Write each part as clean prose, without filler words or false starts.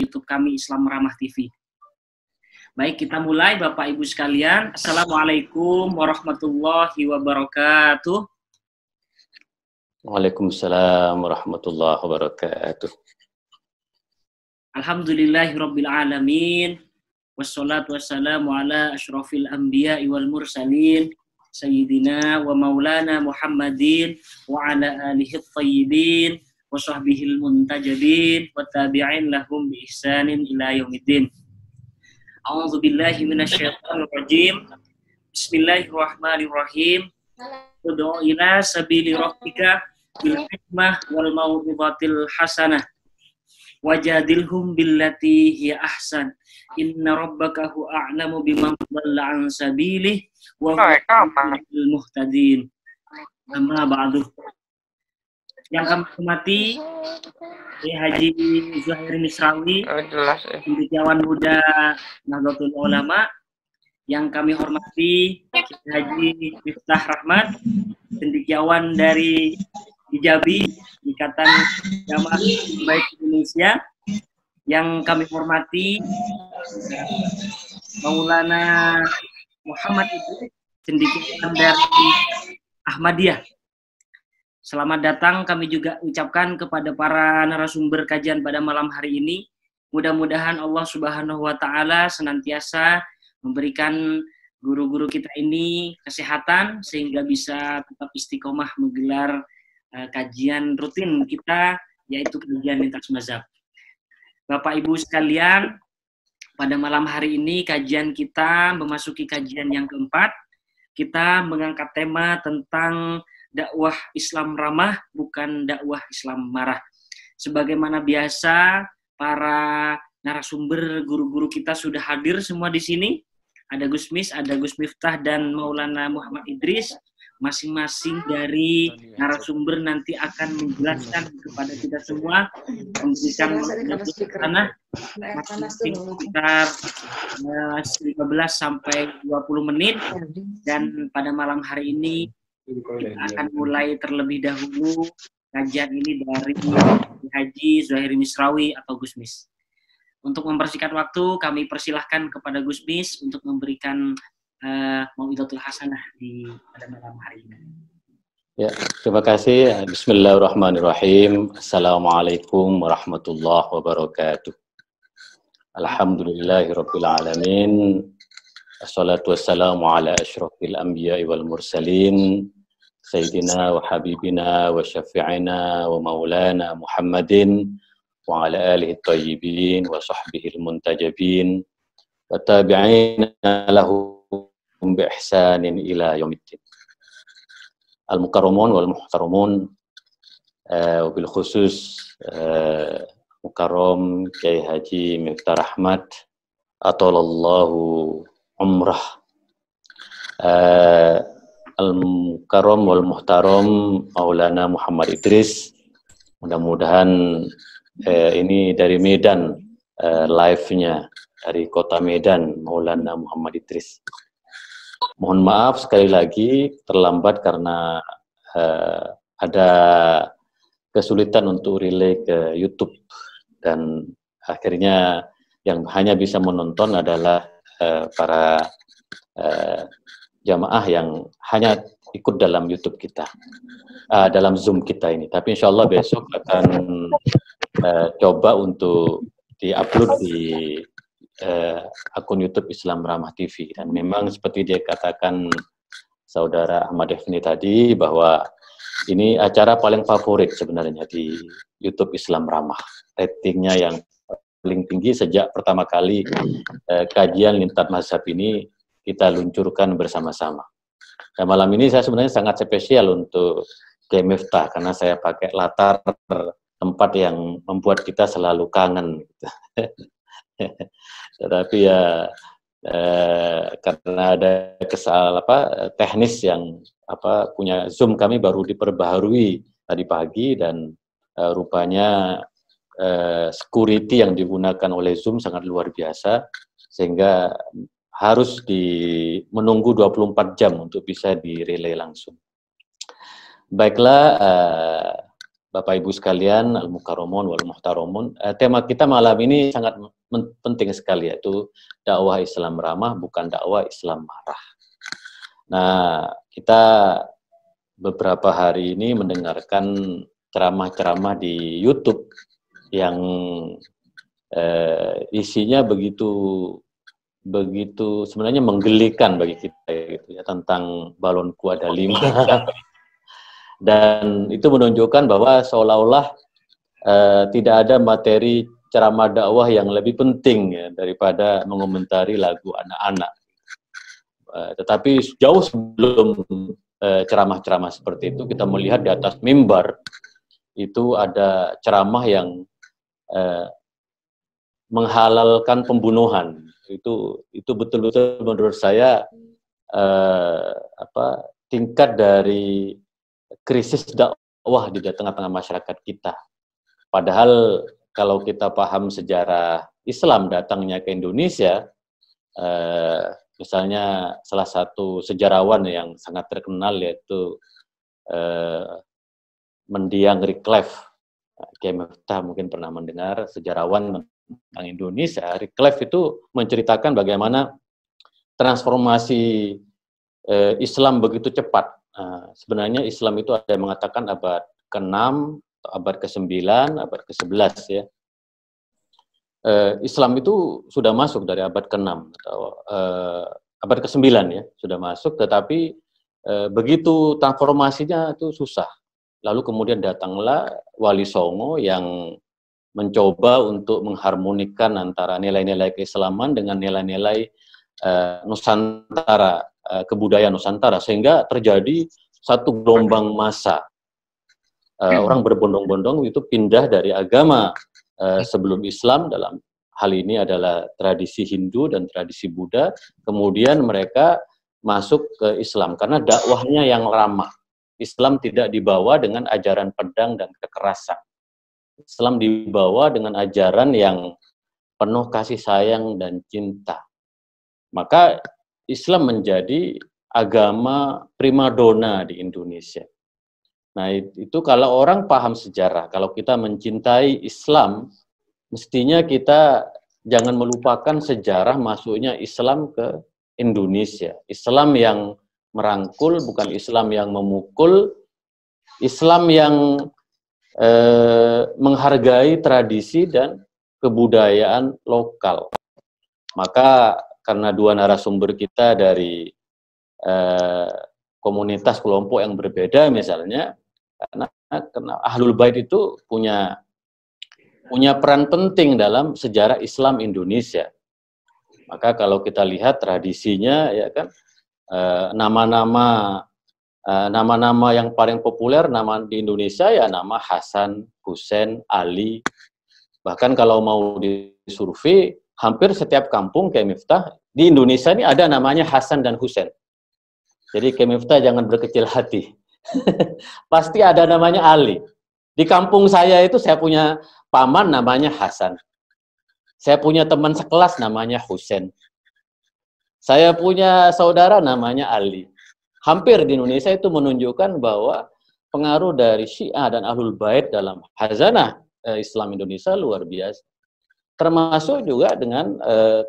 YouTube kami Islam Ramah TV. Baik, kita mulai Bapak Ibu sekalian. Assalamualaikum warahmatullahi wabarakatuh. Waalaikumsalam warahmatullahi wabarakatuh. Alhamdulillahirabbil alamin. Wassalatu wassalamu ala asyrafil anbiya'i wal mursalin sayyidina wa maulana Muhammadin wa ala alihi thayyibin wa sahbihil muntajabin wa tabi'in lahum bi ihsanin ila yaumiddin. A'udzu billahi minasyaitonir rajim. Bismillahirrahmanirrahim. Ud'u ila sabili rabbika bil hikmah wal mau'izatil hasanah wajadilhum billati hiya ahsan. Inna rabbaka hu a'lamu biman dhalla an sabilihi wa huwa a'lamul muhtadin. Amma ba'du. Yang kami hormati Haji Zuhair Misrawi, cendekiawan muda Nahdlatul Ulama. Yang kami hormati Haji Miftah Rahmat, cendekiawan dari Hijabi, Ikatan Jamaah Baik Indonesia. Yang kami hormati Maulana Muhammad Idris, cendekiawan dari Ahmadiyah. Selamat datang kami juga ucapkan kepada para narasumber kajian pada malam hari ini. Mudah-mudahan Allah Subhanahu wa taala senantiasa memberikan guru-guru kita ini kesehatan sehingga bisa tetap istiqomah menggelar kajian rutin kita, yaitu kajian lintas mazhab. Bapak Ibu sekalian, pada malam hari ini kajian kita memasuki kajian yang keempat. Kita mengangkat tema tentang dakwah Islam ramah, bukan dakwah Islam marah. Sebagaimana biasa, para narasumber guru-guru kita sudah hadir semua di sini. Ada Gus Mis, ada Gus Miftah, dan Maulana Muhammad Idris. Masing-masing dari narasumber nanti akan menjelaskan kepada kita semua, memberikan tanah masing-masing sekitar 15 sampai 20 menit. Dan pada malam hari ini kita akan mulai terlebih dahulu kajian ini dari Haji Zuhair Misrawi atau Gus Mis. Untuk mempersingkat waktu, kami persilahkan kepada Gus Mis untuk memberikan mau'izatul hasanah pada malam hari ini. Ya, terima kasih. Bismillahirrahmanirrahim. Assalamualaikum warahmatullahi wabarakatuh. Alhamdulillahirabbil alamin. Assalatu wassalamu ala asyrafil anbiya'i wal mursalin sayyidina wa habibina wa syafi'ina wa maulana Muhammadin wa ala alihi thayyibin wa sahbihil muntajabin wa tabi'ina lahum bi ihsanin ila yaumiddin. Al-mukarramun wal muhtaramun, wabil khusus mukarram Kiai Haji Miftah Rahmat atalallahu umrah. Al-mukarram wal muhtaram Maulana Muhammad Idris. Mudah-mudahan ini dari Medan, live-nya dari kota Medan, Maulana Muhammad Idris. Mohon maaf sekali lagi terlambat karena ada kesulitan untuk relay ke YouTube, dan akhirnya yang hanya bisa menonton adalah para jamaah yang hanya ikut dalam YouTube kita, dalam Zoom kita ini. Tapi insya Allah besok akan coba untuk diupload di akun YouTube Islam Ramah TV. Dan memang seperti dia katakan Saudara Ahmad Effendi tadi, bahwa ini acara paling favorit sebenarnya di YouTube Islam Ramah. Ratingnya yang paling tinggi sejak pertama kali kajian lintas mazhab ini kita luncurkan bersama-sama. Dan malam ini saya sebenarnya sangat spesial untuk Kiai Miftah, karena saya pakai latar tempat yang membuat kita selalu kangen. Tetapi ya karena ada teknis yang punya Zoom kami baru diperbaharui tadi pagi, dan rupanya security yang digunakan oleh Zoom sangat luar biasa, sehingga harus menunggu 24 jam untuk bisa direlay langsung. Baiklah, Bapak Ibu sekalian, al-mukarramun wal muhtaramun, tema kita malam ini sangat penting sekali, yaitu dakwah Islam ramah bukan dakwah Islam marah. Nah, kita beberapa hari ini mendengarkan ceramah-ceramah di YouTube yang isinya begitu sebenarnya menggelikan bagi kita gitu ya, tentang balonku ada 5. Dan itu menunjukkan bahwa seolah-olah tidak ada materi ceramah dakwah yang lebih penting ya, daripada mengomentari lagu anak-anak. Tetapi jauh sebelum ceramah-ceramah seperti itu, kita melihat di atas mimbar itu ada ceramah yang menghalalkan pembunuhan. Itu betul-betul menurut saya tingkat dari krisis dakwah di tengah-tengah masyarakat kita. Padahal kalau kita paham sejarah Islam datangnya ke Indonesia, misalnya salah satu sejarawan yang sangat terkenal yaitu Mendiang Wycliffe, Kiai Miftah mungkin pernah mendengar, sejarawan tentang Indonesia. Wycliffe itu menceritakan bagaimana transformasi Islam begitu cepat. Sebenarnya Islam itu ada yang mengatakan abad ke-6, abad ke-9, abad ke-11 ya. Islam itu sudah masuk dari abad ke-6 atau abad ke-9 ya, sudah masuk, tetapi begitu transformasinya itu susah. Lalu kemudian datanglah Wali Songo yang mencoba untuk mengharmonikan antara nilai-nilai keislaman dengan nilai-nilai Nusantara, kebudayaan Nusantara, sehingga terjadi satu gelombang massa. Orang berbondong-bondong itu pindah dari agama sebelum Islam, dalam hal ini adalah tradisi Hindu dan tradisi Buddha, kemudian mereka masuk ke Islam karena dakwahnya yang ramah. Islam tidak dibawa dengan ajaran pedang dan kekerasan. Islam dibawa dengan ajaran yang penuh kasih sayang dan cinta. Maka Islam menjadi agama primadona di Indonesia. Nah, itu kalau orang paham sejarah, kalau kita mencintai Islam, mestinya kita jangan melupakan sejarah masuknya Islam ke Indonesia. Islam yang merangkul, bukan Islam yang memukul, Islam yang menghargai tradisi dan kebudayaan lokal. Maka karena dua narasumber kita dari komunitas kelompok yang berbeda misalnya, karena Ahlul Bait itu punya peran penting dalam sejarah Islam Indonesia. Maka kalau kita lihat tradisinya ya kan, nama-nama yang paling populer nama di Indonesia ya nama Hasan, Husain, Ali. Bahkan kalau mau disurvei, hampir setiap kampung Kiai Miftah di Indonesia ini ada namanya Hasan dan Husain. Jadi Kiai Miftah jangan berkecil hati. Pasti ada namanya Ali. Di kampung saya itu saya punya paman namanya Hasan. Saya punya teman sekelas namanya Husain. Saya punya saudara namanya Ali. Hampir di Indonesia itu menunjukkan bahwa pengaruh dari Syiah dan Ahlul Bait dalam khazanah Islam Indonesia luar biasa. Termasuk juga dengan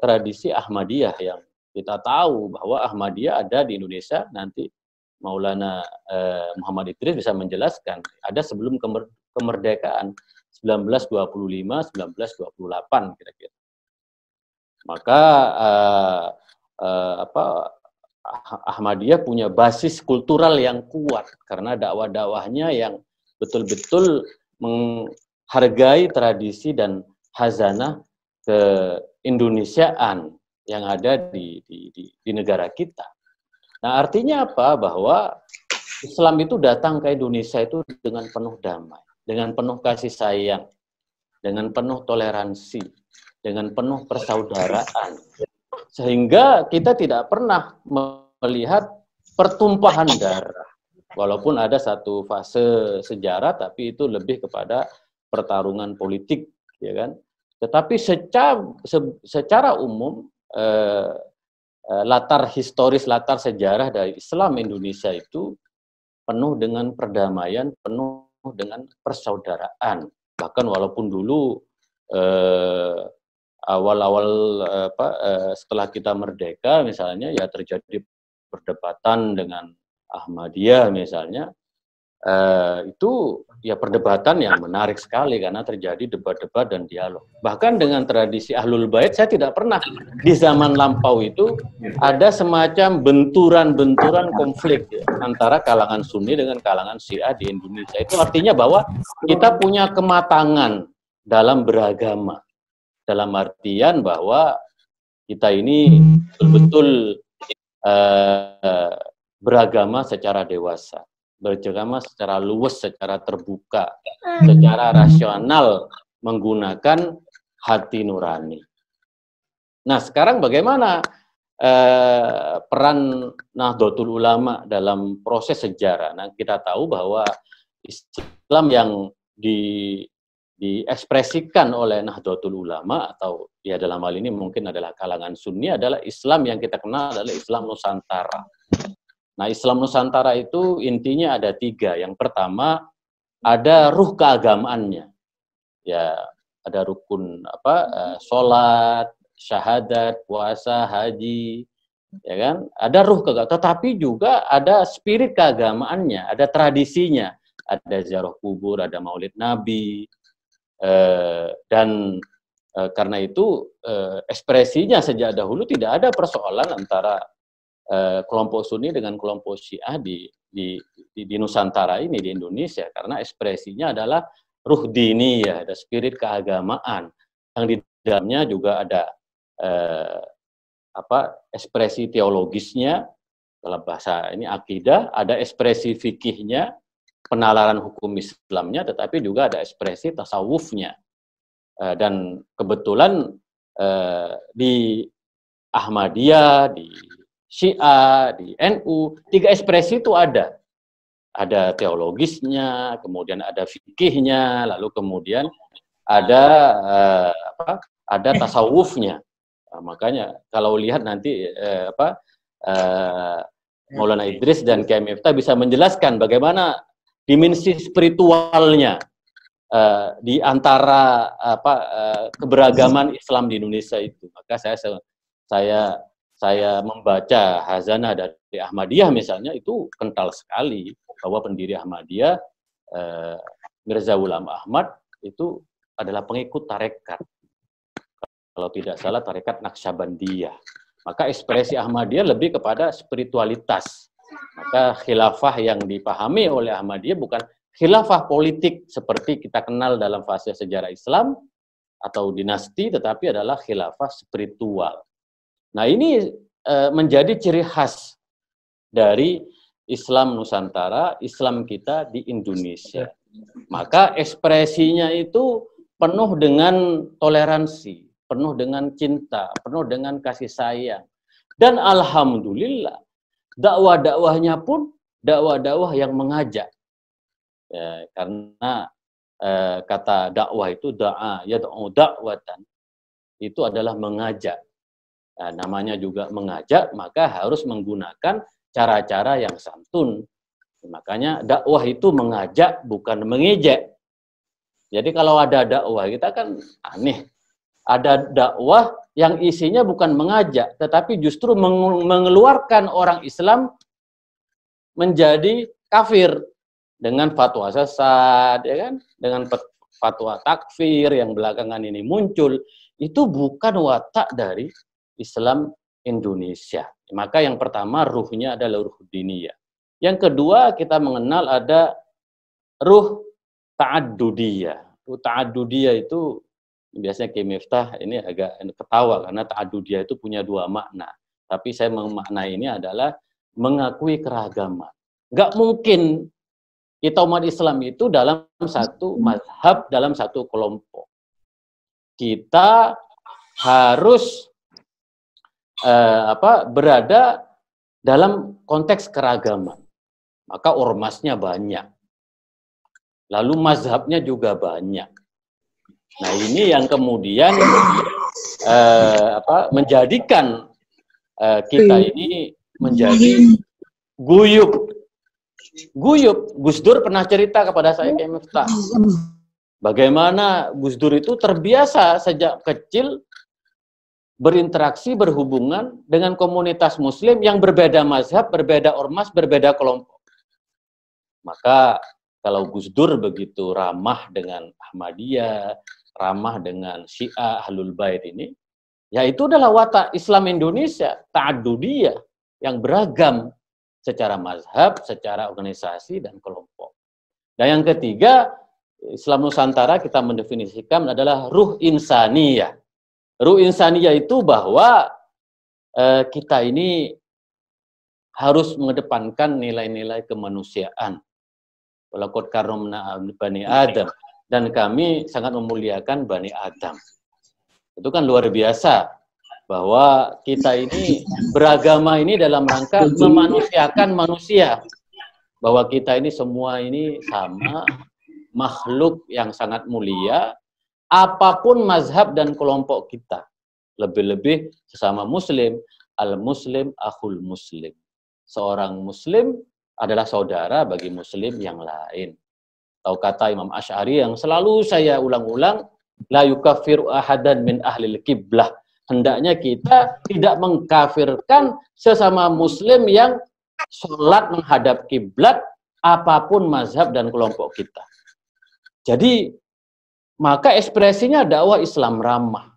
tradisi Ahmadiyah yang kita tahu bahwa Ahmadiyah ada di Indonesia, nanti Maulana Muhammad Idris bisa menjelaskan, ada sebelum kemerdekaan 1925, 1928 kira-kira. Maka Ahmadiyah punya basis kultural yang kuat karena dakwah-dakwahnya yang betul-betul menghargai tradisi dan khazanah keindonesiaan yang ada di negara kita. Nah, artinya apa? Bahwa Islam itu datang ke Indonesia itu dengan penuh damai, dengan penuh kasih sayang, dengan penuh toleransi, dengan penuh persaudaraan. Sehingga kita tidak pernah melihat pertumpahan darah. Walaupun ada satu fase sejarah, tapi itu lebih kepada pertarungan politik, ya kan? Tetapi secara umum latar historis, latar sejarah dari Islam Indonesia itu penuh dengan perdamaian, penuh dengan persaudaraan. Bahkan walaupun dulu awal-awal setelah kita merdeka misalnya ya terjadi perdebatan dengan Ahmadiyah misalnya, itu ya perdebatan yang menarik sekali karena terjadi debat-debat dan dialog. Bahkan dengan tradisi Ahlul Bait saya tidak pernah di zaman lampau itu ada semacam benturan-benturan konflik ya, antara kalangan Sunni dengan kalangan Syiah di Indonesia. Itu artinya bahwa kita punya kematangan dalam beragama. Dalam artian bahwa kita ini betul-betul beragama secara dewasa, beragama secara luas, secara terbuka, secara rasional, menggunakan hati nurani. Nah, sekarang bagaimana peran Nahdlatul Ulama dalam proses sejarah? Nah, kita tahu bahwa Islam yang diekspresikan oleh Nahdlatul Ulama atau ya dalam hal ini mungkin adalah kalangan Sunni adalah Islam yang kita kenal adalah Islam Nusantara. Nah, Islam Nusantara itu intinya ada 3. Yang pertama ada ruh keagamaannya, ya ada rukun sholat, syahadat, puasa, haji, ya kan? Ada ruh keagamaannya, tetapi juga ada spirit keagamaannya, ada tradisinya, ada ziarah kubur, ada maulid Nabi. Dan karena itu ekspresinya sejak dahulu tidak ada persoalan antara kelompok Sunni dengan kelompok Syiah di Nusantara ini, di Indonesia, karena ekspresinya adalah ruh dini, ya, ada spirit keagamaan yang di dalamnya juga ada ekspresi teologisnya dalam bahasa ini akidah, ada ekspresi fikihnya, penalaran hukum Islamnya, tetapi juga ada ekspresi tasawufnya. Dan kebetulan di Ahmadiyah, di Syiah, di NU, 3 ekspresi itu ada. Ada teologisnya, kemudian ada fikihnya, lalu kemudian ada ada tasawufnya. Nah, makanya kalau lihat nanti Maulana Idris dan Kiai Miftah bisa menjelaskan bagaimana dimensi spiritualnya di antara keberagaman Islam di Indonesia itu. Maka saya membaca Hazanah dari Ahmadiyah misalnya itu kental sekali bahwa pendiri Ahmadiyah Mirza Ghulam Ahmad itu adalah pengikut tarekat, kalau tidak salah tarekat Naqsyabandiyah. Maka ekspresi Ahmadiyah lebih kepada spiritualitas. Maka khilafah yang dipahami oleh Ahmadiyah bukan khilafah politik seperti kita kenal dalam fase sejarah Islam atau dinasti, tetapi adalah khilafah spiritual. Nah, ini menjadi ciri khas dari Islam Nusantara, Islam kita di Indonesia. Maka ekspresinya itu penuh dengan toleransi, penuh dengan cinta, penuh dengan kasih sayang. Dan alhamdulillah, dakwah-dakwahnya pun dakwah-dakwah yang mengajak. Ya, karena kata dakwah itu da'a, yad'u da'watan, itu adalah mengajak. Nah, namanya juga mengajak, maka harus menggunakan cara-cara yang santun. Makanya dakwah itu mengajak, bukan mengejek. Jadi kalau ada dakwah, kita kan aneh. Ada dakwah yang isinya bukan mengajak, tetapi justru mengeluarkan orang Islam menjadi kafir dengan fatwa sesat, ya kan? Dengan fatwa takfir yang belakangan ini muncul. Itu bukan watak dari Islam Indonesia. Maka yang pertama ruhnya adalah ruh diniyah. Yang kedua kita mengenal ada ruh ta'addudiyah. Ruh ta'addudiyah itu biasanya Kiai Miftah ini agak ketawa karena ta'addudiyah itu punya 2 makna. Tapi saya memaknai ini adalah mengakui keragaman. Nggak mungkin kita umat Islam itu dalam satu mazhab, dalam satu kelompok. Kita harus berada dalam konteks keragaman. Maka ormasnya banyak. Lalu mazhabnya juga banyak. Nah, ini yang kemudian menjadikan kita ini menjadi guyub guyub. Gus Dur pernah cerita kepada saya, Kiai Miftah, bagaimana Gus Dur itu terbiasa sejak kecil berinteraksi, berhubungan dengan komunitas muslim yang berbeda mazhab, berbeda ormas, berbeda kelompok. Maka kalau Gus Dur begitu ramah dengan Ahmadiyah, ramah dengan Syiah, Ahlul Bait ini, ya itu adalah watak Islam Indonesia, ta'adudiyah, yang beragam secara mazhab, secara organisasi, dan kelompok. Dan yang ketiga, Islam Nusantara kita mendefinisikan adalah ruh insaniyah. Ruh insaniyah itu bahwa kita ini harus mengedepankan nilai-nilai kemanusiaan. Walaqad karramna bani Adam, dan kami sangat memuliakan Bani Adam. Itu kan luar biasa, bahwa kita ini beragama ini dalam rangka memanusiakan manusia. Bahwa kita ini semua ini sama, makhluk yang sangat mulia, apapun mazhab dan kelompok kita. Lebih-lebih sesama muslim, al-muslim akhul muslim. Seorang muslim adalah saudara bagi muslim yang lain. Atau kata Imam Asy'ari yang selalu saya ulang-ulang, la yukaffiru ahadan min ahlil qiblah. Hendaknya kita tidak mengkafirkan sesama muslim yang sholat menghadap kiblat, apapun mazhab dan kelompok kita. Jadi, maka ekspresinya dakwah Islam ramah.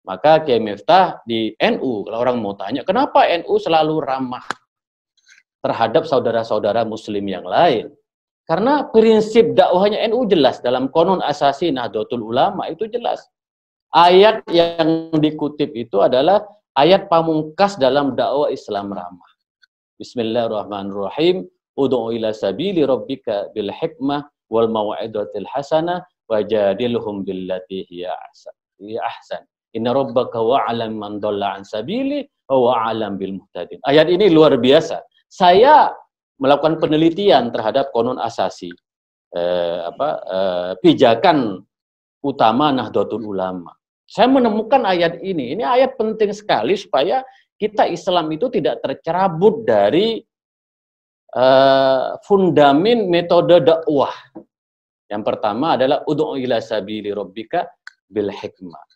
Maka Kiai Miftah di NU, kalau orang mau tanya, kenapa NU selalu ramah terhadap saudara-saudara muslim yang lain? Karena prinsip dakwahnya NU jelas, dalam Qanun Asasi Nahdlatul Ulama itu jelas. Ayat yang dikutip itu adalah ayat pamungkas dalam dakwah Islam ramah. Bismillahirrahmanirrahim. Ud'u ila sabili rabbika bil hikmah wal mau'izatil hasanah wajadilhum billati hiya ahsan. Inna rabbaka wa'alam man dhalla an sabili wa wa'alam bil muhtadin. Ayat ini luar biasa. Saya melakukan penelitian terhadap Qanun Asasi, pijakan utama Nahdlatul Ulama. Saya menemukan ayat ini ayat penting sekali supaya kita Islam itu tidak tercerabut dari fundamen metode dakwah. Yang pertama adalah ud'u ila sabili rabbika bil hikmah.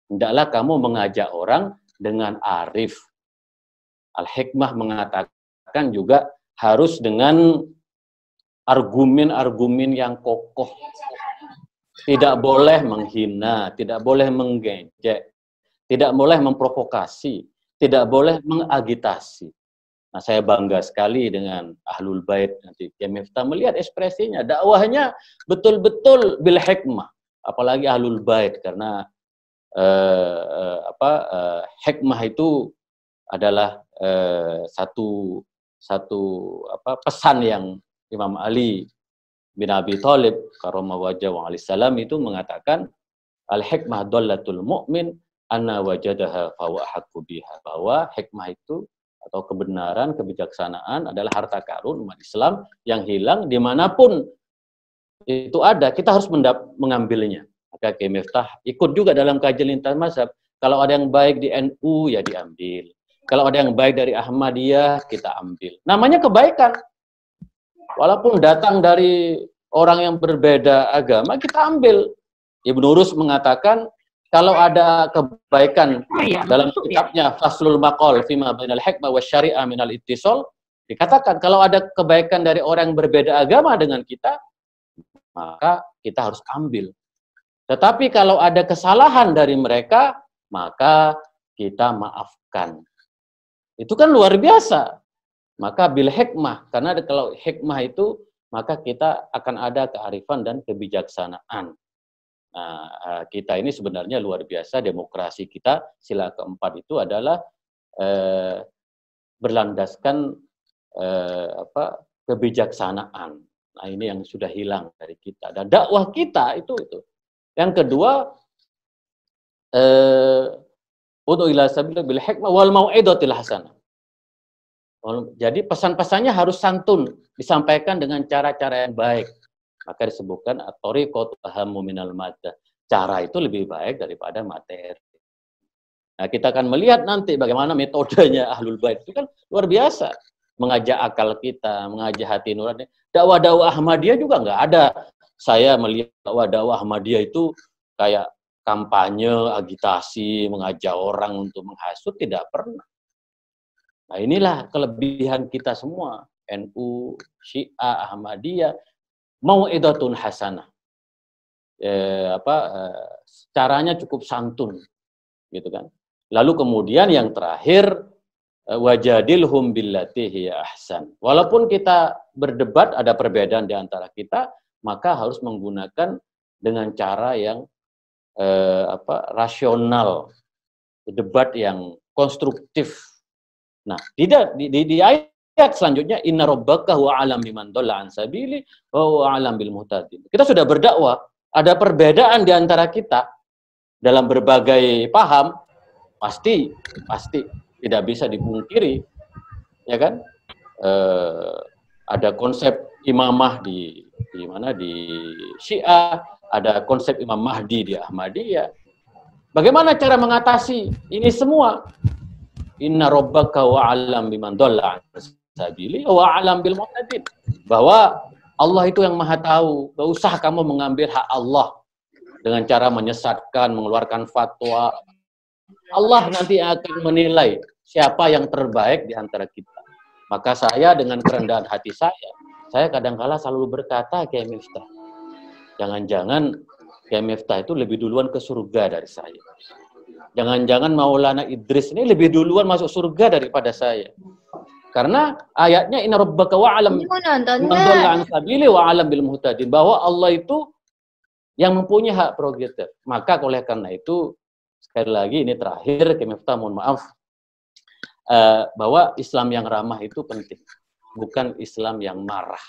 Hendaklah kamu mengajak orang dengan arif. Al-hikmah mengatakan juga harus dengan argumen-argumen yang kokoh. Tidak boleh menghina, tidak boleh menggejek, tidak boleh memprovokasi, tidak boleh mengagitasi. Nah, saya bangga sekali dengan Ahlul Bait. Nanti Kiai Miftah melihat ekspresinya, dakwahnya betul-betul bil hikmah. Apalagi Ahlul Bait, karena hikmah itu adalah satu pesan yang Imam Ali bin Abi Thalib karramallahu wajhahu alaihi salam itu mengatakan al-hikmah dhallatul mu'min anna wajadaha fa huwa haqqu biha, bahwa hikmah itu atau kebenaran, kebijaksanaan adalah harta karun umat Islam yang hilang dimanapun itu ada, kita harus mengambilnya. Maka Kiai Miftah ikut juga dalam kajian lintas mazhab. Kalau ada yang baik di NU ya diambil. Kalau ada yang baik dari Ahmadiyah, kita ambil. Namanya kebaikan. Walaupun datang dari orang yang berbeda agama, kita ambil. Ibnu Rus mengatakan, kalau ada kebaikan dalam kitabnya Faslul Maqal fima bainal hikmah wa syari'ah minal ittisal, dikatakan kalau ada kebaikan dari orang yang berbeda agama dengan kita, maka kita harus ambil. Tetapi kalau ada kesalahan dari mereka, maka kita maafkan. Itu kan luar biasa. Maka bil hikmah, karena kalau hikmah itu, maka kita akan ada kearifan dan kebijaksanaan. Nah, kita ini sebenarnya luar biasa, demokrasi kita, sila keempat itu adalah berlandaskan kebijaksanaan. Nah, ini yang sudah hilang dari kita. Dan dakwah kita itu. Yang kedua, ud'u ila sabili bil hikmah wal mau'izatil hasanah. Jadi pesan-pesannya harus santun, disampaikan dengan cara-cara yang baik. Maka disebutkan at-thariqatu ahammu minal maddah. Cara itu lebih baik daripada materi. Nah, kita akan melihat nanti bagaimana metodenya Ahlul Bait. Itu kan luar biasa. mengajak akal kita, mengajak hati nurani. Dakwah-dakwah Ahmadiyah juga nggak ada. Saya melihat dakwah-dakwah Ahmadiyah itu kayak kampanye, agitasi, mengajak orang untuk menghasut, tidak pernah. Nah inilah kelebihan kita semua, NU, Syiah, Ahmadiyah, mau'idatun hasanah. Caranya cukup santun, gitu kan. Lalu kemudian yang terakhir, wajadilhum billati hiya ahsan. Walaupun kita berdebat, ada perbedaan di antara kita, maka harus menggunakan dengan cara yang rasional, debat yang konstruktif. Nah, tidak di ayat selanjutnya, inna rabbaka huwa alam biman dhalla an sabili wa huwa alam bil muhtadin. Kita sudah berdakwah, ada perbedaan di antara kita dalam berbagai paham, pasti tidak bisa dipungkiri, ya kan? Ada konsep imamah di mana, di Syiah, ada konsep Imam Mahdi di Ahmadiyah. Bagaimana cara mengatasi ini semua? Inna rabbaka wa alam biman dhalla an sabili wa alam bil muhtadin. Bahwa Allah itu yang maha tahu, gak usah kamu mengambil hak Allah dengan cara menyesatkan, mengeluarkan fatwa. Allah nanti akan menilai siapa yang terbaik di antara kita. Maka saya dengan kerendahan hati saya kadang-kala selalu berkata, Kiai Miftah, jangan-jangan Kiai Miftah itu lebih duluan ke surga dari saya. Jangan-jangan Maulana Idris ini lebih duluan masuk surga daripada saya. Karena ayatnya inna rabbaka wa alam biman dhalla an sabili wa alam bil muhtadin, bahwa Allah itu yang mempunyai hak prerogatif. Maka oleh karena itu, sekali lagi ini terakhir, Kiai Miftah mohon maaf, bahwa Islam yang ramah itu penting, bukan Islam yang marah.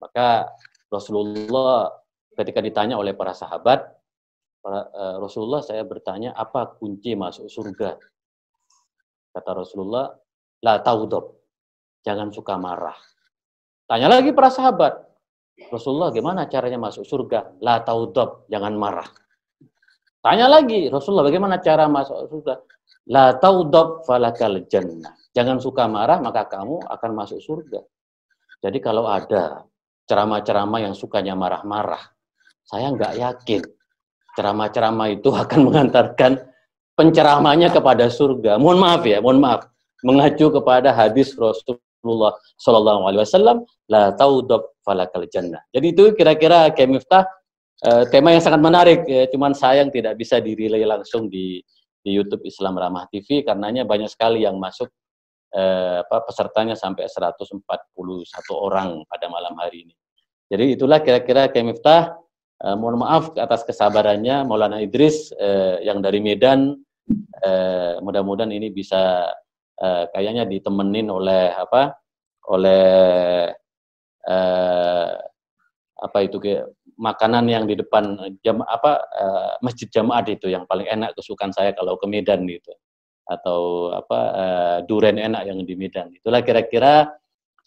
Maka Rasulullah ketika ditanya oleh para sahabat, Rasulullah, saya bertanya, apa kunci masuk surga? Kata Rasulullah, la taudab, jangan suka marah. Tanya lagi para sahabat, Rasulullah, gimana caranya masuk surga? La taudab, jangan marah. Tanya lagi, Rasulullah, bagaimana cara masuk surga? La taudab falakal jannah. Jangan suka marah, maka kamu akan masuk surga. Jadi kalau ada ceramah-ceramah yang sukanya marah-marah, saya nggak yakin ceramah-ceramah itu akan mengantarkan penceramahnya kepada surga. Mohon maaf ya, mohon maaf. Mengacu kepada hadis Rasulullah SAW, la taudab falakal jannah. Jadi itu kira-kira Kiai Miftah, tema yang sangat menarik, ya. Cuman sayang tidak bisa dirilai langsung di YouTube Islam Ramah TV, karenanya banyak sekali yang masuk, pesertanya sampai 141 orang pada malam hari ini. Jadi itulah kira-kira Kiai Miftah. Mohon maaf atas kesabarannya Maulana Idris yang dari Medan. Mudah-mudahan ini bisa kayaknya ditemenin oleh makanan yang di depan masjid jamaat itu yang paling enak, kesukaan saya kalau ke Medan gitu, atau duren enak yang di Medan. Itulah kira-kira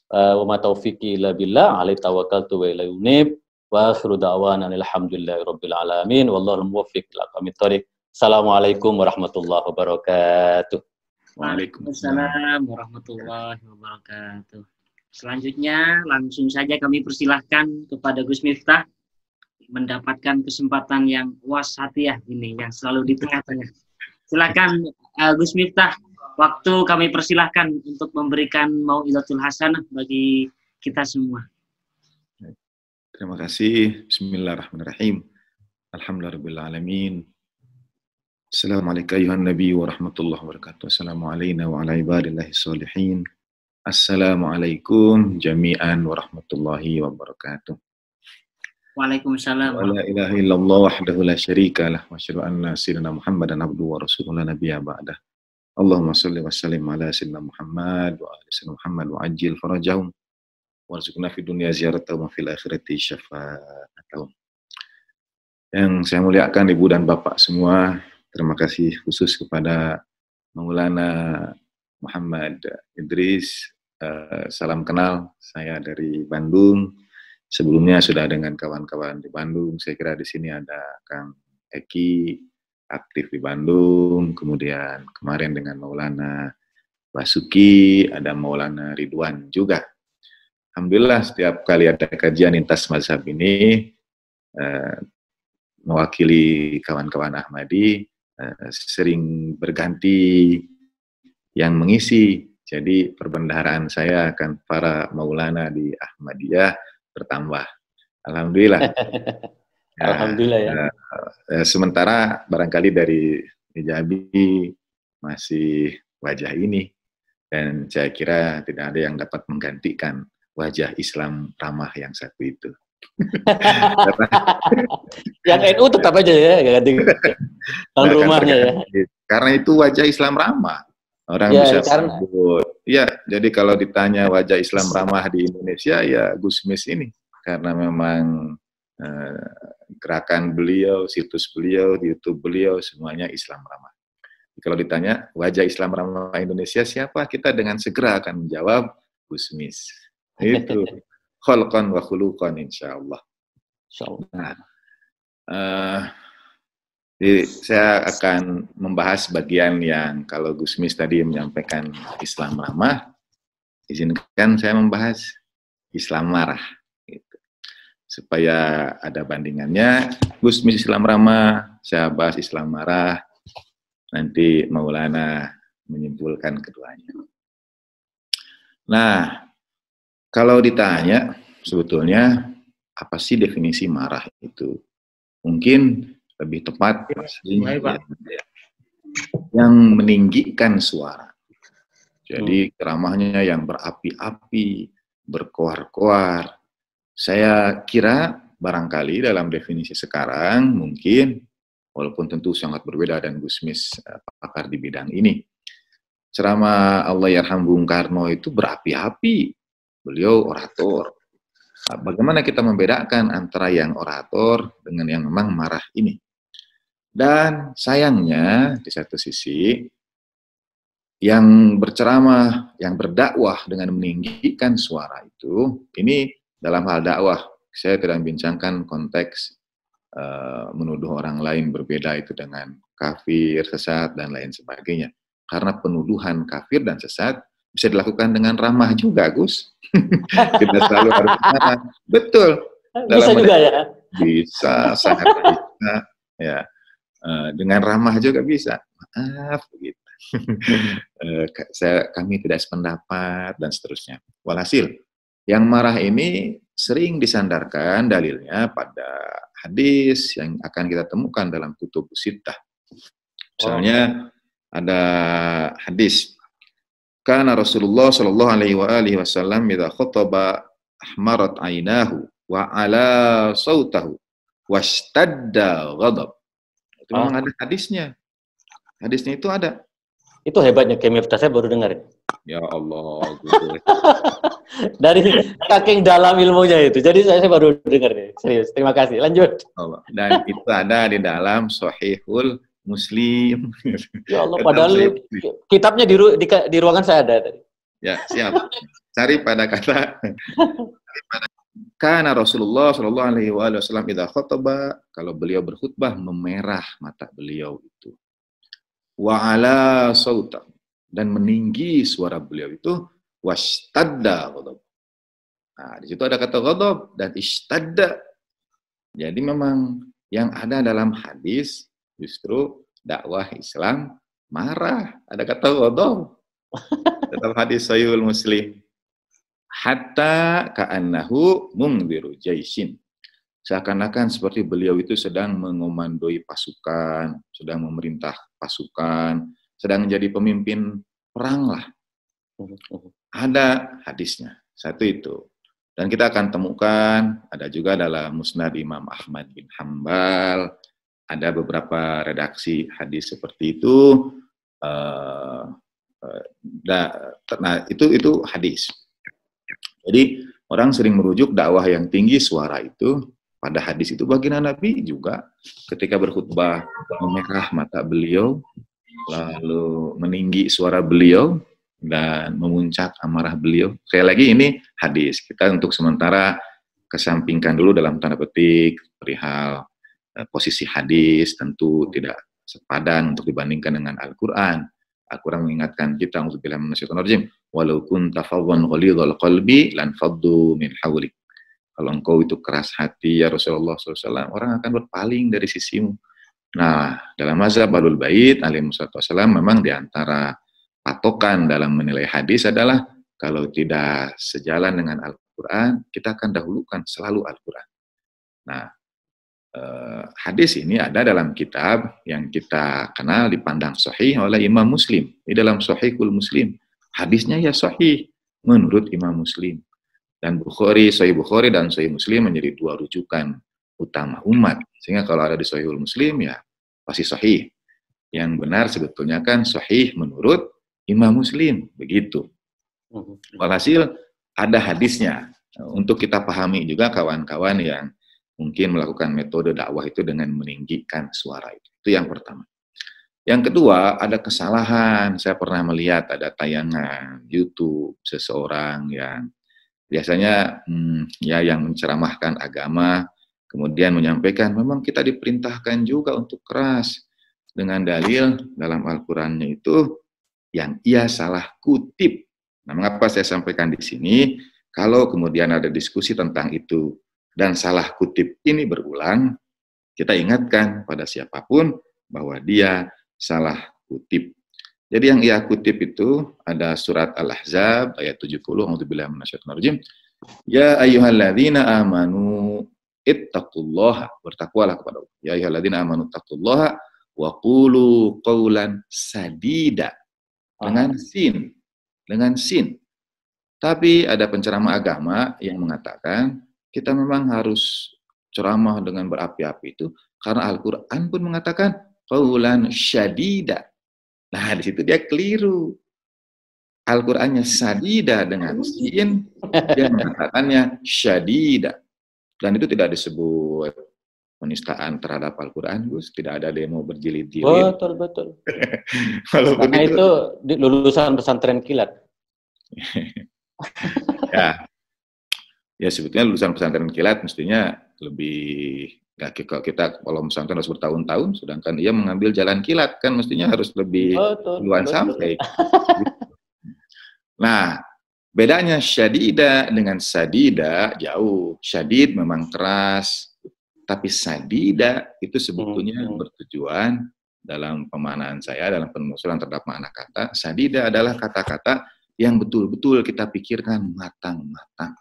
wa ma taufiqi illa billah alaihi tawakkaltu wa ilaihi unib wa akhiru da'wana alhamdulillahi rabbil alamin wallahu muwaffiq ila aqwamit thoriq. Assalamualaikum warahmatullahi wabarakatuh. Waalaikumsalam warahmatullahi wabarakatuh. Selanjutnya langsung saja kami persilahkan kepada Gus Miftah mendapatkan kesempatan yang wasatiyah ini, yang selalu di tengah-tengah. Silakan Gus Miftah, waktu kami persilahkan untuk memberikan mau'izatul hasanah bagi kita semua. Terima kasih. Bismillahirrahmanirrahim. Alhamdulillahirabbil alamin. Assalamualaikum ayuhan nabi warahmatullahi wabarakatuh. Assalamualaikum wa ala ibadillahi sholihin. Assalamualaikum jami'an warahmatullahi wabarakatuh. Waalaikumsalam. Wa la ilaha illallah wahdahu la syarika lah wa asyhadu anna sayyidina Muhammadan abduhu wa rasuluhu la nabiyya ba'dah. Allahumma shalli wa sallim ala sayyidina Muhammad wa ala sayyidina Muhammad wa ajil farajahum warzuqna fid dunya ziyaratahum wa fil akhirati syafa'atahum. Yang saya muliakan Ibu dan Bapak semua, terima kasih khusus kepada Maulana Muhammad Idris. Salam kenal, saya dari Bandung. Sebelumnya sudah dengan kawan-kawan di Bandung. Saya kira di sini ada Kang Eki, aktif di Bandung. Kemudian kemarin dengan Maulana Basuki, ada Maulana Ridwan juga. Alhamdulillah setiap kali ada kajian lintas mazhab ini, mewakili kawan-kawan Ahmadi, sering berganti yang mengisi. Jadi perbendaharaan saya akan para Maulana di Ahmadiyah bertambah. Alhamdulillah. Alhamdulillah ya. Sementara barangkali dari Hijabi masih wajah ini, dan saya kira tidak ada yang dapat menggantikan wajah Islam ramah yang satu itu. Yang NU tetap aja ya, ganti tahun rumahnya ya. Karena itu wajah Islam ramah. Orang ya, bisa karena... sebut. Ya, jadi kalau ditanya wajah Islam ramah di Indonesia, ya Gusmis ini. Karena memang gerakan beliau, situs beliau, di YouTube beliau, semuanya Islam ramah. Kalau ditanya wajah Islam ramah Indonesia siapa, kita dengan segera akan menjawab Gusmis. Itu kholqan wa khuluqan insyaallah. Nah, jadi saya akan membahas bagian yang kalau Gusmis tadi menyampaikan Islam ramah, izinkan saya membahas Islam marah. Gitu. Supaya ada bandingannya, Gusmis Islam ramah, saya bahas Islam marah, nanti Maulana menyimpulkan keduanya. Nah, kalau ditanya sebetulnya apa sih definisi marah itu? Mungkin lebih tepat yang meninggikan suara. Jadi ceramahnya yang berapi-api, berkoar-koar. Saya kira barangkali dalam definisi sekarang mungkin, walaupun tentu sangat berbeda dan Gusmis pakar di bidang ini. Ceramah Allahyarham Bung Karno itu berapi-api. Beliau orator. Bagaimana kita membedakan antara yang orator dengan yang memang marah ini? Dan sayangnya di satu sisi yang berceramah, yang berdakwah dengan meninggikan suara itu, ini dalam hal dakwah, saya tidak membincangkan konteks menuduh orang lain berbeda itu dengan kafir, sesat, dan lain sebagainya. Karena penuduhan kafir dan sesat bisa dilakukan dengan ramah juga, Gus. Tidak selalu harus ramah. Betul. Bisa juga ya? Bisa, sangat bisa. Ya. Dengan ramah juga bisa. Maaf, begitu. Kami tidak sependapat, dan seterusnya. Walhasil, yang marah ini sering disandarkan dalilnya pada hadis yang akan kita temukan dalam Kutubus Sittah. Misalnya ada hadis, kana Rasulullah sallallahu alaihi wasallam idza khataba ahmarat ainahu wa ala sautahu washtadda ghadab. Itu memang ada hadisnya. Hadisnya itu ada. Itu hebatnya Kemifta, saya baru dengar. Ya Allah. Dari saking dalam ilmunya itu. Jadi saya baru dengar nih. Serius. Terima kasih. Lanjut. Allah. Dan itu ada di dalam Sahihul Muslim. Ya Allah, padahal kitabnya di ruangan saya ada tadi. Ya, siap. Cari pada kata Kana Rasulullah sallallahu alaihi wasallam idza khataba, kalau beliau berkhutbah memerah mata beliau itu. Wa ala sauta, dan meninggi suara beliau itu, washtadda ghadab. Nah, di situ ada kata ghadab dan ishtadda. Jadi memang yang ada dalam hadis justru dakwah Islam marah, ada kata ghadab. Dalam hadis Sahihul Muslim, hatta ka'annahu mungdiru jaisin. Seakan-akan seperti beliau itu sedang mengomandoi pasukan, sedang memerintah pasukan, sedang menjadi pemimpin perang lah. Ada hadisnya, satu itu. Dan kita akan temukan, ada juga dalam Musnad Imam Ahmad bin Hambal, ada beberapa redaksi hadis seperti itu. Nah, itu hadis. Jadi orang sering merujuk dakwah yang tinggi suara itu pada hadis itu. Baginda Nabi juga ketika berkhutbah memerah mata beliau, lalu meninggi suara beliau dan memuncak amarah beliau. Sekali lagi ini hadis. Kita untuk sementara kesampingkan dulu dalam tanda petik perihal posisi hadis, tentu tidak sepadan untuk dibandingkan dengan Al-Quran. Al-Quran mengingatkan kita untuk bilang minasyaitonir rajim, walau kunta fadwan ghalidhal qalbi lan faddu min hawlik. Kalau engkau itu keras hati ya Rasulullah SAW, orang akan berpaling dari sisimu. Nah, dalam mazhab Ahlul Bait alaihi wassalam memang diantara patokan dalam menilai hadis adalah kalau tidak sejalan dengan Al-Quran, kita akan dahulukan selalu Al-Quran. Nah, hadis ini ada dalam kitab yang kita kenal dipandang sahih oleh Imam Muslim. Di dalam Sahihul Muslim, hadisnya ya sahih menurut Imam Muslim. Dan Sahih Bukhari dan Sahih Muslim menjadi dua rujukan utama umat. Sehingga kalau ada di Sahihul Muslim ya pasti sahih. Yang benar sebetulnya kan sahih menurut Imam Muslim, begitu. Walhasil ada hadisnya untuk kita pahami juga kawan-kawan yang mungkin melakukan metode dakwah itu dengan meninggikan suara itu. Itu yang pertama. Yang kedua, ada kesalahan. Saya pernah melihat ada tayangan YouTube seseorang yang biasanya ya yang menceramahkan agama, kemudian menyampaikan memang kita diperintahkan juga untuk keras dengan dalil dalam Al-Qur'annya itu yang ia salah kutip. Nah, mengapa saya sampaikan di sini? Kalau kemudian ada diskusi tentang itu dan salah kutip ini berulang, kita ingatkan pada siapapun bahwa dia salah kutip. Jadi yang ia kutip itu ada surat Al-Ahzab ayat 70, a'udzubillahi minasyaitonir rajim. Ya ayyuhalladzina amanu ittaqullaha, bertakwalah kepada Allah. Ya ayyuhalladzina amanu ittaqullaha wa qulu qawlan sadida. Dengan sin. Dengan sin. Tapi ada penceramah agama yang mengatakan kita memang harus ceramah dengan berapi-api itu karena Al-Quran pun mengatakan qaulan syadida. Nah, di situ dia keliru. Al-Qur'annya sadida dengan sin, dia mengatakannya syadida. Dan itu tidak disebut penistaan terhadap Al-Quran, Gus. Tidak ada demo berjilid-jilid. Betul. Karena itu lulusan pesantren kilat. Ya sebetulnya lulusan pesantren kilat mestinya lebih, kalau kita kalau pesantren harus bertahun-tahun, sedangkan ia mengambil jalan kilat kan mestinya harus lebih duluan sampai. Nah, bedanya syadida dengan sadida jauh. Syadid memang keras, tapi sadida itu sebetulnya bertujuan dalam pemaknaan saya, dalam penelusuran terhadap makna kata, sadida adalah kata-kata yang betul-betul kita pikirkan matang-matang.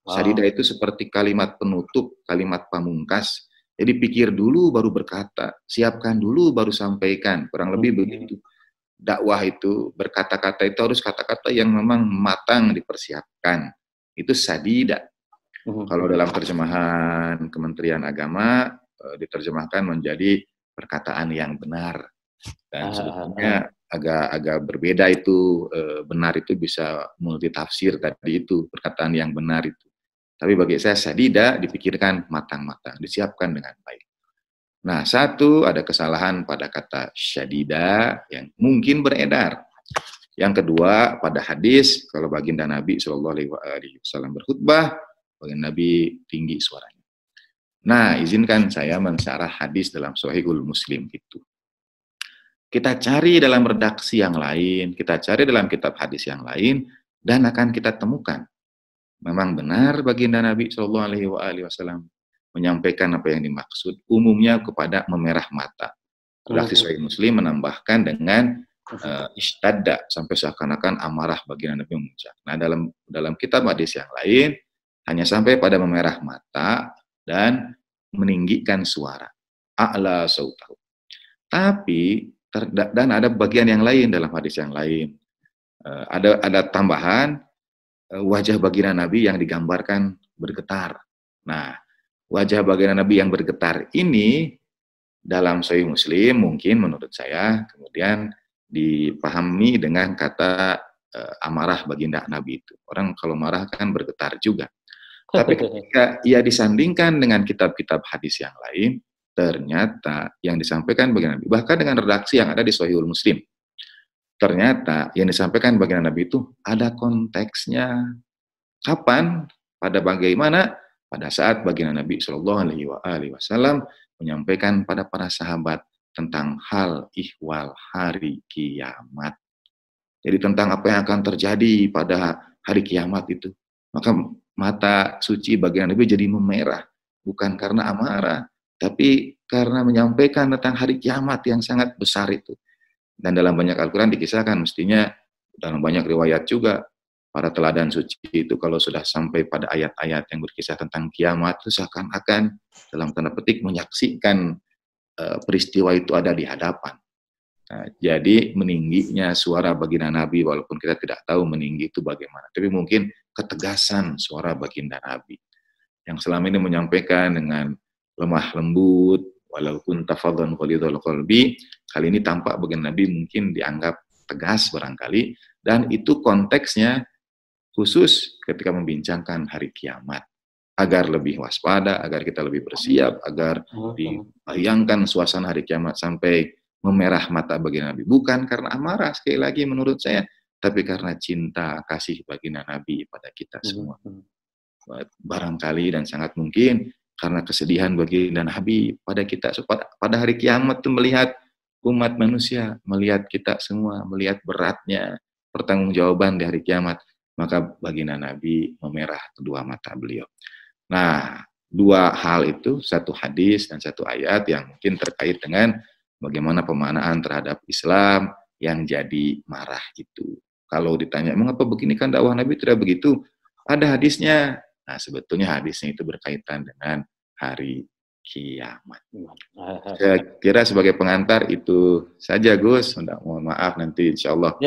Sadida itu seperti kalimat penutup, kalimat pamungkas. Jadi pikir dulu baru berkata, siapkan dulu baru sampaikan. Kurang lebih begitu. Dakwah itu, berkata-kata itu harus kata-kata yang memang matang dipersiapkan. Itu sadida. Kalau dalam terjemahan Kementerian Agama, diterjemahkan menjadi perkataan yang benar. Dan sebetulnya agak berbeda itu, benar itu bisa multitafsir tadi itu, perkataan yang benar itu. Tapi bagi saya sadida dipikirkan matang-matang, disiapkan dengan baik. Nah, satu, ada kesalahan pada kata syadida yang mungkin beredar. Yang kedua, pada hadis, kalau baginda Nabi SAW berkhutbah, baginda Nabi tinggi suaranya. Nah, izinkan saya mensyarah hadis dalam Sahihul Muslim itu. Kita cari dalam redaksi yang lain, kita cari dalam kitab hadis yang lain, dan akan kita temukan. Memang benar baginda Nabi SAW menyampaikan apa yang dimaksud, umumnya kepada memerah mata. Redaksi Sahih Muslim menambahkan dengan ishtadda, sampai seakan-akan amarah baginda Nabi memuncak. Nah, dalam kitab hadis yang lain, hanya sampai pada memerah mata dan meninggikan suara. A'la sautahu. Tapi dan ada bagian yang lain dalam hadis yang lain. Ada tambahan wajah baginda Nabi yang digambarkan bergetar. Nah, wajah baginda Nabi yang bergetar ini dalam Sahih Muslim mungkin menurut saya kemudian dipahami dengan kata amarah baginda Nabi itu. Orang kalau marah kan bergetar juga. Tapi ketika ia disandingkan dengan kitab-kitab hadis yang lain, ternyata yang disampaikan baginda Nabi, bahkan dengan redaksi yang ada di Sahihul Muslim, ternyata yang disampaikan baginda Nabi itu ada konteksnya. Kapan? Pada bagaimana? Pada saat baginda Nabi SAW menyampaikan pada para sahabat tentang hal ihwal hari kiamat. Jadi tentang apa yang akan terjadi pada hari kiamat itu. Maka mata suci baginda Nabi jadi memerah. Bukan karena amarah, tapi karena menyampaikan tentang hari kiamat yang sangat besar itu. Dan dalam banyak Al-Quran dikisahkan, mestinya dalam banyak riwayat juga, para teladan suci itu kalau sudah sampai pada ayat-ayat yang berkisah tentang kiamat, itu seakan-akan dalam tanda petik menyaksikan peristiwa itu ada di hadapan. Nah, jadi meningginya suara baginda Nabi, walaupun kita tidak tahu meninggi itu bagaimana, tapi mungkin ketegasan suara baginda Nabi yang selama ini menyampaikan dengan lemah lembut, walaupun tafadhan qalidul qalbi, kali ini tampak baginda Nabi mungkin dianggap tegas barangkali, dan itu konteksnya khusus ketika membincangkan hari kiamat, agar lebih waspada, agar kita lebih bersiap, agar dibayangkan suasana hari kiamat sampai memerah mata baginda Nabi. Bukan karena amarah, sekali lagi menurut saya, tapi karena cinta, kasih baginda Nabi pada kita semua. Barangkali dan sangat mungkin karena kesedihan baginda Nabi pada kita, pada hari kiamat itu melihat umat manusia, melihat kita semua, melihat beratnya pertanggungjawaban di hari kiamat, maka baginda Nabi memerah kedua mata beliau. Nah, dua hal itu, satu hadis dan satu ayat yang mungkin terkait dengan bagaimana pemaknaan terhadap Islam yang jadi marah itu. Kalau ditanya, mengapa begini, kan dakwah Nabi tidak begitu? Ada hadisnya. Nah, sebetulnya hadisnya itu berkaitan dengan hari kiamat. Saya kira sebagai pengantar itu saja, Gus. Mohon maaf, nanti insya Allah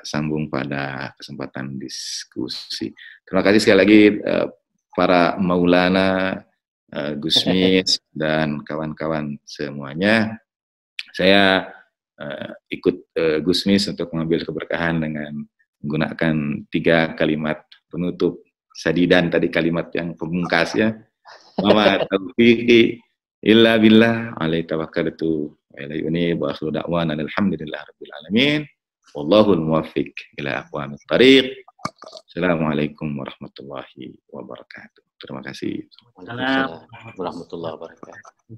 sambung pada kesempatan diskusi. Terima kasih sekali lagi para Maulana, Gusmis, dan kawan-kawan semuanya. Saya ikut Gusmis untuk mengambil keberkahan dengan menggunakan 3 kalimat penutup sadidan, tadi kalimat yang pemungkas ya. Wa taufiqi illa billah alaihi tawakkaltu wa ilaihi unib wa akhiru da'wana alhamdulillahi rabbil alamin wallahul muwaffiq ila aqwamit thariq. Assalamualaikum warahmatullahi wabarakatuh. Terima kasih. Assalamualaikum warahmatullahi wabarakatuh.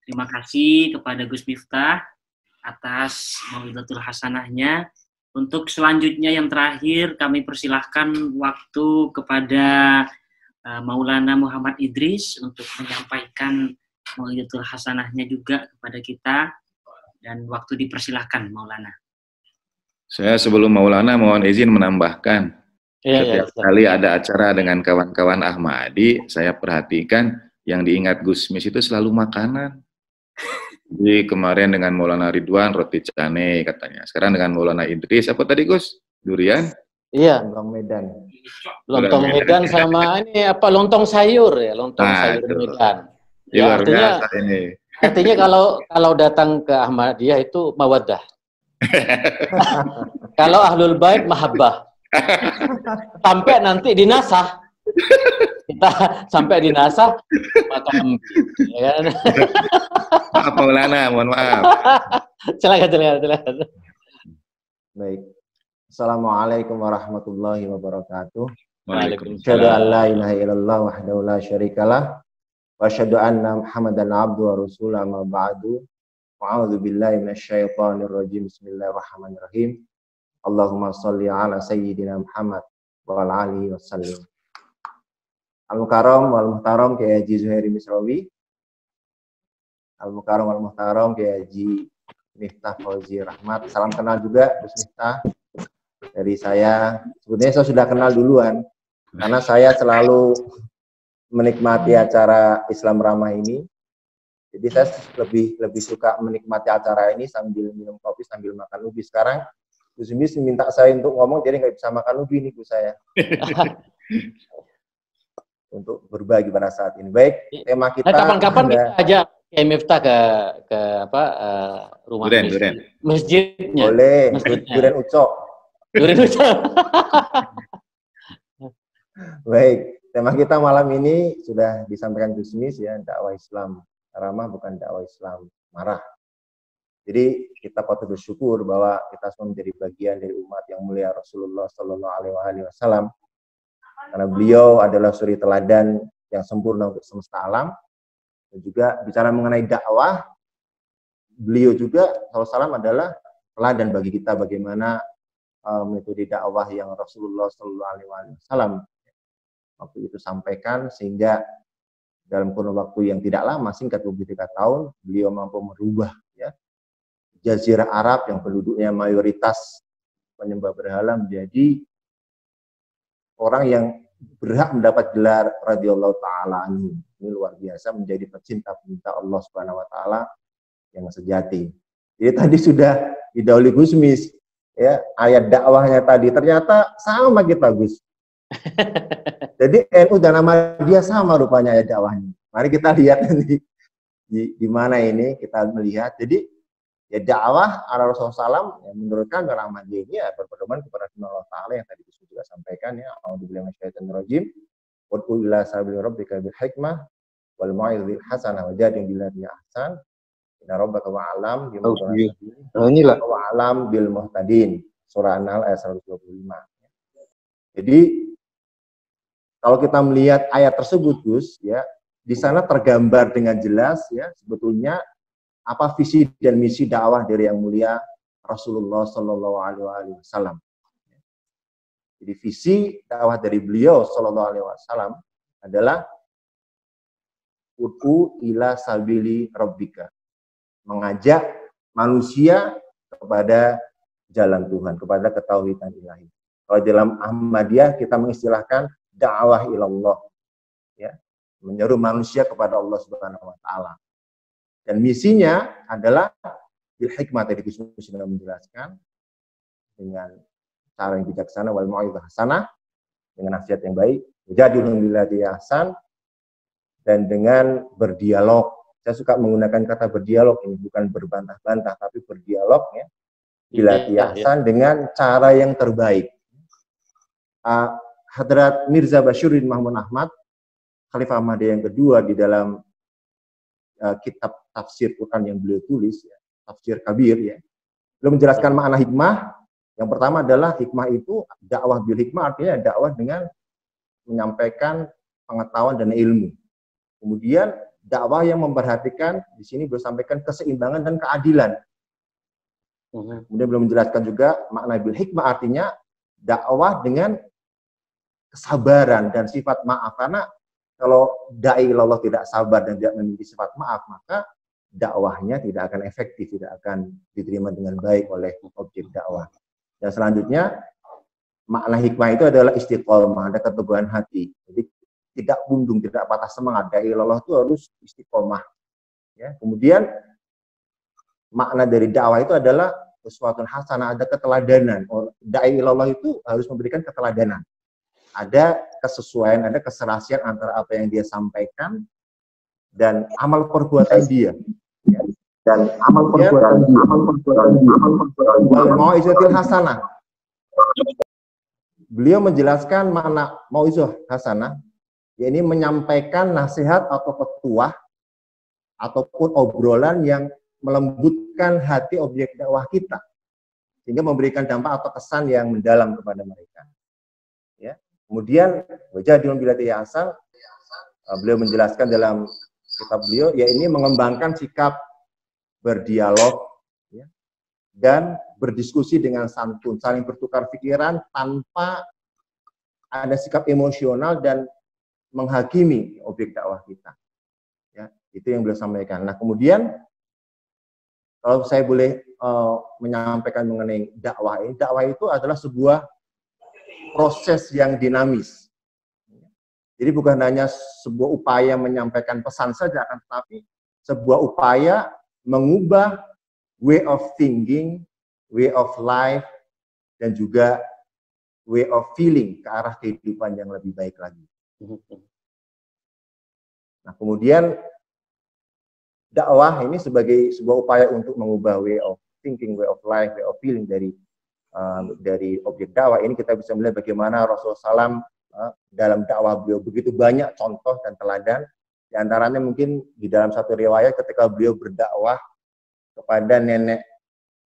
Terima kasih kepada Gus Miftah atas mau'izatul hasanahnya. Untuk selanjutnya yang terakhir kami persilahkan waktu kepada Maulana Muhammad Idris untuk menyampaikan mau'izatul hasanahnya juga kepada kita, dan waktu dipersilahkan Maulana. Saya sebelum Maulana mohon izin menambahkan, setiap kali ada acara dengan kawan-kawan Ahmadi, saya perhatikan yang diingat Gusmis itu selalu makanan. Jadi kemarin dengan Maulana Ridwan roti cane katanya. Sekarang dengan Maulana Idris apa tadi Gus? Durian? Iya, lontong Medan. Lontong Medan sama ini apa, lontong sayur ya, lontong sayur itu Medan. Ya, artinya kalau datang ke Ahmadiyah itu mawaddah. Kalau Ahlul Bait mahabbah. Sampai nanti dinasah. Kita sampai dinasah maka ya kan. Maaf Maulana, mohon maaf. Silakan. Baik. Assalamualaikum warahmatullahi wabarakatuh. Waalaikumsalam. Asyhadu an la ilaha illallah wahdahu la syarikalah wa asyhadu anna Muhammadan abduhu wa rasuluhu amma ba'du. A'udzu billahi minasyaitonir rajim. Bismillahirrahmanirrahim. Allahumma shalli ala sayyidina Muhammad wa ala alihi wasallim. Al-Mukarram wal Muhtaram Kiai Haji Zuhairi Misrawi. Al-Mukarram wal Muhtaram Kiai Haji Miftah Fauzi Rahmat. Salam kenal juga Gus Miftah. Dari saya, sebenarnya saya sudah kenal duluan karena saya selalu menikmati acara Islam Ramah ini. Jadi saya lebih suka menikmati acara ini sambil minum kopi, sambil makan ubi. Sekarang Gus Mis minta saya untuk ngomong, jadi nggak bisa makan ubi nih Gus saya. Untuk berbagi pada saat ini. Baik, tema kita. Kapan-kapan kita ajak Kiai Miftah ke rumah Duren. Masjidnya. Boleh. Masjidnya. Duren Ucok. Baik, tema kita malam ini sudah disampaikan Gus Mis ya, dakwah Islam ramah bukan dakwah Islam marah. Jadi kita patut bersyukur bahwa kita semua menjadi bagian dari umat yang mulia Rasulullah Sallallahu Alaihi Wasallam. Karena beliau adalah suri teladan yang sempurna untuk semesta alam. Dan juga bicara mengenai dakwah, beliau juga SAW adalah teladan bagi kita bagaimana metode dakwah yang Rasulullah Shallallahu Alaihi Wasallam waktu itu sampaikan, sehingga dalam kurun waktu yang tidak lama, singkat 23 tahun, beliau mampu merubah ya Jazirah Arab yang penduduknya mayoritas penyembah berhala menjadi orang yang berhak mendapat gelar radhiyallahu taala anhu. Ini luar biasa, menjadi pecinta Allah Subhanahu wa taala yang sejati. Jadi tadi sudah didahului Gusmis ya, ayat dakwahnya tadi ternyata sama kita, Gus. Jadi NU dan Ahmadiyah sama rupanya ayat dakwahnya. Mari kita lihat nanti di mana ini kita melihat. Jadi ya dakwah ala Rasulullah SAW yang menurut kami Ahmadiyah ini ya berpedoman kepada Allah Taala yang tadi Gus juga sampaikan ya. A'udzubillahi minasyaitonir rajim. Wad'u ila sabili rabbika bil hikmah wal mau'izil hasanah wajadil billati ahsan. Inna rabbaka wa'alam bil bil muhtadin. Surah An-Nahl ayat 125. Jadi kalau kita melihat ayat tersebut, Gus, ya, di sana tergambar dengan jelas ya sebetulnya apa visi dan misi dakwah dari yang mulia Rasulullah Shallallahu Alaihi Wasallam. Jadi visi dakwah dari beliau Shallallahu Alaihi Wasallam adalah ud'u ila sabili rabbika, mengajak manusia kepada jalan Tuhan, kepada ketauhidan ilahi. Kalau dalam Ahmadiyah kita mengistilahkan dakwah ilallah, ya, menyeru manusia kepada Allah Subhanahu wa taala. Dan misinya adalah bil hikmah, tadi Gus sudah menjelaskan, dengan cara yang bijaksana, wal mau'izah hasanah, dengan nasihat yang baik, jadilun billati ahsan, dan dengan berdialog. Saya suka menggunakan kata berdialog ini, bukan berbantah-bantah, tapi berdialog ya, billati ahsan, dengan cara yang terbaik. Hadrat Mirza Bashiruddin Mahmud Ahmad, Khalifah Ahmadiyah yang kedua, di dalam kitab tafsir Quran yang beliau tulis, ya, tafsir Kabir, ya, beliau menjelaskan makna hikmah. Yang pertama adalah hikmah itu dakwah bil hikmah, artinya dakwah dengan menyampaikan pengetahuan dan ilmu. Kemudian dakwah yang memperhatikan, di sini beliau sampaikan keseimbangan dan keadilan. Kemudian beliau menjelaskan juga makna bil hikmah, artinya dakwah dengan kesabaran dan sifat maaf, karena kalau dai Allah tidak sabar dan tidak memiliki sifat maaf, maka dakwahnya tidak akan efektif, tidak akan diterima dengan baik oleh objek dakwah. Dan selanjutnya makna hikmah itu adalah istiqomah, ada keteguhan hati. Jadi tidak bundung, tidak patah semangat. Dai Allah itu harus istiqomah. Ya. Kemudian makna dari dakwah itu adalah uswatun hasanah, ada keteladanan. Dai Allah itu harus memberikan keteladanan. Ada kesesuaian, ada keserasian antara apa yang dia sampaikan dan amal perbuatan dia. Ya. Dan amal perbuatan dia. Wal mau'izatil hasanah. Beliau menjelaskan makna mau'izah hasanah, yakni menyampaikan nasihat atau petuah ataupun obrolan yang melembutkan hati objek dakwah kita, sehingga memberikan dampak atau kesan yang mendalam kepada mereka. Ya. Kemudian wajadilun billati ahsan, beliau menjelaskan dalam kitab beliau, ya ini mengembangkan sikap berdialog ya, dan berdiskusi dengan santun, saling bertukar pikiran tanpa ada sikap emosional dan menghakimi objek dakwah kita. Ya, itu yang beliau sampaikan. Nah, kemudian kalau saya boleh menyampaikan mengenai dakwah ini, dakwah itu adalah sebuah proses yang dinamis. Jadi bukan hanya sebuah upaya menyampaikan pesan saja, tetapi sebuah upaya mengubah way of thinking, way of life, dan juga way of feeling ke arah kehidupan yang lebih baik lagi. Nah, kemudian dakwah ini sebagai sebuah upaya untuk mengubah way of thinking, way of life, way of feeling dari objek dakwah ini. Kita bisa melihat bagaimana Rasulullah SAW dalam dakwah beliau begitu banyak contoh dan teladan. Di antaranya mungkin di dalam satu riwayat ketika beliau berdakwah kepada nenek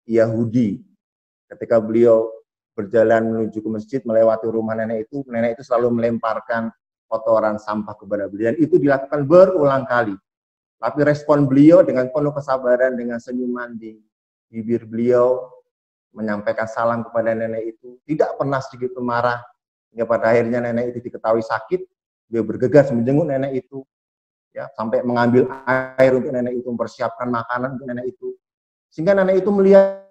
Yahudi, ketika beliau berjalan menuju ke masjid melewati rumah nenek itu selalu melemparkan kotoran sampah kepada beliau, dan itu dilakukan berulang kali. Tapi respon beliau dengan penuh kesabaran, dengan senyuman di bibir beliau, menyampaikan salam kepada nenek itu, tidak pernah sedikit pun marah. Hingga pada akhirnya nenek itu diketahui sakit, dia bergegas menjenguk nenek itu, ya, sampai mengambil air untuk nenek itu, mempersiapkan makanan untuk nenek itu. Sehingga nenek itu melihat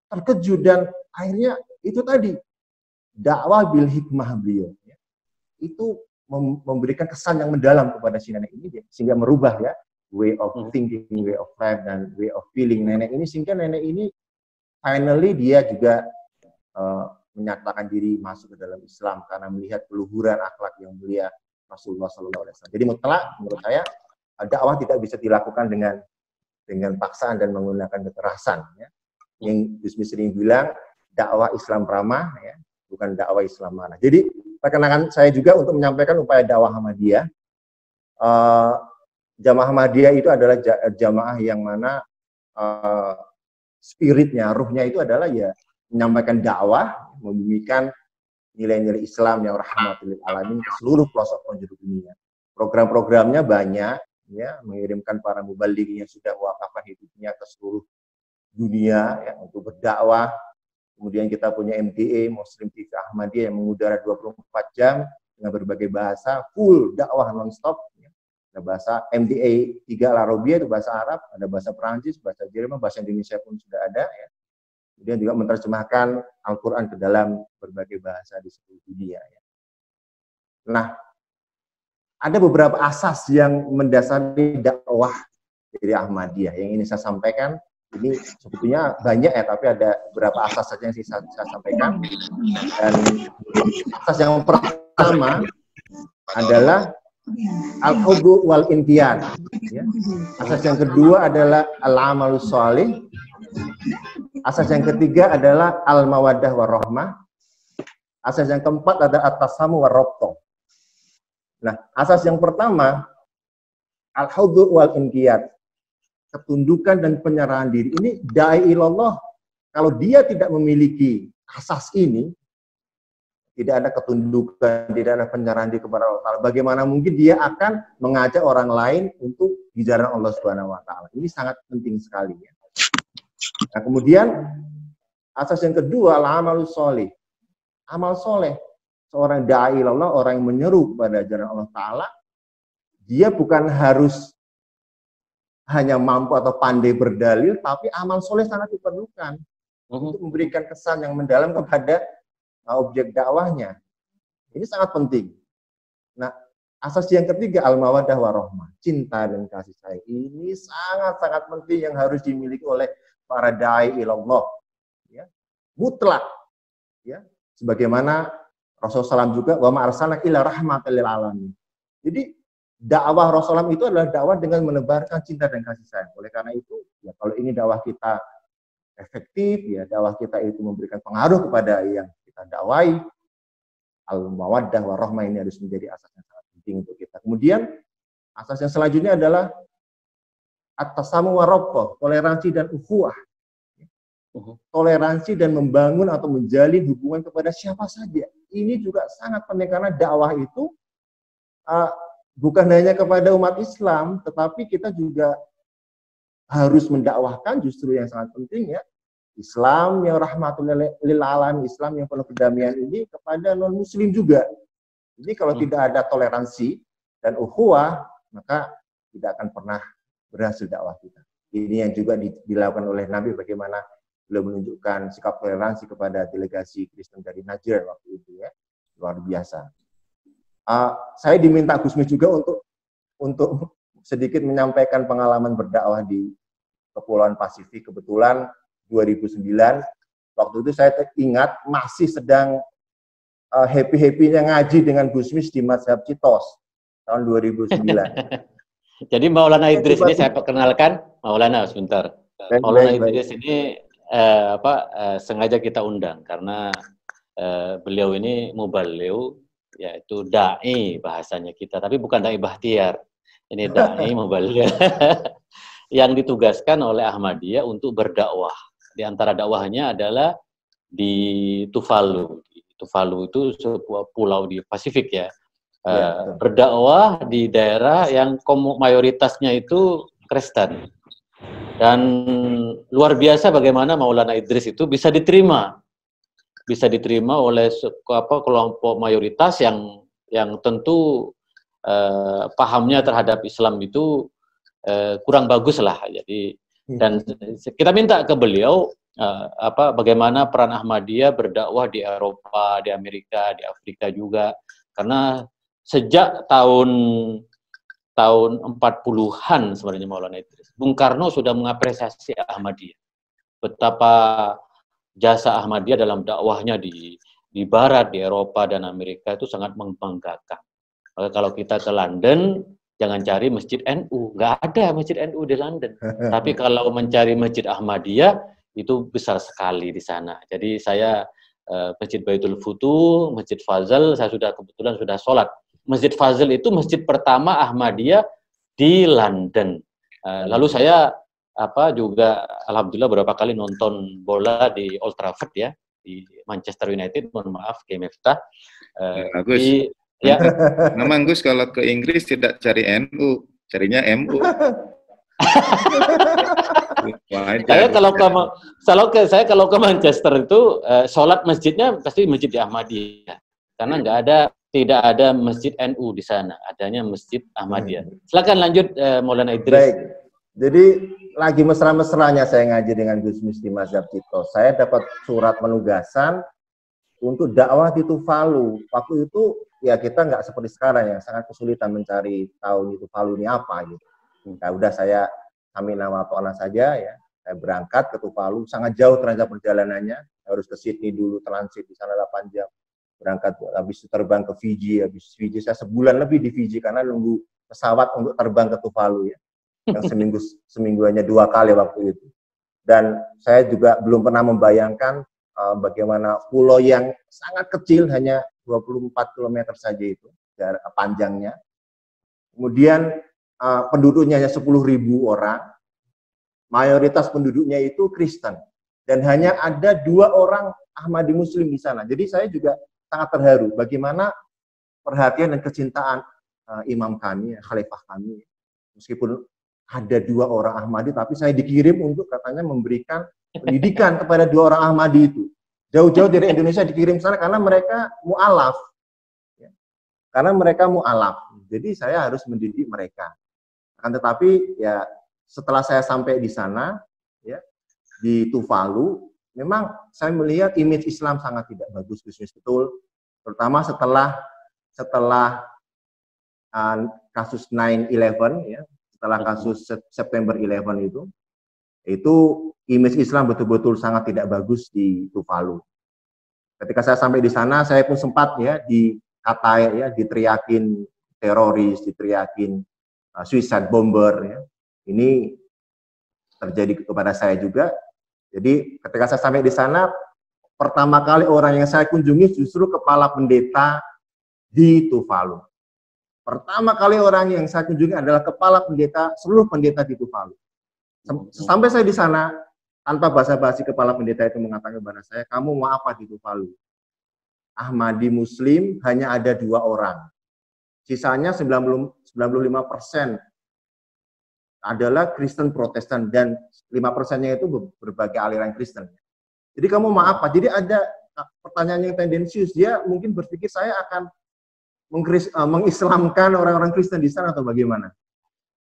terkejut, dan akhirnya itu tadi dakwah bil hikmah beliau, ya, itu memberikan kesan yang mendalam kepada si nenek ini, ya, sehingga merubah ya way of thinking, way of life, dan way of feeling nenek ini, sehingga nenek ini finally dia juga menyatakan diri masuk ke dalam Islam karena melihat keluhuran akhlak yang mulia Rasulullah SAW. Jadi mutlak menurut saya dakwah tidak bisa dilakukan dengan paksaan dan menggunakan kekerasan. Ya. Yang Gus Mis sering bilang dakwah Islam ramah, ya, bukan dakwah Islam marah. Jadi perkenalkan saya juga untuk menyampaikan upaya dakwah Ahmadiyah. Jamaah Ahmadiyah itu adalah jamaah yang mana spiritnya, ruhnya itu adalah ya menyampaikan dakwah, membumikan nilai-nilai Islam yang rahmatul lil alamin ke seluruh pelosok penjuru dunia. Program-programnya banyak, ya, mengirimkan para mubaligh yang sudah wakafkan hidupnya ke seluruh dunia, ya, untuk berdakwah. Kemudian kita punya MTA, Muslim TV Ahmadiyah, yang mengudara 24 jam dengan berbagai bahasa, full dakwah non-stop. Ya. Ada bahasa MTA 3 Al-Arabiyah, itu bahasa Arab, ada bahasa Perancis, bahasa Jerman, bahasa Indonesia pun sudah ada. Ya. Kemudian juga menerjemahkan Al-Quran ke dalam berbagai bahasa di seluruh dunia. Ya. Nah, ada beberapa asas yang mendasari dakwah dari Ahmadiyah yang ini saya sampaikan. Ini sebetulnya banyak ya, tapi ada beberapa asas saja yang saya sampaikan. Dan asas yang pertama adalah al-hubu wal imtihan. Ya. Asas yang kedua adalah al-amalus sholih. Asas yang ketiga adalah al-mawaddah warahmah. Asas yang keempat adalah at-tasamu warabtah. Nah, asas yang pertama al-hubu wal imtihan. Ketundukan dan penyerahan diri. Ini da'i ilallah. Kalau dia tidak memiliki asas ini, tidak ada ketundukan, tidak ada penyerahan diri kepada Allah Ta'ala, bagaimana mungkin dia akan mengajak orang lain untuk di jalan Allah Subhanahu wa Ta'ala. Ini sangat penting sekali. Ya. Nah, kemudian asas yang kedua adalah amalus sholih. Amal soleh. Seorang da'i ilallah, orang yang menyeru kepada jalan Allah Ta'ala, dia bukan harus hanya mampu atau pandai berdalil, tapi amal soleh sangat diperlukan untuk memberikan kesan yang mendalam kepada objek dakwahnya. Ini sangat penting. Nah, asas yang ketiga al-mawaddah warahmah, cinta dan kasih sayang. Ini sangat-sangat penting yang harus dimiliki oleh para dai ilallah. Ya. Mutlak. Ya. Sebagaimana Rasulullah SAW juga wa ma arsalnaka illa rahmatan lil alamin. Jadi dakwah Rasulullah itu adalah dakwah dengan menebarkan cinta dan kasih sayang. Oleh karena itu, ya kalau ini dakwah kita efektif, ya dakwah kita itu memberikan pengaruh kepada yang kita dakwai, al-mawaddah warahmah ini harus menjadi asas yang sangat penting untuk kita. Kemudian asas yang selanjutnya adalah at-tasamu warabtah, toleransi dan ukhuwah. Toleransi dan membangun atau menjalin hubungan kepada siapa saja. Ini juga sangat penting karena dakwah itu bukan hanya kepada umat Islam, tetapi kita juga harus mendakwahkan justru yang sangat penting, ya, Islam yang rahmatul lil alamin, Islam yang penuh kedamaian ini kepada non Muslim juga. Jadi kalau tidak ada toleransi dan ukhuwah, maka tidak akan pernah berhasil dakwah kita. Ini yang juga dilakukan oleh Nabi, bagaimana beliau menunjukkan sikap toleransi kepada delegasi Kristen dari Najran waktu itu, ya, luar biasa. Saya diminta Gus Mis juga untuk sedikit menyampaikan pengalaman berdakwah di Kepulauan Pasifik. Kebetulan 2009, waktu itu saya ingat masih sedang happy-happynya ngaji dengan Gus Mis di Mazhab Citos tahun 2009. Jadi Maulana Idris ini saya perkenalkan, Maulana sebentar. Maulana Idris ini sengaja kita undang karena beliau ini mubaligh, yaitu da'i bahasanya kita, tapi bukan da'i Bahtiar. Ini da'i mubaligh yang ditugaskan oleh Ahmadiyah untuk berdakwah. Di antara dakwahnya adalah di Tuvalu. Tuvalu itu sebuah pulau di Pasifik, ya. Berdakwah di daerah yang mayoritasnya itu Kristen. Dan luar biasa bagaimana Maulana Idris itu bisa diterima oleh kelompok mayoritas yang tentu pahamnya terhadap Islam itu kurang bagus lah. Jadi dan kita minta ke beliau bagaimana peran Ahmadiyah berdakwah di Eropa, di Amerika, di Afrika juga, karena sejak tahun 40-an sebenarnya Maulana Idris, Bung Karno sudah mengapresiasi Ahmadiyah. Betapa jasa Ahmadiyah dalam dakwahnya di Barat, di Eropa dan Amerika itu sangat membanggakan. Maka kalau kita ke London, jangan cari masjid NU, nggak ada masjid NU di London. Tapi kalau mencari masjid Ahmadiyah itu besar sekali di sana. Jadi saya Masjid Baitul Futuh, Masjid Fazal, saya kebetulan sudah sholat. Masjid Fazal itu masjid pertama Ahmadiyah di London. Lalu saya juga alhamdulillah beberapa kali nonton bola di Old Trafford ya, di Manchester United, mohon maaf Ki Miftah. Bagus. Ya. Memang Gus kalau ke Inggris tidak cari NU, carinya MU. Saya kalau ke Manchester itu sholat masjidnya pasti masjid di Ahmadiyah, karena tidak ada masjid NU di sana, adanya masjid Ahmadiyah. Silakan lanjut Maulana Idris. Baik, jadi lagi mesra-mesranya saya ngaji dengan Gus Misti Mazhab Cipto. Saya dapat surat penugasan untuk dakwah di Tuvalu. Waktu itu ya kita nggak seperti sekarang yang sangat kesulitan mencari tahu di Tuvalu ini apa gitu. Ya udah saya ambil nama Tuhan saja ya. Saya berangkat ke Tuvalu, sangat jauh ternyata perjalanannya. Harus ke Sydney dulu, transit di sana 8 jam. Berangkat, habis terbang ke Fiji, habis Fiji saya sebulan lebih di Fiji karena nunggu pesawat untuk terbang ke Tuvalu ya, yang seminggu hanya 2 kali waktu itu. Dan saya juga belum pernah membayangkan bagaimana pulau yang sangat kecil, hanya 24 km saja itu jarak panjangnya. Kemudian penduduknya hanya 10.000 orang, mayoritas penduduknya itu Kristen, dan hanya ada 2 orang Ahmadi Muslim di sana. Jadi saya juga sangat terharu bagaimana perhatian dan kecintaan imam kami, khalifah kami. Meskipun ada 2 orang Ahmadi, tapi saya dikirim untuk katanya memberikan pendidikan kepada 2 orang Ahmadi itu. Jauh-jauh dari Indonesia dikirim sana karena mereka mu'alaf. Ya. Karena mereka mu'alaf. Jadi saya harus mendidik mereka. Akan tetapi ya setelah saya sampai di sana, ya, di Tuvalu, memang saya melihat image Islam sangat tidak bagus, betul, terutama setelah kasus 9/11 ya, setelah kasus September 11 itu image Islam betul-betul sangat tidak bagus di Tuvalu. Ketika saya sampai di sana, saya pun sempat ya dikatai ya, diteriakin teroris, diteriakin suicide bomber ya. Ini terjadi kepada saya juga. Jadi ketika saya sampai di sana, pertama kali orang yang saya kunjungi justru kepala pendeta di Tuvalu. Pertama kali orang yang saya kunjungi adalah kepala pendeta, seluruh pendeta di Tuvalu. Sampai saya di sana, tanpa basa-basi kepala pendeta itu mengatakan kepada saya, kamu mau apa di Tuvalu? Ahmadi Muslim hanya ada 2 orang. Sisanya 95% adalah Kristen Protestan, dan 5%-nya itu berbagai aliran Kristen. Jadi kamu mau apa? Jadi ada pertanyaan yang tendensius. Dia mungkin berpikir saya akan mengislamkan orang-orang Kristen di sana atau bagaimana?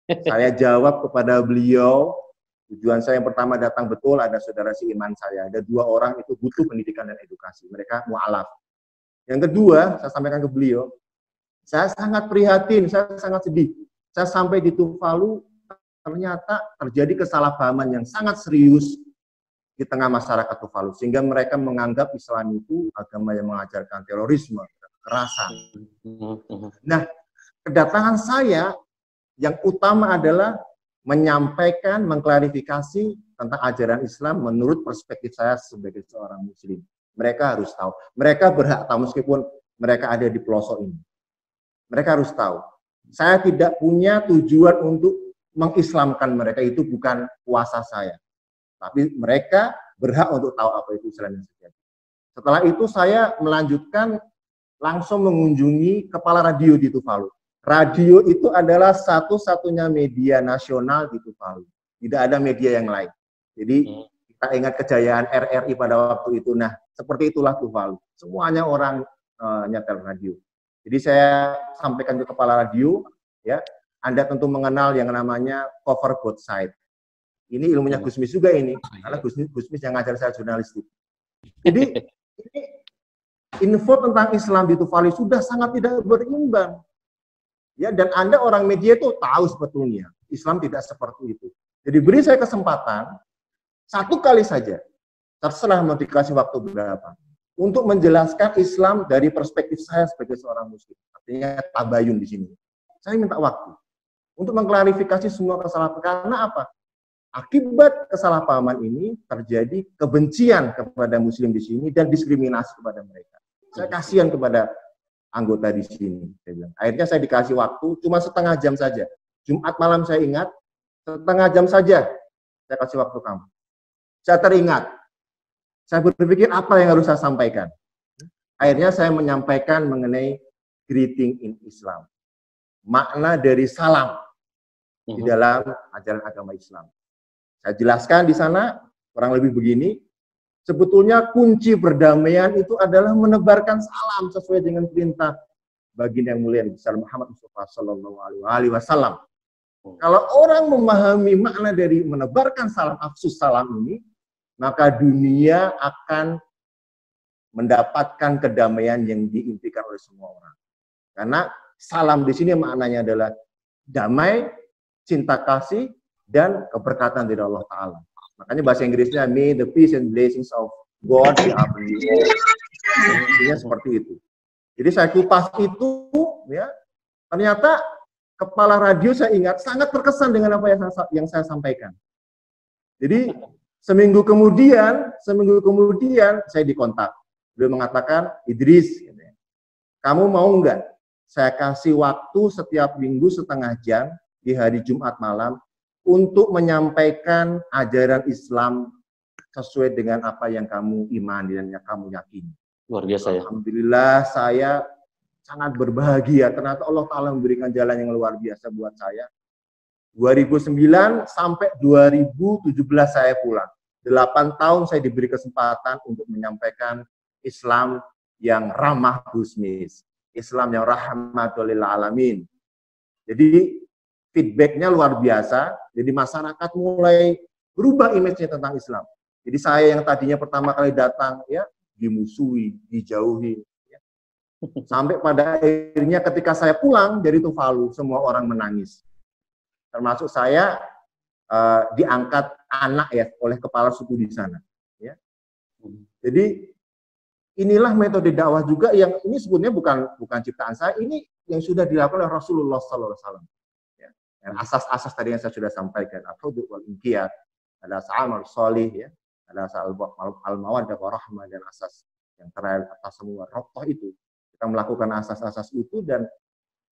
Saya jawab kepada beliau, tujuan saya yang pertama datang betul, ada saudara seiman saya. Ada 2 orang itu butuh pendidikan dan edukasi. Mereka mu'alaf. Yang kedua, saya sampaikan ke beliau, saya sangat prihatin, saya sangat sedih. Saya sampai di Tuvalu, ternyata terjadi kesalahpahaman yang sangat serius di tengah masyarakat Tuvalu, sehingga mereka menganggap Islam itu agama yang mengajarkan terorisme, kekerasan. Nah, kedatangan saya yang utama adalah menyampaikan, mengklarifikasi tentang ajaran Islam menurut perspektif saya sebagai seorang Muslim. Mereka harus tahu. Mereka berhak tahu meskipun mereka ada di pelosok ini. Mereka harus tahu. Saya tidak punya tujuan untuk mengislamkan mereka, itu bukan kuasa saya. Tapi mereka berhak untuk tahu apa itu Islam yang sejati. Setelah itu saya melanjutkan langsung mengunjungi kepala radio di Tuvalu. Radio itu adalah satu-satunya media nasional di Tuvalu. Tidak ada media yang lain. Jadi kita ingat kejayaan RRI pada waktu itu. Nah, seperti itulah Tuvalu. Semuanya orang nyetel radio. Jadi saya sampaikan ke kepala radio, ya, Anda tentu mengenal yang namanya cover both side. Ini ilmunya Gusmis juga ini, karena Gusmis yang ngajar saya jurnalistik. Jadi ini info tentang Islam di Tuvalu sudah sangat tidak berimbang. Ya, dan Anda orang media itu tahu sebetulnya Islam tidak seperti itu. Jadi beri saya kesempatan satu kali saja, terserah mau dikasih waktu berapa, untuk menjelaskan Islam dari perspektif saya sebagai seorang Muslim. Artinya tabayun di sini. Saya minta waktu untuk mengklarifikasi semua kesalahan. Karena apa? Akibat kesalahpahaman ini terjadi kebencian kepada Muslim di sini dan diskriminasi kepada mereka. Saya kasihan kepada anggota di sini. Saya bilang. Akhirnya saya dikasih waktu cuma setengah jam saja. Jumat malam saya ingat, setengah jam saja saya kasih waktu kamu. Saya teringat. Saya berpikir apa yang harus saya sampaikan. Akhirnya saya menyampaikan mengenai greeting in Islam. Makna dari salam di dalam ajaran agama Islam. Saya jelaskan di sana, kurang lebih begini, sebetulnya kunci perdamaian itu adalah menebarkan salam sesuai dengan perintah baginda yang mulia besar Muhammad Mustafa Sallallahu Alaihi Wasallam. Kalau orang memahami makna dari menebarkan salam, afsus salam ini, maka dunia akan mendapatkan kedamaian yang diimpikan oleh semua orang. Karena salam di sini maknanya adalah damai, cinta kasih, dan keberkatan dari Allah Ta'ala. Makanya bahasa Inggrisnya, may the peace and blessings of God be upon you. Intinya seperti itu. Jadi saya kupas itu, ya, ternyata kepala radio saya ingat sangat terkesan dengan apa yang saya sampaikan. Jadi seminggu kemudian saya dikontak. Beliau mengatakan, Idris, kamu mau nggak saya kasih waktu setiap minggu setengah jam di hari Jumat malam untuk menyampaikan ajaran Islam sesuai dengan apa yang kamu imani dan yang kamu yakini. Luar biasa ya. Alhamdulillah saya sangat berbahagia. Ternyata Allah Ta'ala memberikan jalan yang luar biasa buat saya. 2009 sampai 2017 saya pulang. 8 tahun saya diberi kesempatan untuk menyampaikan Islam yang ramah Gusmis. Islam yang rahmatul lil alamin. Jadi feedbacknya luar biasa. Jadi masyarakat mulai berubah image-nya tentang Islam. Jadi saya yang tadinya pertama kali datang, ya, dimusuhi, dijauhi. Ya. Sampai pada akhirnya ketika saya pulang dari Tuvalu, semua orang menangis. Termasuk saya diangkat anak ya oleh kepala suku di sana. Ya. Jadi inilah metode dakwah juga yang ini sebenarnya bukan ciptaan saya, ini yang sudah dilakukan oleh Rasulullah SAW. Ya. Dan asas-asas tadi yang saya sudah sampaikan, al-hudud wal inqiyad, ada amal solih, ya, ada al-mawaddah warahmah, dan asas yang terakhir atas semua rokoh itu. Kita melakukan asas-asas itu dan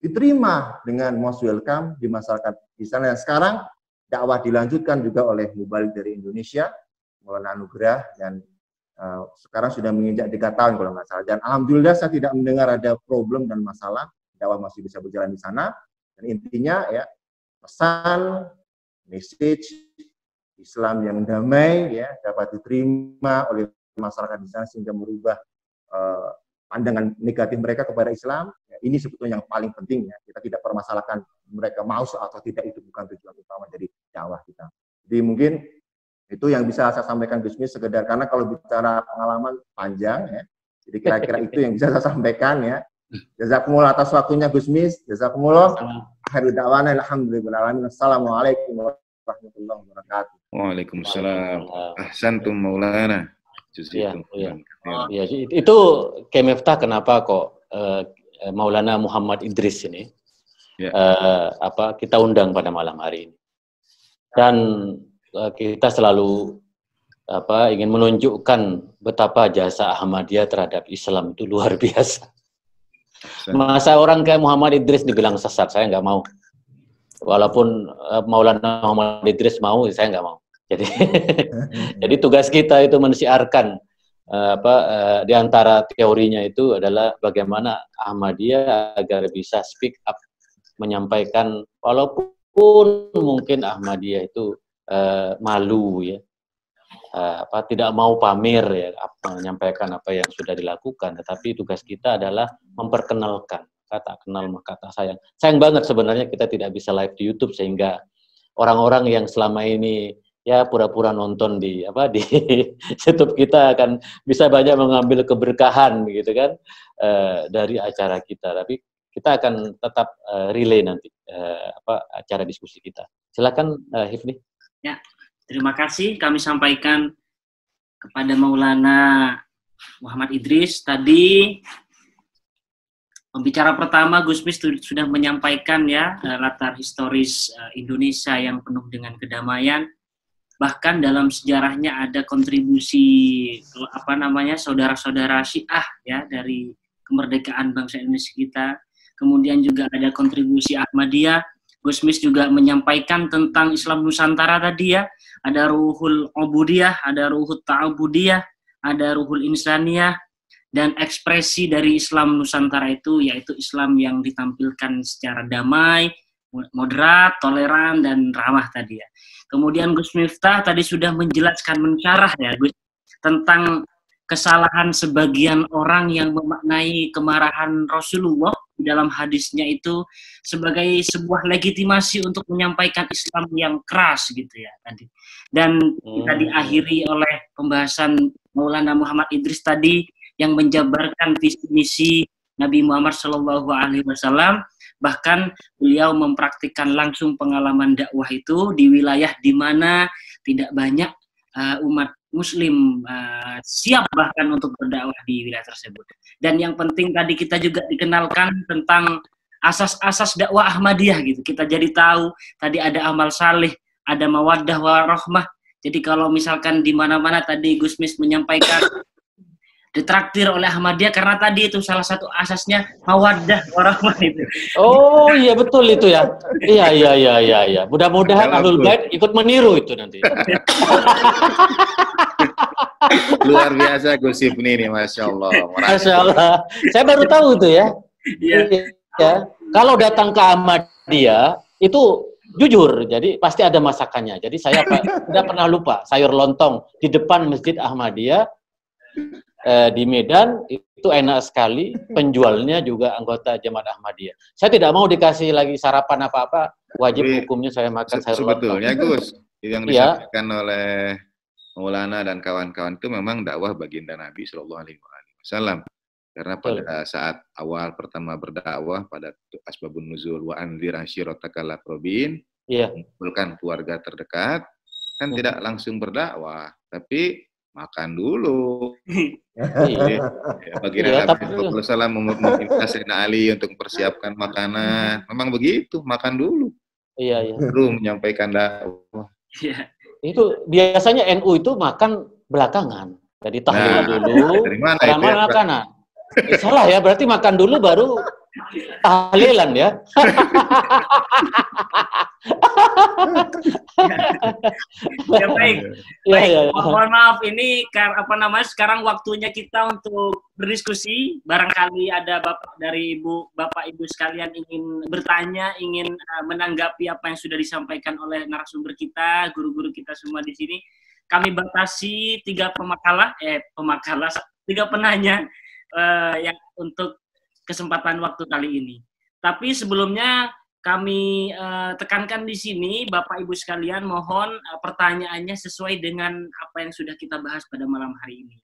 diterima dengan most welcome di masyarakat di sana. Dan sekarang dakwah dilanjutkan juga oleh mubalik dari Indonesia, Maulana Anugrah, dan sekarang sudah menginjak 3 tahun kalau nggak salah. Dan alhamdulillah saya tidak mendengar ada problem dan masalah, dakwah masih bisa berjalan di sana. Dan intinya ya, pesan, message Islam yang damai ya dapat diterima oleh masyarakat di sana sehingga merubah pandangan negatif mereka kepada Islam. Ya, ini sebetulnya yang paling penting ya. Kita tidak permasalahkan mereka mau atau tidak, itu bukan tujuan utama dari dakwah kita. Jadi mungkin itu yang bisa saya sampaikan Gusmis, sekedar karena kalau bicara pengalaman panjang ya. Jadi kira-kira itu yang bisa saya sampaikan ya. Jazakumullah atas waktunya Gusmis. Jazakumullah. Akhirul da'wana alhamdulillah. Assalamualaikum warahmatullahi wabarakatuh. Waalaikumsalam. Ahsantum Maulana. Ya, itu Kemiftah kenapa kok Maulana Muhammad Idris ini kita undang pada malam hari ini. Dan kita selalu ingin menunjukkan betapa jasa Ahmadiyah terhadap Islam itu luar biasa. Masa orang kayak Muhammad Idris dibilang sesat, saya nggak mau. Walaupun Maulana Muhammad Idris mau, saya nggak mau. Jadi tugas kita itu mensiarkan di antara teorinya itu adalah bagaimana Ahmadiyah agar bisa speak up, menyampaikan walaupun mungkin Ahmadiyah itu malu ya, tidak mau pamer ya, menyampaikan apa yang sudah dilakukan, tetapi tugas kita adalah memperkenalkan. Kata kenal maka tak sayang. Sayang banget sebenarnya kita tidak bisa live di YouTube sehingga orang-orang yang selama ini ya pura-pura nonton di YouTube kita akan bisa banyak mengambil keberkahan gitu kan dari acara kita. Tapi kita akan tetap relay nanti acara diskusi kita. Silakan Hifni. Ya, terima kasih kami sampaikan kepada Maulana Muhammad Idris tadi. Pembicara pertama Gus Mis sudah menyampaikan ya latar historis Indonesia yang penuh dengan kedamaian. Bahkan dalam sejarahnya ada kontribusi saudara-saudara Syiah ya dari kemerdekaan bangsa Indonesia kita. Kemudian juga ada kontribusi Ahmadiyah. Gus Mis juga menyampaikan tentang Islam Nusantara tadi ya. Ada ruhul ubudiyah, ada ruhul ta'abudiyah, ada ruhul insaniyah. Dan ekspresi dari Islam Nusantara itu yaitu Islam yang ditampilkan secara damai, moderat, toleran, dan ramah tadi ya. Kemudian Gus Miftah tadi sudah menjelaskan, mensyarah ya Gus, tentang kesalahan sebagian orang yang memaknai kemarahan Rasulullah di dalam hadisnya itu sebagai sebuah legitimasi untuk menyampaikan Islam yang keras gitu ya tadi. Dan kita diakhiri oleh pembahasan Maulana Muhammad Idris tadi yang menjabarkan visi misi Nabi Muhammad SAW, bahkan beliau mempraktikkan langsung pengalaman dakwah itu di wilayah di mana tidak banyak umat Muslim siap bahkan untuk berdakwah di wilayah tersebut. Dan yang penting tadi kita juga dikenalkan tentang asas-asas dakwah Ahmadiyah gitu. Kita jadi tahu tadi ada amal saleh, ada mawaddah warahmah. Jadi kalau misalkan di mana-mana tadi Gus Mis menyampaikan ditraktir oleh Ahmadiyah karena tadi itu salah satu asasnya mawaddah warahmah itu. Oh iya betul itu ya. Iya. Mudah-mudahan Ahlul Bait ikut meniru itu nanti. Luar biasa Gus Hifni ini, Masya Allah. Masya Allah. Saya baru tahu itu ya. Iya. Ya. Kalau datang ke Ahmadiyah itu jujur, jadi pasti ada masakannya. Jadi saya tidak pernah lupa sayur lontong di depan Masjid Ahmadiyah. Di Medan itu enak sekali, penjualnya juga anggota Jemaat Ahmadiyah. Saya tidak mau dikasih lagi sarapan apa-apa, wajib hukumnya saya makan sayur lontong. Sebetulnya Gus, yang disampaikan oleh Maulana dan kawan-kawan itu memang dakwah baginda Nabi Shallallahu Alaihi Wasallam. Karena pada saat awal pertama berdakwah pada asbabun nuzul wa anzir ashiratakal aqrabin, mengumpulkan keluarga terdekat, kan tidak langsung berdakwah, tapi makan dulu. Baginda Nabi SAW meminta Sayyidina Ali untuk mempersiapkan makanan. Memang begitu, makan dulu. Iya. Baru menyampaikan dakwah. Itu biasanya NU itu makan belakangan. Jadi tahlil dulu, dari mana makanan. Salah ya, berarti makan dulu baru tahlilan ya. Ya baik. Mohon maaf ini sekarang waktunya kita untuk berdiskusi. Barangkali ada Bapak Ibu sekalian ingin bertanya, ingin menanggapi apa yang sudah disampaikan oleh narasumber kita, guru-guru kita semua di sini. Kami batasi 3 penanya yang untuk kesempatan waktu kali ini. Tapi sebelumnya kami tekankan di sini, Bapak Ibu sekalian, mohon pertanyaannya sesuai dengan apa yang sudah kita bahas pada malam hari ini.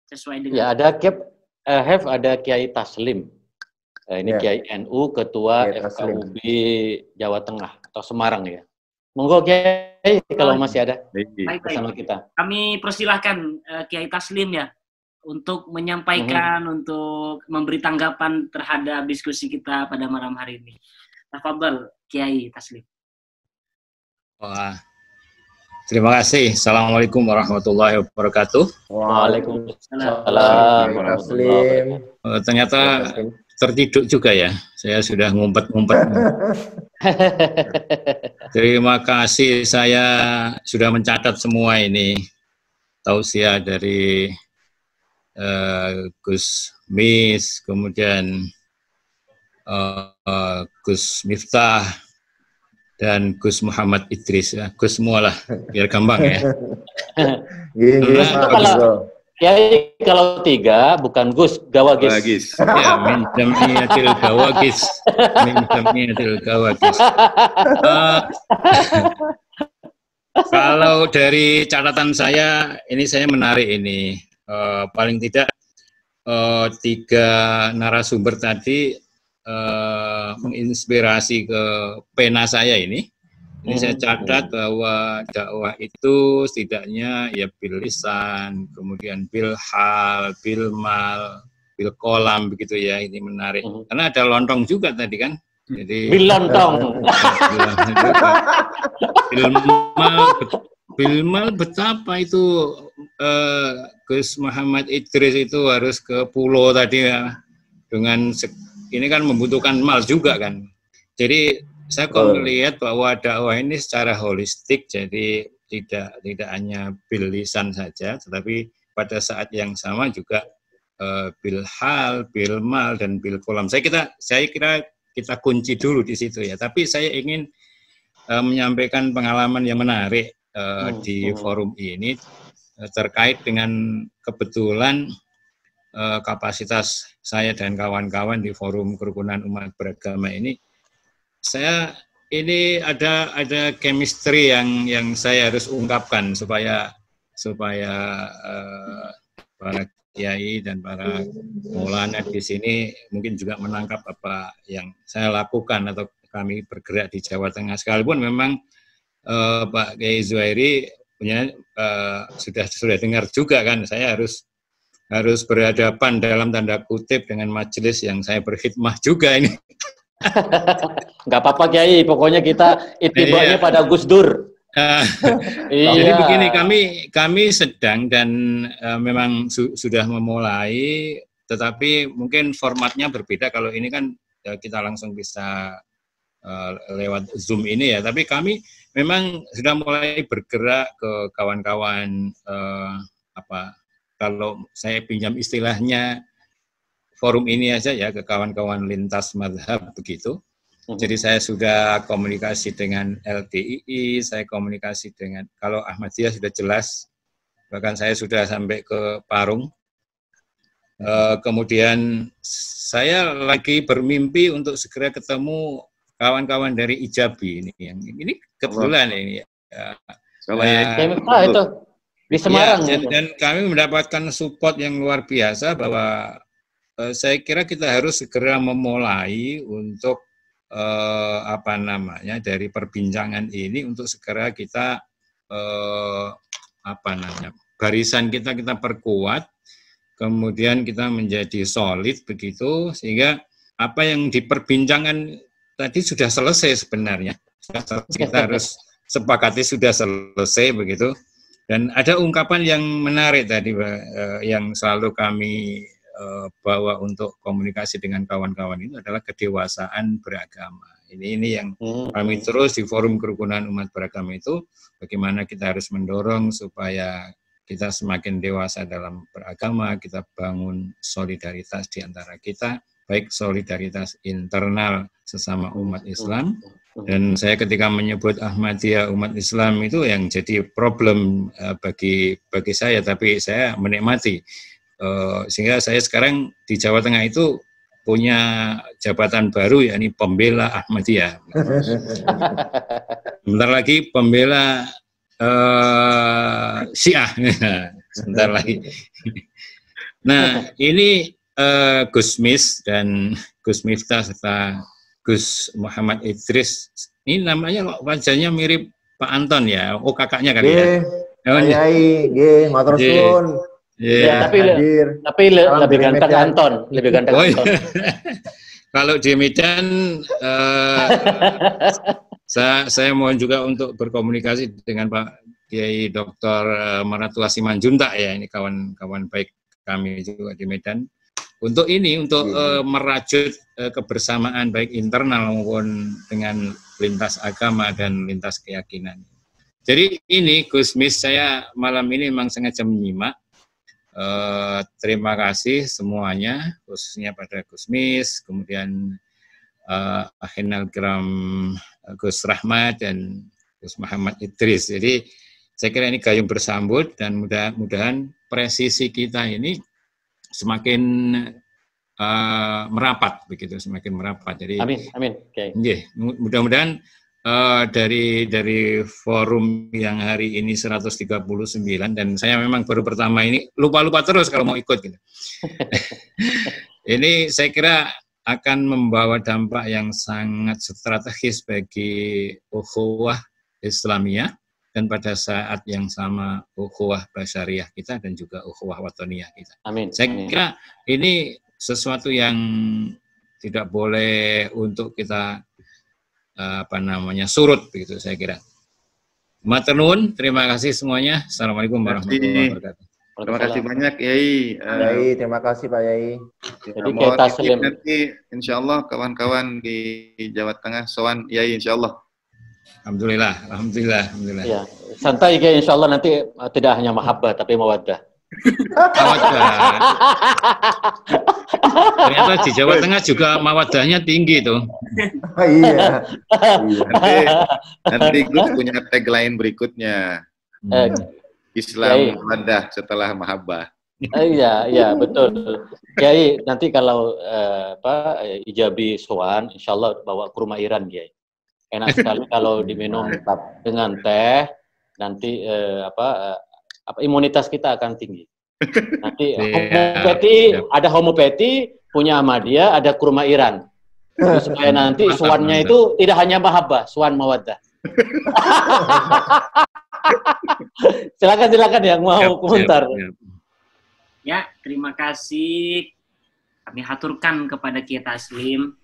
Sesuai dengan. Ya ada Kiai Taslim. Ini Kiai NU, Ketua FKUB Jawa Tengah atau Semarang ya. Monggo Kiai kalau masih ada bersama kita. Kami persilahkan Kiai Taslim ya untuk menyampaikan, untuk memberi tanggapan terhadap diskusi kita pada malam hari ini. Tafadhal Kiai Taslim. Wah, terima kasih. Assalamualaikum warahmatullahi wabarakatuh. Waalaikumsalam. Ternyata tertidur juga ya. Saya sudah ngumpet-ngumpet. Terima kasih, saya sudah mencatat semua ini tausiah dari Gus Mis, kemudian Gus Miftah, dan Gus Muhammad Idris. Ya, Gus semua lah, biar gampang ya. Kalau 3 bukan Gus, Gawagis. Ya, min jamiatil gawagis. Min jamiatil gawagis. Kalau dari catatan saya, ini saya menarik ini. Paling tidak 3 narasumber tadi menginspirasi ke pena saya ini. Ini saya catat bahwa dakwah itu setidaknya ya bil lisan, kemudian bil hal, bil mal, bil kolam begitu ya. Ini menarik. Karena ada lontong juga tadi kan. Jadi bil lontong. Bil mal betapa itu Gus Muhammad Idris itu harus ke pulau tadi ya. Dengan ini kan membutuhkan mal juga kan. Jadi saya kok melihat bahwa dakwah ini secara holistik, jadi tidak hanya bil lisan saja, tetapi pada saat yang sama juga bil hal, bil mal, dan bil kolam. Saya kira kita kunci dulu di situ ya. Tapi saya ingin menyampaikan pengalaman yang menarik di forum ini terkait dengan kebetulan kapasitas saya dan kawan-kawan di forum kerukunan umat beragama ini. Saya ini ada chemistry yang saya harus ungkapkan supaya para kiai dan para maulana di sini mungkin juga menangkap apa yang saya lakukan atau kami bergerak di Jawa Tengah, sekalipun memang Pak Kiai Zuhairi punya sudah dengar juga kan, saya harus berhadapan dalam tanda kutip dengan majelis yang saya berkhidmah juga ini. Nggak apa-apa Kiai, pokoknya kita itibanya pada Gus Dur. Jadi begini, kami sedang dan memang sudah memulai, tetapi mungkin formatnya berbeda. Kalau ini kan kita langsung bisa lewat Zoom ini ya, tapi kami memang sudah mulai bergerak ke kawan-kawan kalau saya pinjam istilahnya forum ini aja ya, ke kawan-kawan lintas mazhab begitu. Jadi saya sudah komunikasi dengan LDII, saya komunikasi dengan, kalau Ahmadiyah sudah jelas, bahkan saya sudah sampai ke Parung. Kemudian saya lagi bermimpi untuk segera ketemu kawan-kawan dari Ijabi ini kebetulan ini. Itu di Semarang. Ya, dan kami mendapatkan support yang luar biasa bahwa saya kira kita harus segera memulai untuk dari perbincangan ini untuk segera kita barisan kita perkuat, kemudian kita menjadi solid begitu, sehingga apa yang diperbincangkan tadi sudah selesai sebenarnya. Kita harus sepakati sudah selesai begitu. Dan ada ungkapan yang menarik tadi yang selalu kami bawa untuk komunikasi dengan kawan-kawan itu adalah kedewasaan beragama. Ini yang kami terus di forum kerukunan umat beragama itu, bagaimana kita harus mendorong supaya kita semakin dewasa dalam beragama, kita bangun solidaritas di antara kita, baik solidaritas internal sesama umat Islam. Dan saya ketika menyebut Ahmadiyah umat Islam itu yang jadi problem bagi saya, tapi saya menikmati. Sehingga saya sekarang di Jawa Tengah itu punya jabatan baru, yakni pembela Ahmadiyah. Bentar lagi pembela Syiah. Sebentar lagi. Nah, ini Gus Mis dan Gus Miftah serta Gus Muhammad Idris. Ini namanya wajahnya mirip Pak Anton ya. Oh, kakaknya kali ya. Kiai, matur suwun. Ya, tapi lebih ganteng Anton, lebih ganteng Anton. Kalau di Medan, saya mohon juga untuk berkomunikasi dengan Pak Kiai Dr. Maratullah Simanjuntak ya, ini kawan-kawan baik kami juga di Medan. Untuk merajut kebersamaan baik internal maupun dengan lintas agama dan lintas keyakinan. Jadi ini Gus Mis, saya malam ini memang sengaja menyimak. Terima kasih semuanya, khususnya pada Gus Mis, kemudian Ahinal Kiram Gus Rahmat dan Gus Muhammad Idris. Jadi saya kira ini gayung bersambut dan mudah-mudahan presisi kita ini semakin merapat begitu, semakin merapat. Jadi amin. Okay. Mudah-mudahan dari forum yang hari ini 139 dan saya memang baru pertama ini lupa terus kalau mau ikut gitu. Ini saya kira akan membawa dampak yang sangat strategis bagi ukhuwah Islamiyah dan pada saat yang sama ukhuwah basyariah kita dan juga ukhuwah watoniyah kita. Amin. Saya kira ini sesuatu yang tidak boleh untuk kita surut begitu saya kira. Matur nuwun, terima kasih semuanya. Assalamualaikum warahmatullahi wabarakatuh. Terima kasih banyak Yai. Yai, terima kasih Pak Yai. Jadi kita nanti insya Allah kawan-kawan di Jawa Tengah sowan Yai insya Allah. Alhamdulillah. Ya, santai ya insya Allah nanti tidak hanya mahabbah tapi mawaddah. Ternyata di Jawa Tengah juga mawaddahnya tinggi tuh. Iya. Nanti Gus punya tagline berikutnya. Islam mawaddah setelah mahabbah. Iya betul. Kiai nanti kalau ijabi sowan insyaallah bawa ke rumah Iran Kiai. Enak sekali kalau diminum dengan teh nanti imunitas kita akan tinggi. Nanti ada homopati punya Ahmadiyah, ada kurma Iran. Supaya nanti suannya itu tidak hanya mahabbah, suan mawaddah. Silakan yang mau komentar. Ya, terima kasih. Kami haturkan kepada Kiai Taslim.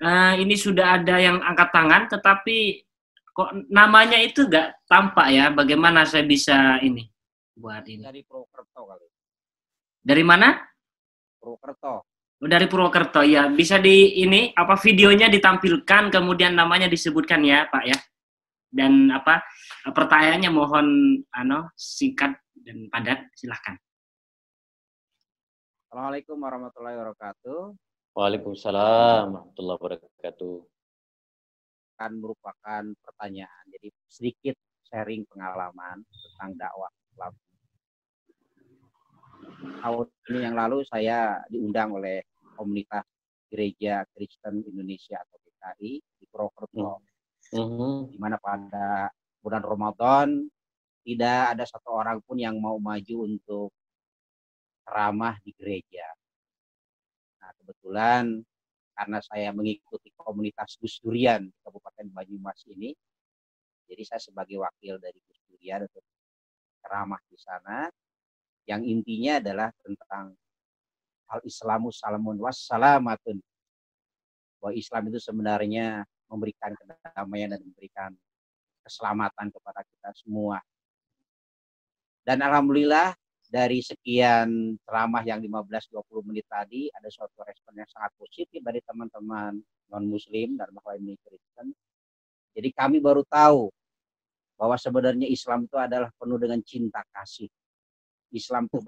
Ini sudah ada yang angkat tangan, tetapi kok namanya itu nggak tampak ya. Bagaimana saya bisa ini buat ini? Dari Purwokerto kali. Dari mana? Purwokerto. Dari Purwokerto ya. Bisa videonya ditampilkan, kemudian namanya disebutkan ya Pak ya. Dan pertanyaannya mohon singkat dan padat, silahkan. Assalamualaikum warahmatullahi wabarakatuh. Waalaikumsalam warahmatullahi wabarakatuh. Akan merupakan pertanyaan, jadi sedikit sharing pengalaman tentang dakwah Islam. Tahun ini yang lalu saya diundang oleh komunitas Gereja Kristen Indonesia atau GKI di Purwokerto, di mana pada bulan Ramadan tidak ada satu orang pun yang mau maju untuk ceramah di gereja. Nah, kebetulan karena saya mengikuti komunitas Gus Durian di Kabupaten Banyumas ini, jadi saya sebagai wakil dari Gus Durian untuk ceramah di sana, yang intinya adalah tentang al-Islamu salamun wassalamatun. Bahwa Islam itu sebenarnya memberikan kedamaian dan memberikan keselamatan kepada kita semua. Dan alhamdulillah dari sekian ceramah yang 15-20 menit tadi, ada suatu respon yang sangat positif dari teman-teman non-muslim dan bahkan Kristen. Jadi kami baru tahu bahwa sebenarnya Islam itu adalah penuh dengan cinta kasih. Islam itu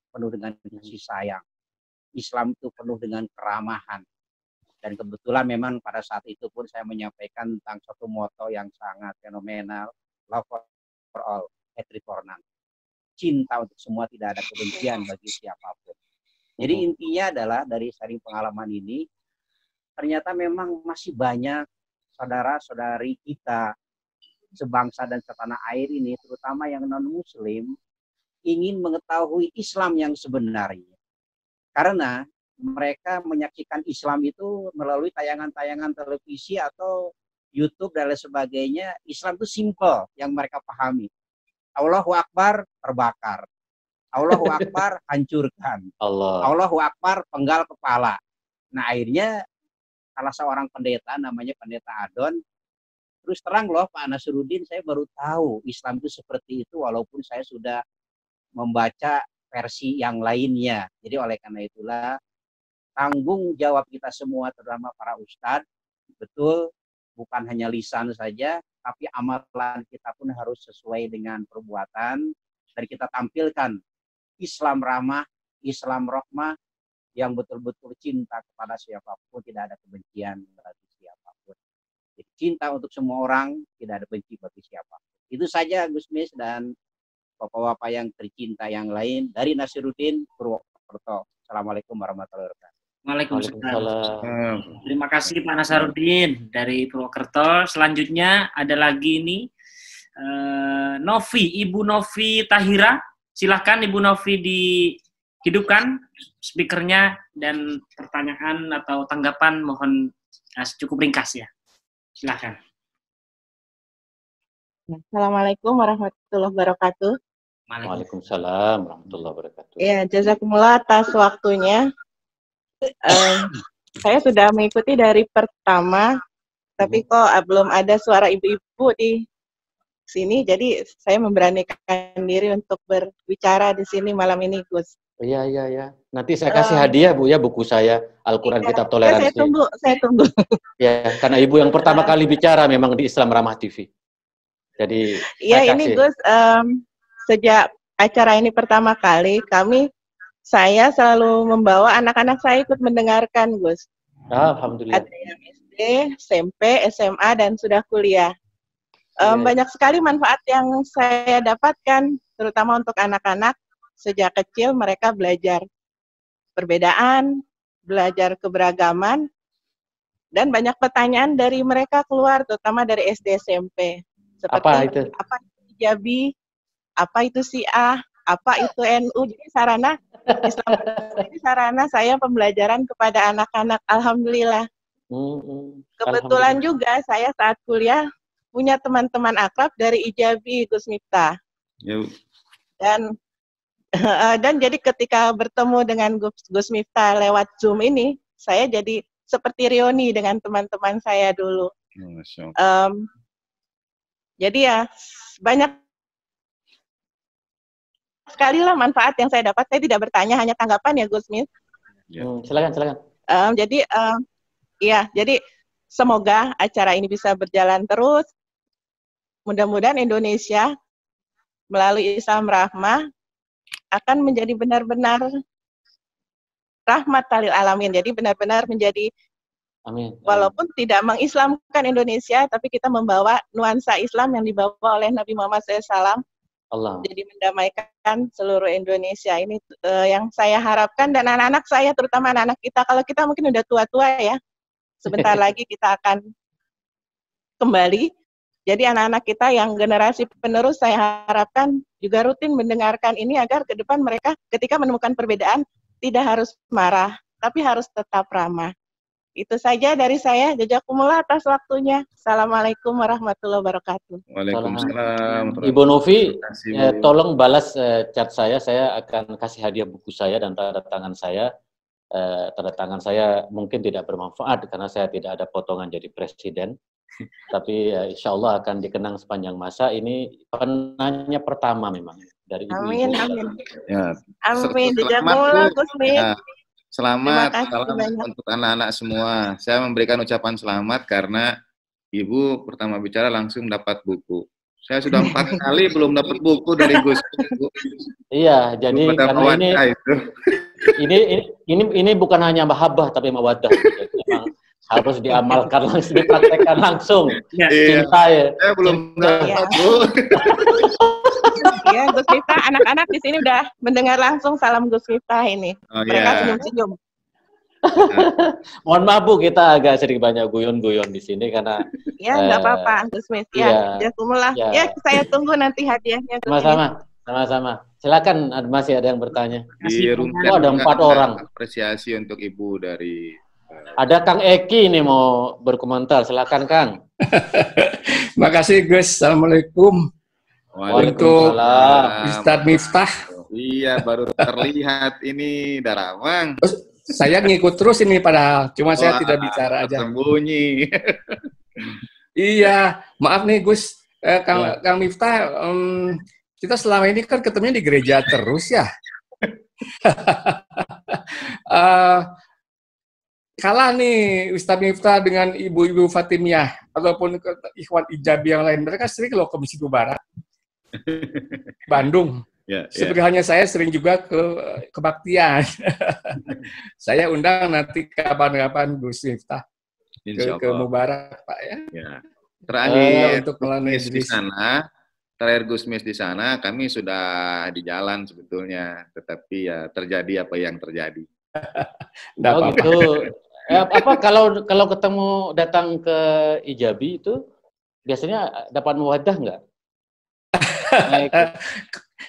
penuh dengan kasih sayang. Islam itu penuh dengan keramahan. Dan kebetulan memang pada saat itu pun saya menyampaikan tentang suatu moto yang sangat fenomenal, love for all, hatred for none. Cinta untuk semua, tidak ada kebencian bagi siapapun. Jadi intinya adalah dari sharing pengalaman ini, ternyata memang masih banyak saudara-saudari kita sebangsa dan setanah air ini, terutama yang non-muslim, ingin mengetahui Islam yang sebenarnya. Karena mereka menyaksikan Islam itu melalui tayangan-tayangan televisi atau YouTube dan lain sebagainya. Islam itu simple yang mereka pahami. Allahu Akbar, terbakar. Allahu Akbar, hancurkan. Allahu Akbar, penggal kepala. Nah, akhirnya salah seorang pendeta, namanya Pendeta Adon, terus terang loh Pak Nasruddin, saya baru tahu Islam itu seperti itu, walaupun saya sudah membaca versi yang lainnya. Jadi oleh karena itulah, tanggung jawab kita semua, terutama para ustadz, betul, bukan hanya lisan saja, tapi amalan kita pun harus sesuai dengan perbuatan, dan kita tampilkan Islam ramah, Islam rahmah, yang betul-betul cinta kepada siapapun, tidak ada kebencian bagi siapapun. Jadi cinta untuk semua orang, tidak ada benci bagi siapapun. Itu saja Gus Mis dan bapak-bapak yang tercinta yang lain dari Nasiruddin Purwokerto. Assalamualaikum warahmatullahi wabarakatuh. Waalaikumsalam. Terima kasih Pak Nasaruddin dari Purwokerto. Selanjutnya ada lagi nih Novi, Ibu Novi Tahira. Silahkan Ibu Novi dihidupkan speakernya dan pertanyaan atau tanggapan mohon cukup ringkas ya. Silahkan. Assalamualaikum warahmatullahi wabarakatuh. Waalaikumsalam warahmatullahi wabarakatuh. Ya, jazakumullah atas waktunya. Saya sudah mengikuti dari pertama, tapi kok belum ada suara ibu-ibu di sini, jadi saya memberanikan diri untuk berbicara di sini malam ini, Gus. Iya. Nanti saya kasih hadiah, Bu, ya, buku saya, Al-Quran Kitab Toleransi. Saya tunggu. Ya, karena ibu yang pertama kali bicara memang di Islam Ramah TV. Jadi, iya ini Gus, sejak acara ini pertama kali, saya selalu membawa anak-anak saya ikut mendengarkan, Gus. Alhamdulillah. Ada yang SD, SMP, SMA, dan sudah kuliah. Banyak sekali manfaat yang saya dapatkan, terutama untuk anak-anak. Sejak kecil mereka belajar perbedaan, belajar keberagaman, dan banyak pertanyaan dari mereka keluar, terutama dari SD, SMP. Seperti apa itu hijabi, apa itu Syiah, apa itu NU. Jadi sarana Islam ini sarana saya pembelajaran kepada anak-anak. Alhamdulillah. Kebetulan juga saya saat kuliah punya teman-teman akrab dari Ijabi, Gus Miftah. Dan jadi ketika bertemu dengan Gus Miftah lewat Zoom ini, saya jadi seperti reuni dengan teman-teman saya dulu. Jadi ya banyak sekali lah manfaat yang saya dapat. Saya tidak bertanya, hanya tanggapan ya Gus Mis. Silakan. Jadi semoga acara ini bisa berjalan terus. Mudah-mudahan Indonesia melalui Islam Rahmah akan menjadi benar-benar rahmat lil alamin. Jadi benar-benar menjadi, amin. Walaupun tidak mengislamkan Indonesia, tapi kita membawa nuansa Islam yang dibawa oleh Nabi Muhammad SAW. Allah. Jadi mendamaikan seluruh Indonesia. Ini yang saya harapkan, dan anak-anak saya, terutama anak-anak kita. Kalau kita mungkin udah tua-tua ya, sebentar lagi kita akan kembali. Jadi anak-anak kita yang generasi penerus, saya harapkan juga rutin mendengarkan ini agar ke depan mereka ketika menemukan perbedaan tidak harus marah, tapi harus tetap ramah. Itu saja dari saya. Jazakumullah atas waktunya. Assalamualaikum warahmatullahi wabarakatuh. Waalaikumsalam. Ibu Novi, tolong balas chat saya akan kasih hadiah buku saya dan tanda tangan saya. Tanda tangan saya mungkin tidak bermanfaat karena saya tidak ada potongan jadi presiden. Tapi insya Allah akan dikenang sepanjang masa. Ini penanya pertama memang dari ibu-ibu. Amin. Ya. Amin. Jazakumullah, Gus Min. Selamat untuk anak-anak semua. Saya memberikan ucapan selamat karena Ibu pertama bicara langsung dapat buku. Saya sudah 4 kali belum dapat buku dari Gus. Iya, jadi karena ini bukan hanya mahabbah tapi mawaddah. Memang harus diamalkan langsung, dipraktekkan langsung. Cinta ya. Saya belum dapat, Bu. Ya, Gus Miftah, anak-anak di sini udah mendengar langsung salam Gus Miftah ini. Mereka senyum-senyum. Mohon maaf Bu, kita agak sedikit banyak guyon-guyon di sini karena. Ya, nggak apa-apa, Gus Miftah. Ya, ya, saya tunggu nanti hadiahnya. Sama-sama. Silakan, masih ada yang bertanya. Ada 4 orang. Apresiasi untuk Ibu dari. Ada Kang Eki nih mau berkomentar. Silakan Kang. Makasih Gus. Assalamualaikum. Untuk Ustadz Miftah. Iya, baru terlihat ini Darawang. Saya ngikut terus ini padahal, cuma saya tidak bicara aja. Sembunyi. Iya, maaf nih Gus, Kang Miftah, kita selama ini kan ketemunya di gereja terus ya. Kalah nih Ustadz Miftah dengan ibu-ibu Fatimiyah ataupun Ikhwan Ijabi yang lain. Mereka sering loh ke Masjid Barat. Bandung. Seperti halnya saya sering juga ke kebaktian. Saya undang nanti kapan-kapan Gus Miftah ke Mubarak, Pak ya. Terakhir untuk melalui di sana, terakhir Gusmis di sana, kami sudah di jalan sebetulnya, tetapi ya terjadi apa yang terjadi. Gitu. Apa kalau ketemu datang ke Ijabi itu biasanya dapat muwadah nggak?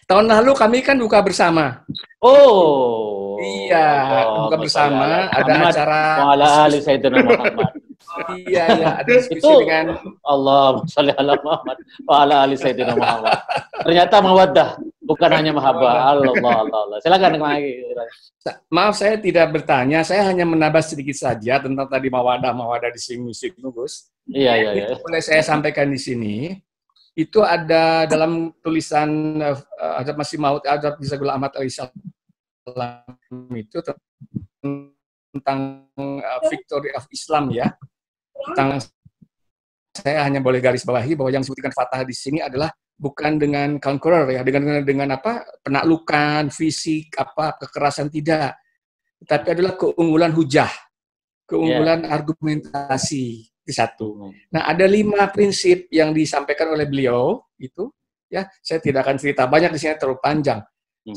Tahun lalu kami kan buka bersama. Oh. Iya, buka bersama. Ada acara. Wa'ala ali Sayyidina Muhammad. Iya, ada diskusi dengan Allah sholli ala Muhammad wa'ala ali Sayyidina Muhammad. Ternyata mawaddah, bukan hanya mahabbah. Allah. Silakan lagi. Maaf, saya tidak bertanya. Saya hanya menambah sedikit saja tentang tadi mawadah di sing musik, Gus. Iya. Itu boleh saya sampaikan di sini. Itu ada dalam tulisan Hazrat Masih Maud Hazrat Mirza Ghulam Ahmad Alaihissalam itu tentang victory of Islam ya. Tentang, saya hanya boleh garis bawahi bahwa yang disebutkan Fatah di sini adalah bukan dengan conqueror ya, dengan apa penaklukan fisik apa kekerasan tidak, tapi adalah keunggulan hujah, keunggulan argumentasi. Satu. Nah, ada 5 prinsip yang disampaikan oleh beliau itu ya, saya tidak akan cerita banyak di sini terlalu panjang.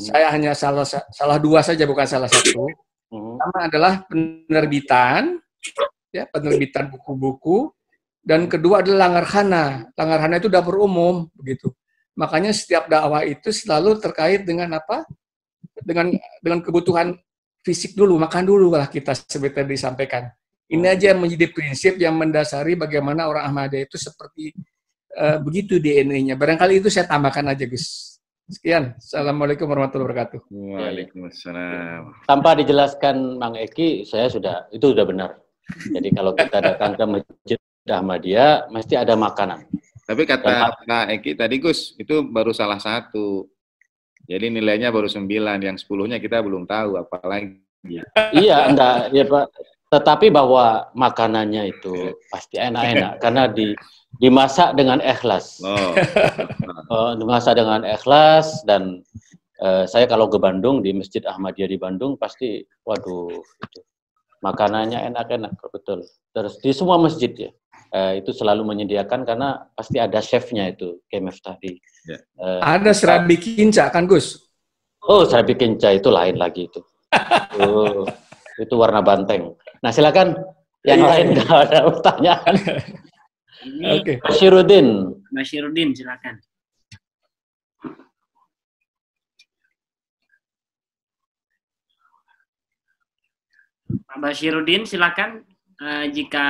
Saya hanya salah 2 saja, bukan salah 1. Pertama adalah penerbitan ya, penerbitan buku-buku, dan kedua adalah langgarhana. Langgarhana itu dapur umum begitu. Makanya setiap dakwah itu selalu terkait dengan apa? Dengan kebutuhan fisik dulu, makan dulu lah kita seperti disampaikan. Ini aja menjadi prinsip yang mendasari bagaimana orang Ahmadiyah itu seperti begitu DNA-nya. Barangkali itu saya tambahkan aja, Gus. Sekian. Assalamualaikum warahmatullahi wabarakatuh. Waalaikumsalam. Tanpa dijelaskan Mang Eki, itu sudah benar. Jadi kalau kita datang ke Masjid Ahmadiyah, mesti ada makanan. Tapi kata Pak Eki tadi, Gus, itu baru salah 1. Jadi nilainya baru 9, yang 10-nya kita belum tahu, apalagi. Iya, enggak, ya Pak. Tetapi bahwa makanannya itu pasti enak-enak karena dimasak dengan ikhlas. Dimasak dengan ikhlas, dan saya kalau ke Bandung di Masjid Ahmadiyah di Bandung pasti waduh itu makanannya enak-enak betul. Terus di semua masjid ya itu selalu menyediakan karena pasti ada chefnya itu KMF tadi. Ada serabi kinca kan, Gus? Oh, serabi kinca itu lain lagi itu. Itu warna banteng. Nah, silakan yang lain nggak ada pertanyaan. Oke. Bashiruddin, silakan. Pak Bashiruddin, silakan jika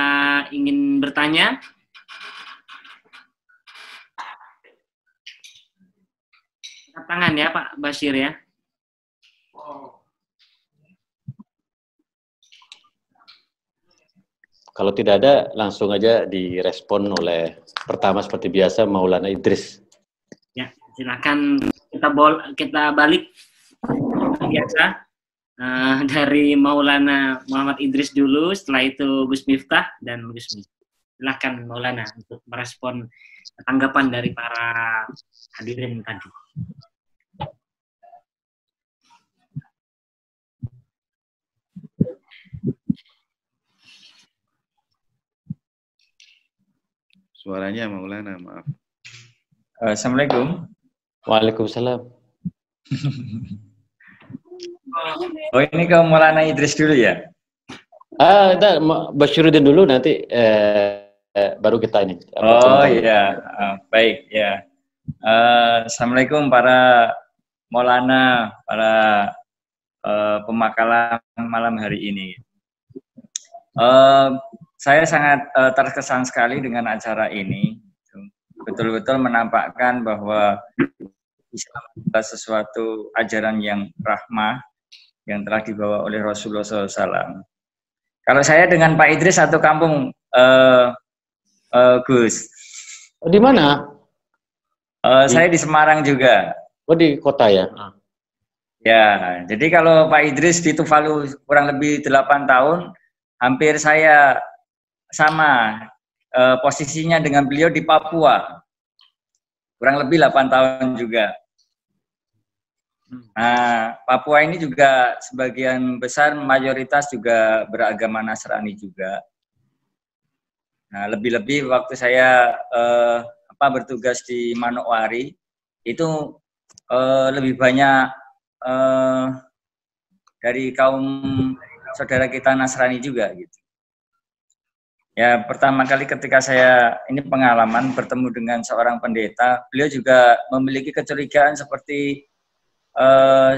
ingin bertanya. Angkat tangan ya, Pak Bashir ya. Kalau tidak ada, langsung aja direspon oleh pertama seperti biasa Maulana Idris. Ya, silakan kita balik biasa dari Maulana Muhammad Idris dulu, setelah itu Gus Miftah dan Gus Miftah. Silakan Maulana untuk merespon tanggapan dari para hadirin tadi. Suaranya Maulana, maaf. Assalamualaikum. Waalaikumsalam. Oh, ini ke Maulana Idris dulu ya? Bashiruddin dulu, nanti baru kita ini. Oh iya, baik ya. Assalamualaikum para Maulana, para pemakalan malam hari ini. Saya sangat terkesan sekali dengan acara ini. Betul-betul menampakkan bahwa Islam adalah sesuatu ajaran yang rahmah yang telah dibawa oleh Rasulullah SAW. Kalau saya dengan Pak Idris satu kampung, Gus. Di mana? Saya di Semarang juga. Oh, di kota ya? Ya, jadi kalau Pak Idris di Tuvalu kurang lebih 8 tahun, hampir saya sama posisinya dengan beliau di Papua, kurang lebih 8 tahun juga. Nah, Papua ini juga sebagian besar mayoritas juga beragama Nasrani juga. Nah, lebih-lebih waktu saya bertugas di Manokwari itu lebih banyak dari kaum saudara kita Nasrani juga gitu. Ya, pertama kali ketika saya ini pengalaman bertemu dengan seorang pendeta, beliau juga memiliki kecurigaan seperti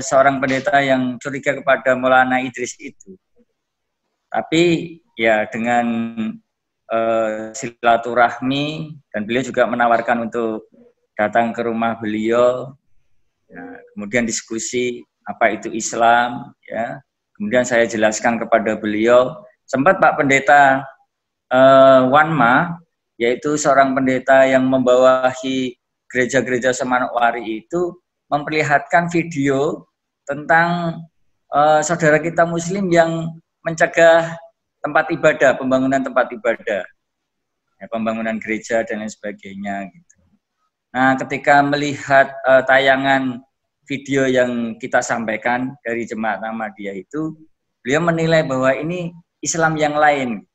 seorang pendeta yang curiga kepada Maulana Idris itu. Tapi ya dengan silaturahmi, dan beliau juga menawarkan untuk datang ke rumah beliau, ya, kemudian diskusi apa itu Islam, ya. Kemudian saya jelaskan kepada beliau. Sempat Pak Pendeta Wanma, yaitu seorang pendeta yang membawahi gereja-gereja Semanokwari itu, memperlihatkan video tentang saudara kita Muslim yang mencegah tempat ibadah, pembangunan tempat ibadah, ya, pembangunan gereja dan lain sebagainya. Gitu. Nah, ketika melihat tayangan video yang kita sampaikan dari Jemaat Ahmadiyah itu, beliau menilai bahwa ini Islam yang lain.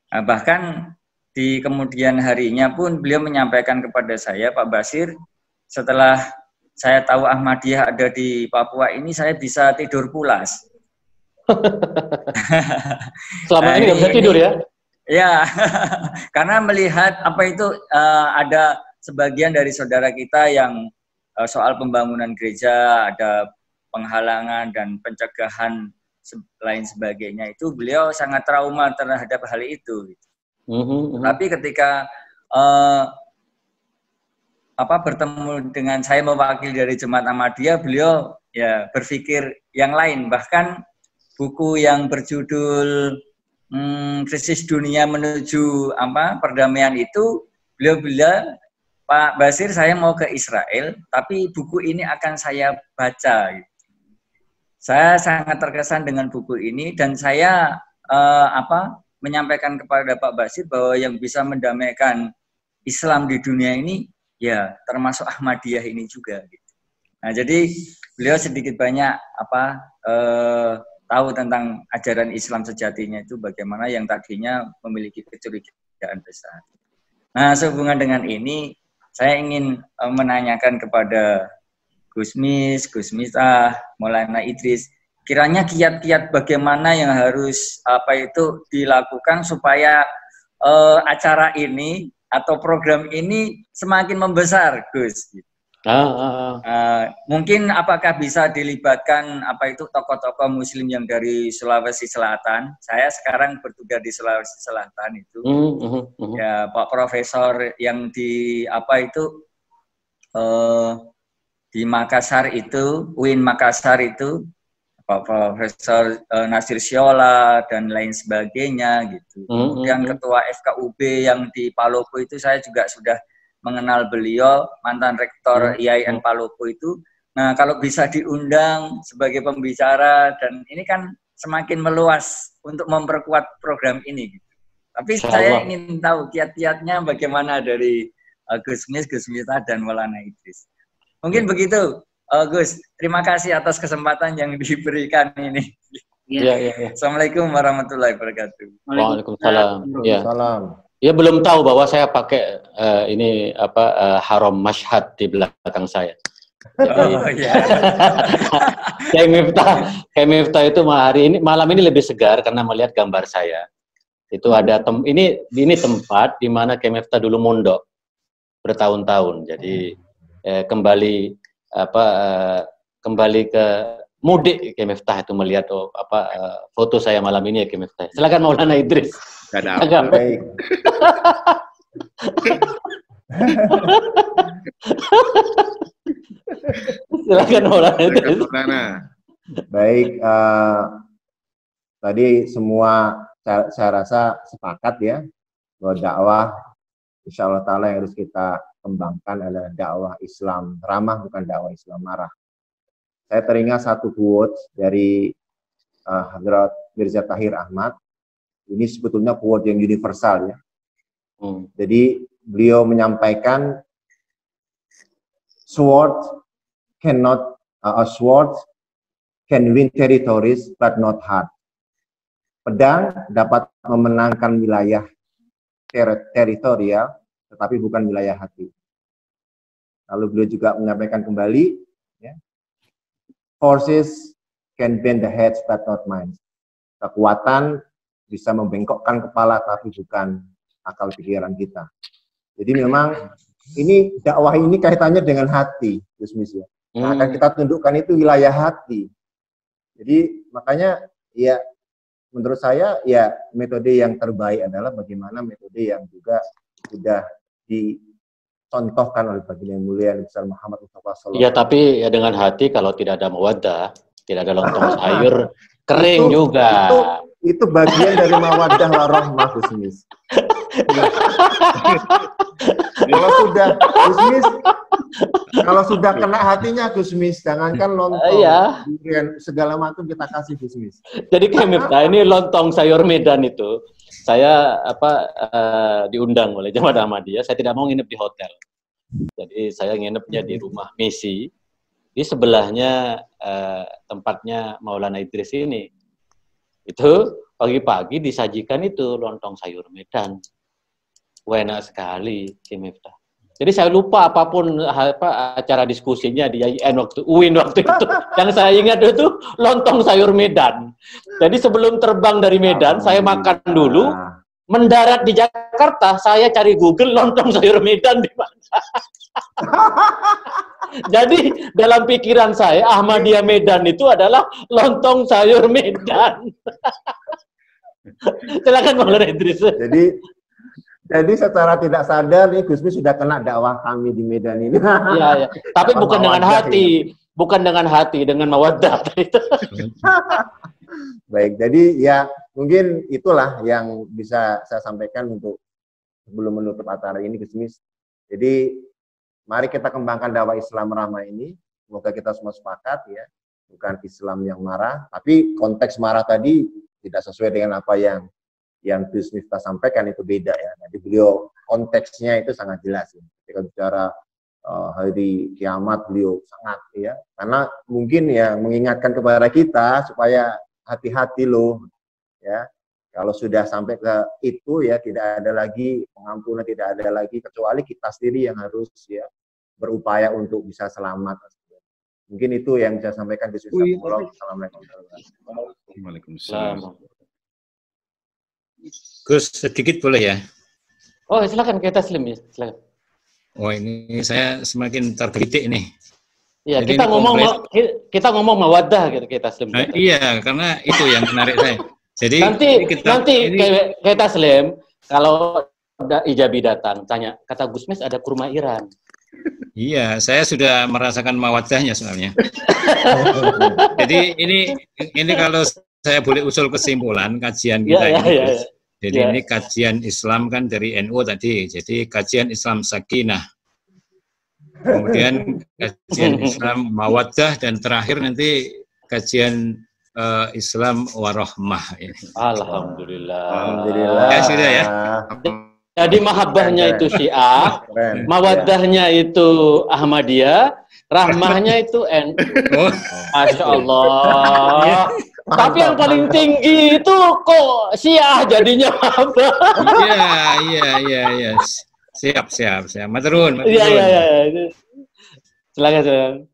Nah, bahkan di kemudian harinya pun beliau menyampaikan kepada saya, Pak Basir, setelah saya tahu Ahmadiyah ada di Papua ini, saya bisa tidur pulas. Selama ini nggak bisa tidur ya? Ya, karena melihat apa itu ada sebagian dari saudara kita yang soal pembangunan gereja, ada penghalangan dan pencegahan lain sebagainya, itu beliau sangat trauma terhadap hal itu. Tapi ketika bertemu dengan saya mewakili dari Jemaat Ahmadiyah, beliau ya berpikir yang lain. Bahkan buku yang berjudul Krisis Dunia Menuju Perdamaian itu, beliau bilang, Pak Basir, saya mau ke Israel, tapi buku ini akan saya baca. Saya sangat terkesan dengan buku ini, dan saya menyampaikan kepada Pak Basir bahwa yang bisa mendamaikan Islam di dunia ini, ya termasuk Ahmadiyah ini juga. Gitu. Nah, jadi beliau sedikit banyak tahu tentang ajaran Islam sejatinya itu bagaimana, yang tadinya memiliki kecurigaan besar. Nah, sehubungan dengan ini, saya ingin menanyakan kepada Gus Mis, Gus Miftah, Maulana Idris, kiranya kiat-kiat bagaimana yang harus dilakukan supaya acara ini atau program ini semakin membesar, Gus. Mungkin apakah bisa dilibatkan tokoh-tokoh Muslim yang dari Sulawesi Selatan? Saya sekarang bertugas di Sulawesi Selatan itu, ya Pak Profesor yang di di Makassar itu, UIN Makassar itu, Pak Profesor Nasir Siola dan lain sebagainya gitu. Kemudian Ketua FKUB yang di Palopo itu saya juga sudah mengenal beliau, mantan rektor IAIN Palopo itu. Nah, kalau bisa diundang sebagai pembicara, dan ini kan semakin meluas untuk memperkuat program ini. Gitu. Tapi saya ingin tahu kiat-kiatnya bagaimana dari Gus Mis, Gus Miftah, dan Maulana Idris. Mungkin begitu, Gus. Terima kasih atas kesempatan yang diberikan ini. Ya. Assalamualaikum warahmatullahi wabarakatuh. Waalaikumsalam. Ya, belum tahu bahwa saya pakai haram Mashhad di belakang saya. Kayak Miftah itu malam ini lebih segar karena melihat gambar saya. Itu ada ini tempat di mana Kayak Miftah dulu mondok bertahun-tahun. Jadi kembali ke mudik Kayak Miftah itu melihat foto saya malam ini ya Kayak Miftah. Silakan Maulana Idris. Baik. Silakan Maulana Idris. Baik, tadi semua saya rasa sepakat ya bahwa dakwah insya Allah Ta'ala yang harus kita kembangkan adalah dakwah Islam ramah, bukan dakwah Islam marah. Saya teringat satu quote dari Hadrat Mirza Tahir Ahmad. Ini sebetulnya quote yang universal ya. Jadi beliau menyampaikan, sword cannot A sword can win territories but not heart. Pedang dapat memenangkan wilayah teritorial, tetapi bukan wilayah hati. Lalu beliau juga menyampaikan kembali, ya, forces can bend the heads but not minds. Kekuatan bisa membengkokkan kepala, tapi bukan akal pikiran kita. Jadi memang ini dakwah ini kaitannya dengan hati, Gusmis ya. Nah, akan kita tundukkan itu wilayah hati. Jadi makanya ya menurut saya ya metode yang terbaik adalah bagaimana metode yang juga sudah dicontohkan oleh baginda yang mulia Nabi Muhammad SAW. Iya, tapi ya dengan hati kalau tidak ada mawaddah, tidak ada lontong sayur, kering juga. Itu bagian dari mawaddah warahmah, Gusmis. Kalau sudah kena hatinya, Gusmis, jangankan lontong, durian, segala macam kita kasih, Gusmis. Jadi kayak ini lontong sayur Medan itu, saya diundang oleh Jamaah Ahmadiyah, saya tidak mau nginep di hotel. Jadi saya nginepnya di rumah misi, di sebelahnya tempatnya Maulana Idris ini. Itu pagi-pagi disajikan itu lontong sayur Medan. Enak sekali, Miftah. Jadi saya lupa apapun acara diskusinya di IAIN waktu UIN waktu itu. Yang saya ingat itu lontong sayur Medan. Jadi sebelum terbang dari Medan, saya makan dulu. Mendarat di Jakarta, saya cari Google lontong sayur Medan di mana. Jadi dalam pikiran saya Ahmadiyah Medan itu adalah lontong sayur Medan. Silakan Maulana Idris. Jadi secara tidak sadar nih Gusmis sudah kena dakwah kami di Medan ini. Iya. Tapi bukan dengan hati, bukan dengan hati, dengan mawaddah. Baik, jadi ya mungkin itulah yang bisa saya sampaikan untuk sebelum menutup acara ini, Gusmis. Jadi mari kita kembangkan dakwah Islam ramah ini. Semoga kita semua sepakat ya, bukan Islam yang marah, tapi konteks marah tadi tidak sesuai dengan apa yang Gus Miftah sampaikan, itu beda ya. Jadi beliau konteksnya itu sangat jelas ya. Ketika bicara hari kiamat beliau sangat ya, karena mungkin ya mengingatkan kepada kita supaya hati-hati loh ya. Kalau sudah sampai ke itu ya tidak ada lagi pengampunan, tidak ada lagi, kecuali kita sendiri yang harus ya berupaya untuk bisa selamat. Mungkin itu yang saya sampaikan di sini. Assalamualaikum warahmatullahi wabarakatuh. Gus, sedikit boleh ya? Oh, silakan kita Taslim ya, silakan. Oh, ini saya semakin tergelitik nih. Iya, kita ngomong mawaddah gitu kita Taslim. Iya, karena itu yang menarik saya. Jadi nanti kayak Taslim, kalau Ijabi datang tanya, kata Gusmis ada kurma Iran. Iya, saya sudah merasakan mawaddahnya sebenarnya. Jadi ini kalau saya boleh usul kesimpulan kajian kita ini. Jadi ini kajian Islam kan dari NU tadi. Jadi kajian Islam sakinah. Kemudian kajian Islam mawaddah dan terakhir nanti kajian Islam warahmah ini. Alhamdulillah. Alhamdulillah. Ya sudah ya. Jadi mahabbahnya itu Syiah, mawaddahnya itu Ahmadiyah, rahmahnya itu NU. Masya Allah. Tapi yang paling tinggi itu kok Syiah jadinya mahabbah. Iya. Siap. Maturun. Iya. Silakan.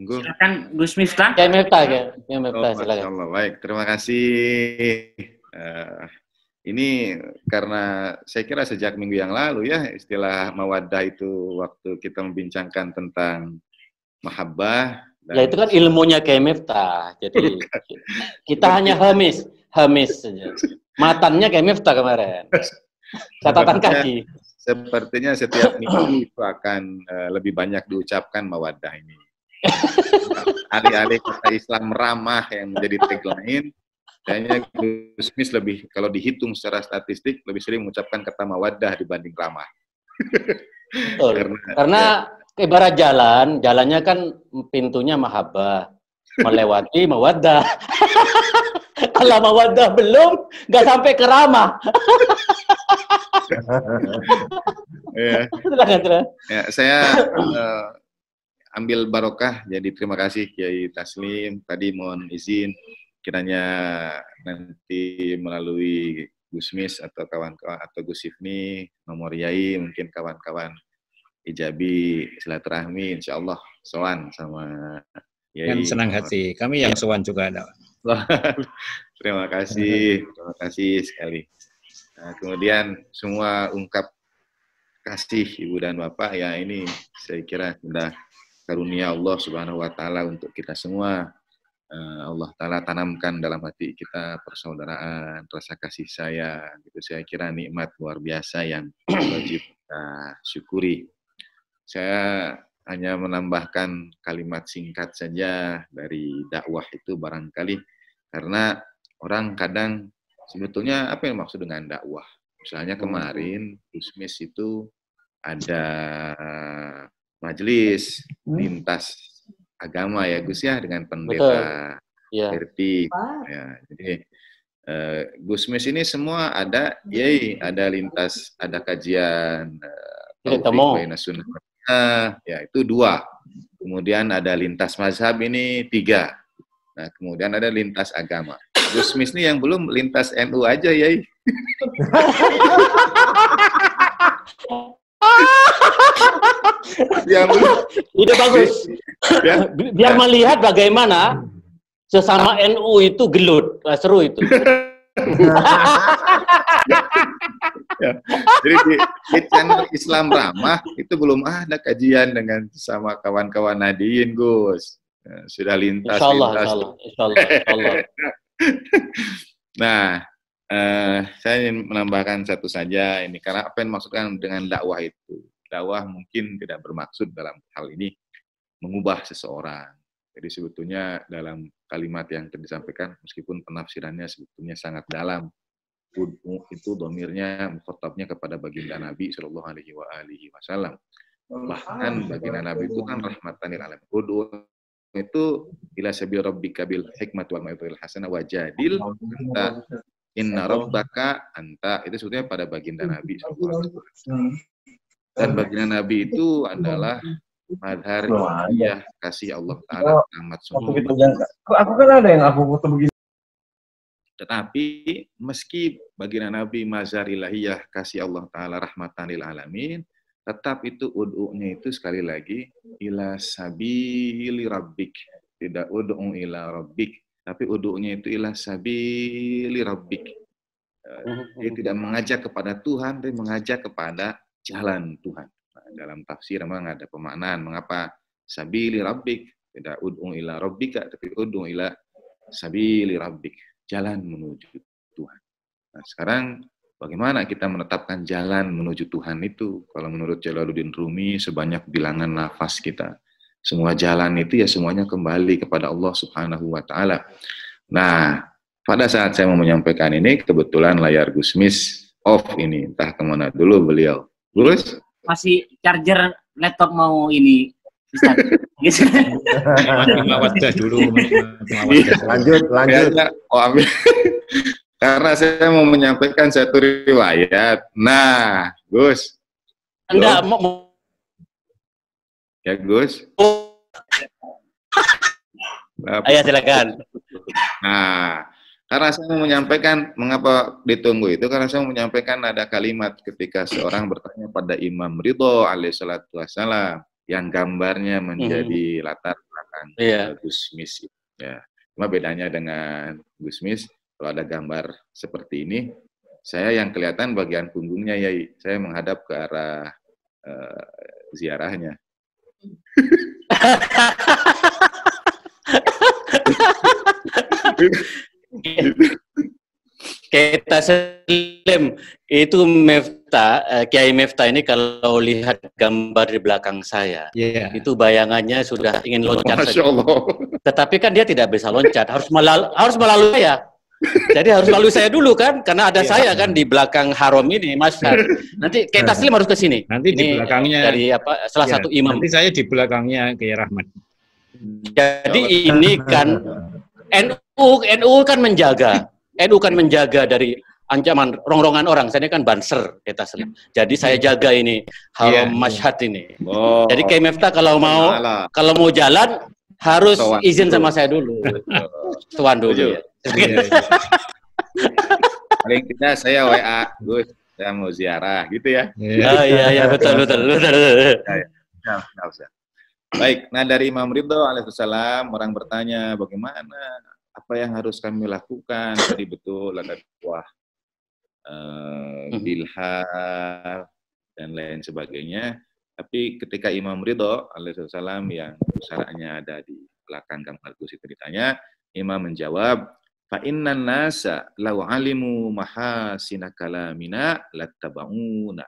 Silakan Gus Miftah. Miftah, silakan. Allah, baik, terima kasih. Ini karena saya kira sejak minggu yang lalu ya istilah mawaddah itu waktu kita membincangkan tentang mahabbah. Ya itu kan ilmunya kayak Miftah. Jadi kita hanya hamis saja. Matannya kayak Miftah kemarin. Catatan kaki. Sepertinya setiap minggu itu akan lebih banyak diucapkan mawaddah ini. Alih-alih kata Islam ramah yang menjadi tagline, kayaknya Gusmis lebih, kalau dihitung secara statistik, lebih sering mengucapkan kata mawaddah dibanding ramah. Karena ibarat jalannya kan pintunya mahabbah, melewati mawaddah. Kalau mawaddah belum, nggak sampai ke ramah. Ya. Silakan. Ya, saya ambil barokah. Jadi terima kasih Kiai Taslim. Tadi mohon izin kiranya nanti melalui Gusmis atau kawan-kawan atau Gus Ifni, nomor Yai, mungkin kawan-kawan ijabi silaturahmi, insya Allah sowan sama Yai. Kan senang hati. Kami yang sowan juga ada. Terima kasih sekali. Nah, kemudian semua ungkap kasih Ibu dan Bapak, ya ini saya kira sudah karunia Allah Subhanahu wa Ta'ala untuk kita semua. Allah Ta'ala tanamkan dalam hati kita persaudaraan, rasa kasih sayang. Itu saya kira nikmat luar biasa yang wajib kita syukuri. Saya hanya menambahkan kalimat singkat saja dari dakwah itu barangkali, karena orang kadang sebetulnya apa yang maksud dengan dakwah? Misalnya kemarin Gusmis itu ada majelis lintas agama ya Gus ya, dengan pendeta Herti. Ya, jadi Gusmis ini semua ada, Yai, ada lintas, ada kajian ya itu 2. Kemudian ada lintas mazhab ini 3. Nah, kemudian ada lintas agama. Gusmis ini yang belum lintas NU aja, Yai. Itu bagus. Ya. Biar melihat bagaimana sesama NU itu gelut. Seru itu. Ya. Jadi di channel Islam Ramah itu belum ada kajian dengan sama kawan-kawan Nadiin, Gus. Ya, sudah lintas. Insya Allah. Nah, saya ingin menambahkan satu saja ini, karena apa yang dimaksudkan dengan dakwah itu? Dakwah mungkin tidak bermaksud dalam hal ini mengubah seseorang. Jadi sebetulnya dalam kalimat yang disampaikan, meskipun penafsirannya sebetulnya sangat dalam, itu domirnya mukhatabnya kepada baginda Nabi Shallallahu Alaihi Wasallam. Bahkan baginda Nabi itu kan rahmatan lil alamin. Itu ila sabil rabbika bil hikmati wal mau'izatil hasanah wajadil anta inna rabbaka anta, itu sebetulnya pada baginda Nabi sallallahu alaihi wasallam. Dan baginda Nabi itu adalah madhar ilahiyah kasih Allah Ta'ala rahmat semua. Aku kan ada yang aku foto begini. Tetapi meski baginda Nabi mazhar ilahiyah kasih Allah Ta'ala rahmatan lil alamin, tetap itu ud'u'nya itu sekali lagi ila sabili rabbik, tidak ud'u ila rabbik, tapi ud'u'nya itu ila sabili rabbik. Dia tidak mengajak kepada Tuhan, dia mengajak kepada jalan Tuhan. Nah, dalam tafsir memang ada pemaknaan mengapa sabili rabbik, tidak ud'u ila rabbika, tapi ud'u ila sabili rabbik, jalan menuju Tuhan. Nah, sekarang bagaimana kita menetapkan jalan menuju Tuhan itu? Kalau menurut Jalaluddin Rumi, sebanyak bilangan nafas kita. Semua jalan itu ya semuanya kembali kepada Allah Subhanahu wa Ta'ala. Nah, pada saat saya mau menyampaikan ini, kebetulan layar Gusmis off ini. Entah kemana dulu beliau. Gus? Masih charger laptop mau ini. Lanjut. Oh, ambil. Karena saya mau menyampaikan satu riwayat. Nah, Gus. Anda mau ya, Gus. Ayo silakan. Nah, karena saya mau menyampaikan, mengapa ditunggu itu? Karena saya mau menyampaikan ada kalimat ketika seorang bertanya pada Imam Ridho alaihissalatu wassalam, yang gambarnya menjadi latar belakang Gusmis. Ya, cuma bedanya dengan Gusmis, kalau ada gambar seperti ini, saya yang kelihatan bagian punggungnya, Yai. Saya menghadap ke arah ziarahnya. Kita Taslim itu Kiai Miftah ini kalau lihat gambar di belakang saya, itu bayangannya sudah ingin loncat. Masya Allah. Tetapi kan dia tidak bisa loncat, harus melalui saya. Jadi harus lalu saya dulu kan, karena ada saya kan di belakang haram ini, Mas. Nanti Kiai Taslim harus ke sini. Nanti di belakangnya dari salah satu imam. Nanti saya di belakangnya Kiai Rahmat. Jadi ini kan NU kan menjaga dari ancaman rongrongan orang. Saya ini kan banser kita sering. Jadi saya jaga ini haram masyhad ini. Oh. Jadi Kiai Miftah kalau mau jalan harus izin sama saya dulu. Tuan dulu. Paling tidak saya WA, Gus, saya mau ziarah gitu ya. Iya, betul. Baik, nah dari Imam Ridho alaihissalam orang bertanya bagaimana, apa yang harus kami lakukan? Tadi betul ada dakwah bilhal dan lain sebagainya. Tapi ketika Imam Ridho alaihissalam yang pusaranya ada di belakang gambar Gus itu ditanya, Imam menjawab, fa innan nasa law alimu mahasina kalamina lattaba'una.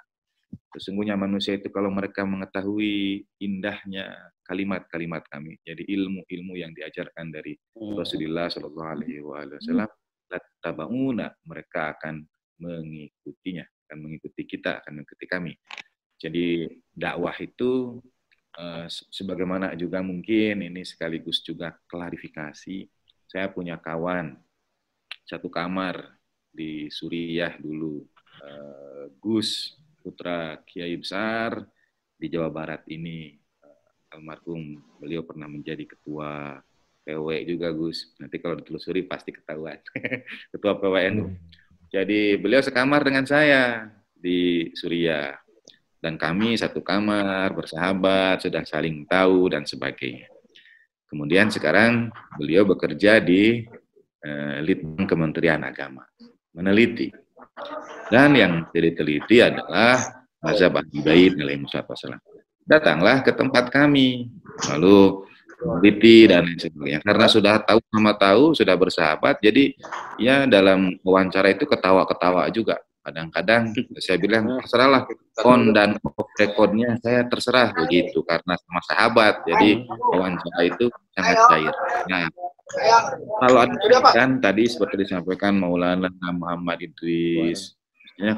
Sesungguhnya manusia itu kalau mereka mengetahui indahnya kalimat-kalimat kami, jadi ilmu-ilmu yang diajarkan dari Rasulullah Shallallahu Alaihi Wasallam, lattaba'una, mereka akan mengikutinya, akan mengikuti kita, akan mengikuti kami. Jadi dakwah itu sebagaimana juga mungkin ini sekaligus juga klarifikasi. Saya punya kawan satu kamar di Suriah dulu, Gus putra Kiai besar di Jawa Barat ini, almarhum, beliau pernah menjadi ketua PW juga Gus. Nanti kalau ditelusuri pasti ketahuan. Ketua PWNU. Jadi beliau sekamar dengan saya di Suriah. Dan kami satu kamar, bersahabat, sudah saling tahu dan sebagainya. Kemudian sekarang beliau bekerja di Litbang Kementerian Agama, meneliti. Dan yang diteliti adalah mazhab Ahlul Bait alaihi wassalam. Datanglah ke tempat kami, lalu meneliti dan lain sebagainya. Karena sudah tahu sama tahu, sudah bersahabat, jadi ya dalam wawancara itu ketawa-ketawa juga. Kadang-kadang saya bilang terserahlah on dan off record-nya saya terserah begitu karena sama sahabat. Jadi wawancara itu sangat cair. Nah, kalau ada kan tadi seperti disampaikan Maulana Muhammad Idris,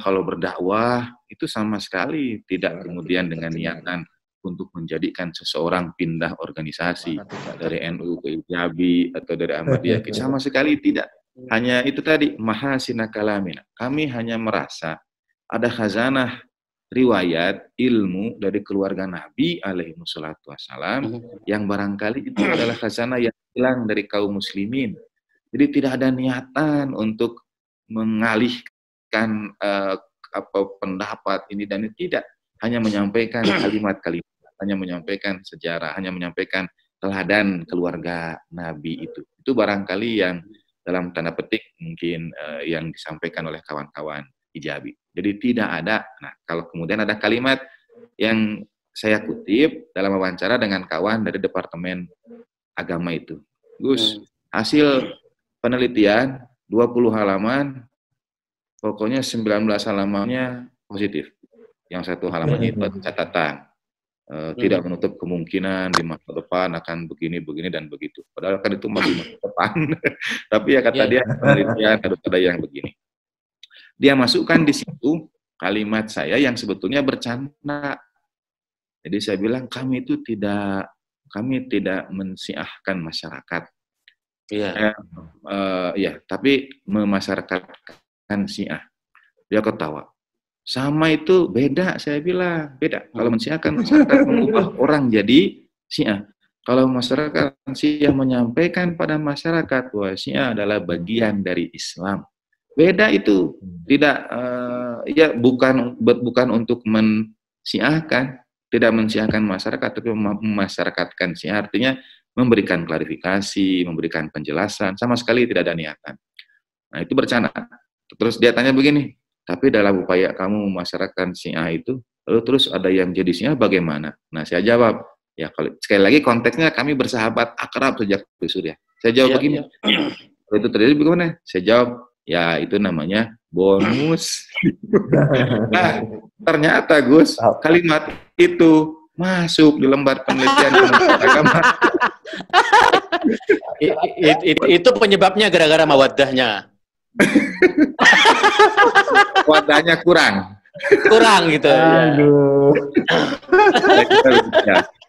kalau berdakwah itu sama sekali tidak kemudian dengan niatan untuk menjadikan seseorang pindah organisasi dari NU ke Ijabi atau dari Ahmadiyah, sama sekali tidak. Hanya itu tadi, mahasina kalamina. Kami hanya merasa ada khazanah riwayat ilmu dari keluarga Nabi alaihi wassalatu wassalam yang barangkali itu adalah khazanah yang hilang dari kaum muslimin. Jadi tidak ada niatan untuk mengalihkan pendapat ini dan itu, tidak. Hanya menyampaikan kalimat-kalimat, hanya menyampaikan sejarah, hanya menyampaikan teladan keluarga Nabi itu. Itu barangkali yang dalam tanda petik mungkin yang disampaikan oleh kawan-kawan Ijabi. Jadi tidak ada. Nah, kalau kemudian ada kalimat yang saya kutip dalam wawancara dengan kawan dari Departemen Agama itu. Gus, hasil penelitian 20 halaman, pokoknya 19 halamannya positif. Yang satu halamannya itu catatan. Tidak menutup kemungkinan di masa depan akan begini dan begitu. Padahal kan itu masih masa depan. Tapi ya kata dia penelitian harus ada yang begini. Dia masukkan di situ kalimat saya yang sebetulnya bercanda. Jadi saya bilang kami tidak mensiahkan masyarakat. Iya. Tapi memasyarakatkan Syiah. Dia ketawa. Sama itu beda, saya bilang beda. Kalau mensiahkan masyarakat mengubah orang jadi Syiah. Kalau masyarakat Syiah menyampaikan pada masyarakat bahwa Syiah adalah bagian dari Islam, beda itu. Tidak, bukan untuk mensiahkan, tidak mensiahkan masyarakat, tapi memasyarakatkan Syiah artinya memberikan klarifikasi, memberikan penjelasan, sama sekali tidak ada niatan. Nah itu bercanda. Terus dia tanya begini. Tapi dalam upaya kamu memasyarakatkan Syiah itu, lalu terus ada yang jadi Syiah bagaimana? Nah, saya jawab, ya kalau sekali lagi konteksnya kami bersahabat akrab sejak di Suriah. Saya jawab begini, kalau itu terjadi bagaimana? Saya jawab, ya itu namanya bonus. Nah, ternyata Gus, kalimat itu masuk di lembar penelitian Kementerian Agama. Itu penyebabnya gara-gara mawaddahnya. Wadahnya kurang gitu. Aduh.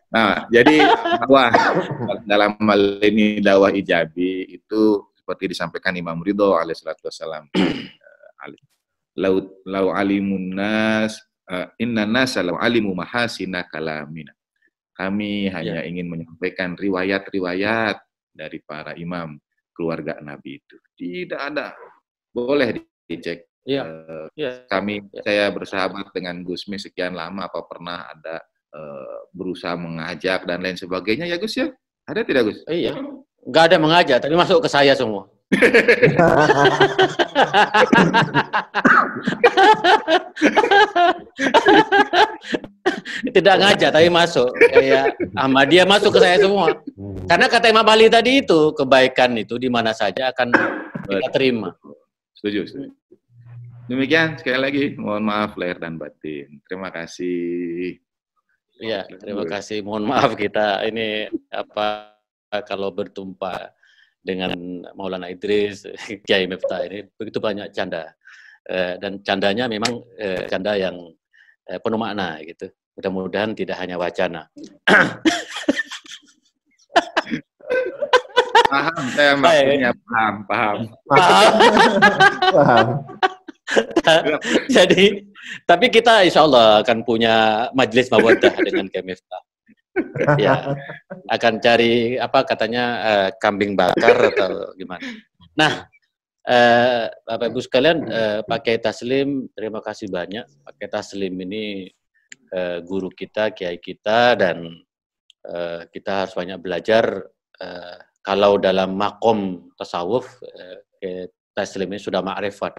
Nah, jadi dakwah dalam hal ini dakwah Ijabi itu seperti disampaikan Imam Ridho alaihissalam. alim. Lau alimun nas inna nasa lau alimu mahasina kalamina. Kami hanya ingin menyampaikan riwayat-riwayat dari para imam keluarga Nabi itu. Tidak ada. Boleh dicek. Saya bersahabat dengan Gusmi sekian lama, apa pernah ada berusaha mengajak dan lain sebagainya ya Gus ya? Ada tidak Gus? Iya. Nggak ada mengajak, tapi masuk ke saya semua. Tidak ngajak tapi masuk. Kayak Ahmadiyah masuk ke saya semua. Karena kata Imam Ali tadi itu, kebaikan itu di mana saja akan kita terima. Setuju. Demikian sekali lagi, mohon maaf lahir dan batin. Terima kasih. Iya, terima kasih. Mohon maaf kita ini kalau bertumpah dengan Maulana Idris, Kiai Miftah ini begitu banyak canda. Dan candanya memang canda yang penuh makna gitu. Mudah-mudahan tidak hanya wacana. Paham, saya maksudnya paham. Jadi, tapi kita insya Allah akan punya majelis mawaddah dengan Kiai Miftah. Ya, akan cari katanya kambing bakar atau gimana. Nah, Bapak Ibu sekalian, Pak Kiai Taslim, terima kasih banyak. Pak Kiai Taslim ini guru kita, kiai kita, dan kita harus banyak belajar. Kalau dalam makom tasawuf, Kiai Taslim ini sudah ma'rifat.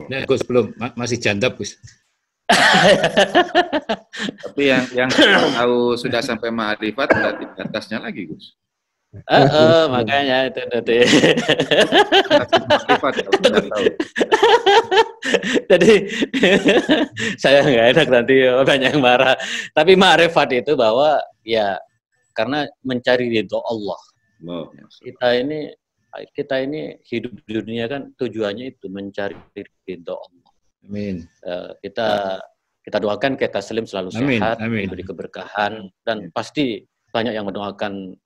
Nah, Gus belum, masih jandab Gus. Tapi yang tahu sudah sampai ma'rifat berarti di atasnya lagi Gus. Makanya itu nanti. Jadi saya nggak enak nanti banyak yang marah. Tapi ma'rifat itu bahwa ya karena mencari ridho Allah. Kita ini hidup di dunia kan tujuannya itu mencari ridho Allah. Amin. Kita doakan Kiai Taslim selalu sehat, diberi keberkahan, dan pasti banyak yang mendoakan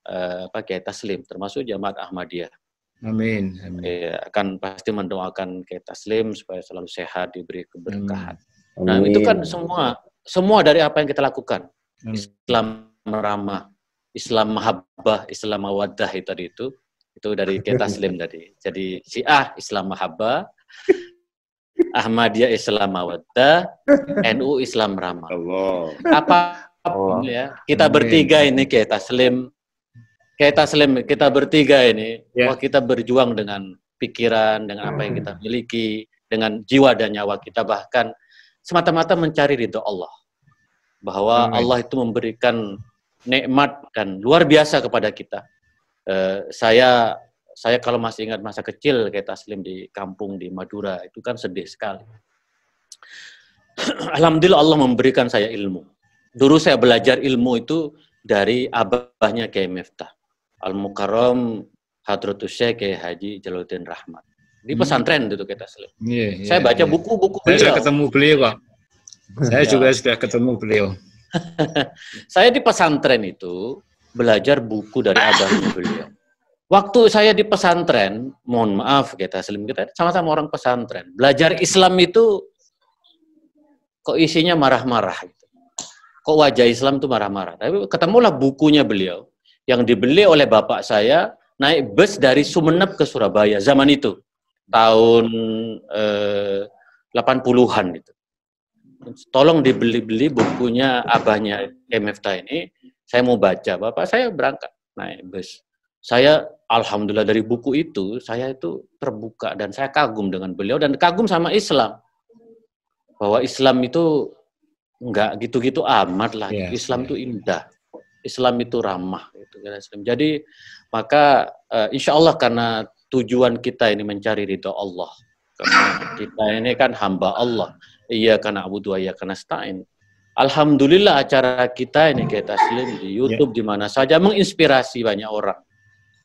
Pak Kiai Taslim, termasuk jamaat Ahmadiyah. Amin. Akan pasti mendoakan Kiai Taslim supaya selalu sehat, diberi keberkahan. Nah itu kan semua dari apa yang kita lakukan. Islam ramah, Islam mahabbah, Islam mawaddah itu dari Kiai Taslim tadi. Jadi Syiah Islam mahabbah, Ahmadiyah Islam mawaddah, NU Islam ramah. Apapun ya, kita bertiga ini Kiai Taslim, kita bertiga ini, wah kita berjuang dengan pikiran, dengan apa yang kita miliki, dengan jiwa dan nyawa kita, bahkan semata-mata mencari ridho Allah. Bahwa Allah itu memberikan nikmat dan luar biasa kepada kita. Saya kalau masih ingat masa kecil Kiai Taslim di kampung di Madura, itu kan sedih sekali. Alhamdulillah Allah memberikan saya ilmu. Dulu saya belajar ilmu itu dari abahnya Kiai Miftah, Al-Mukarram Hadratus Syekh Kiai Haji Jalaluddin Rahmat. Di pesantren itu Kiai Taslim. Saya baca buku-buku beliau. Saya ketemu beliau kok. Saya juga sudah ketemu beliau. Saya di pesantren itu belajar buku dari abahnya beliau. Waktu saya di pesantren, mohon maaf Kiai Taslim, kita sama-sama orang pesantren. Belajar Islam itu kok isinya marah-marah. Kok wajah Islam itu marah-marah. Tapi ketemulah bukunya beliau yang dibeli oleh bapak saya, naik bus dari Sumeneb ke Surabaya zaman itu. Tahun 80-an itu. Tolong dibeli-beli bukunya abahnya Kiai Miftah ini. Saya mau baca. Bapak saya berangkat naik bus. Saya alhamdulillah dari buku itu saya itu terbuka dan saya kagum dengan beliau dan kagum sama Islam. Bahwa Islam itu enggak gitu-gitu amat lah. Islam itu indah. Islam itu ramah. Jadi maka insya Allah karena tujuan kita ini mencari ridho Allah. Karena kita ini kan hamba Allah. Iyyaka na'budu wa iyyaka nasta'in. Alhamdulillah acara kita ini Kiai Taslim di YouTube di mana saja menginspirasi banyak orang.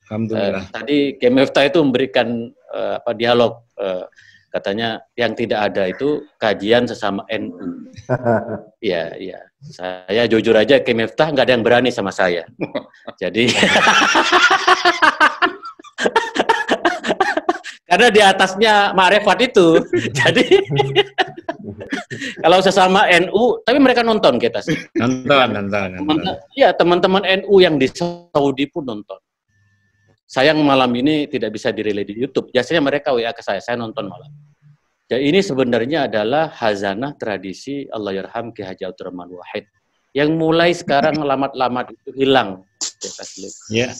Alhamdulillah. Tadi Kiai Miftah itu memberikan dialog, katanya yang tidak ada itu kajian sesama NU. Iya. Saya jujur aja Kiai Miftah nggak ada yang berani sama saya. Jadi karena di atasnya ma'rifat itu. Jadi kalau sesama NU, tapi mereka nonton kita sih. Nonton. Iya, teman-teman NU yang di Saudi pun nonton. Sayang malam ini tidak bisa direlay di YouTube. Biasanya mereka WA ke saya nonton malam. Jadi ini sebenarnya adalah hazanah tradisi Allahyarham Ki Haji Abdurrahman Wahid yang mulai sekarang lamat-lamat itu hilang. Ya.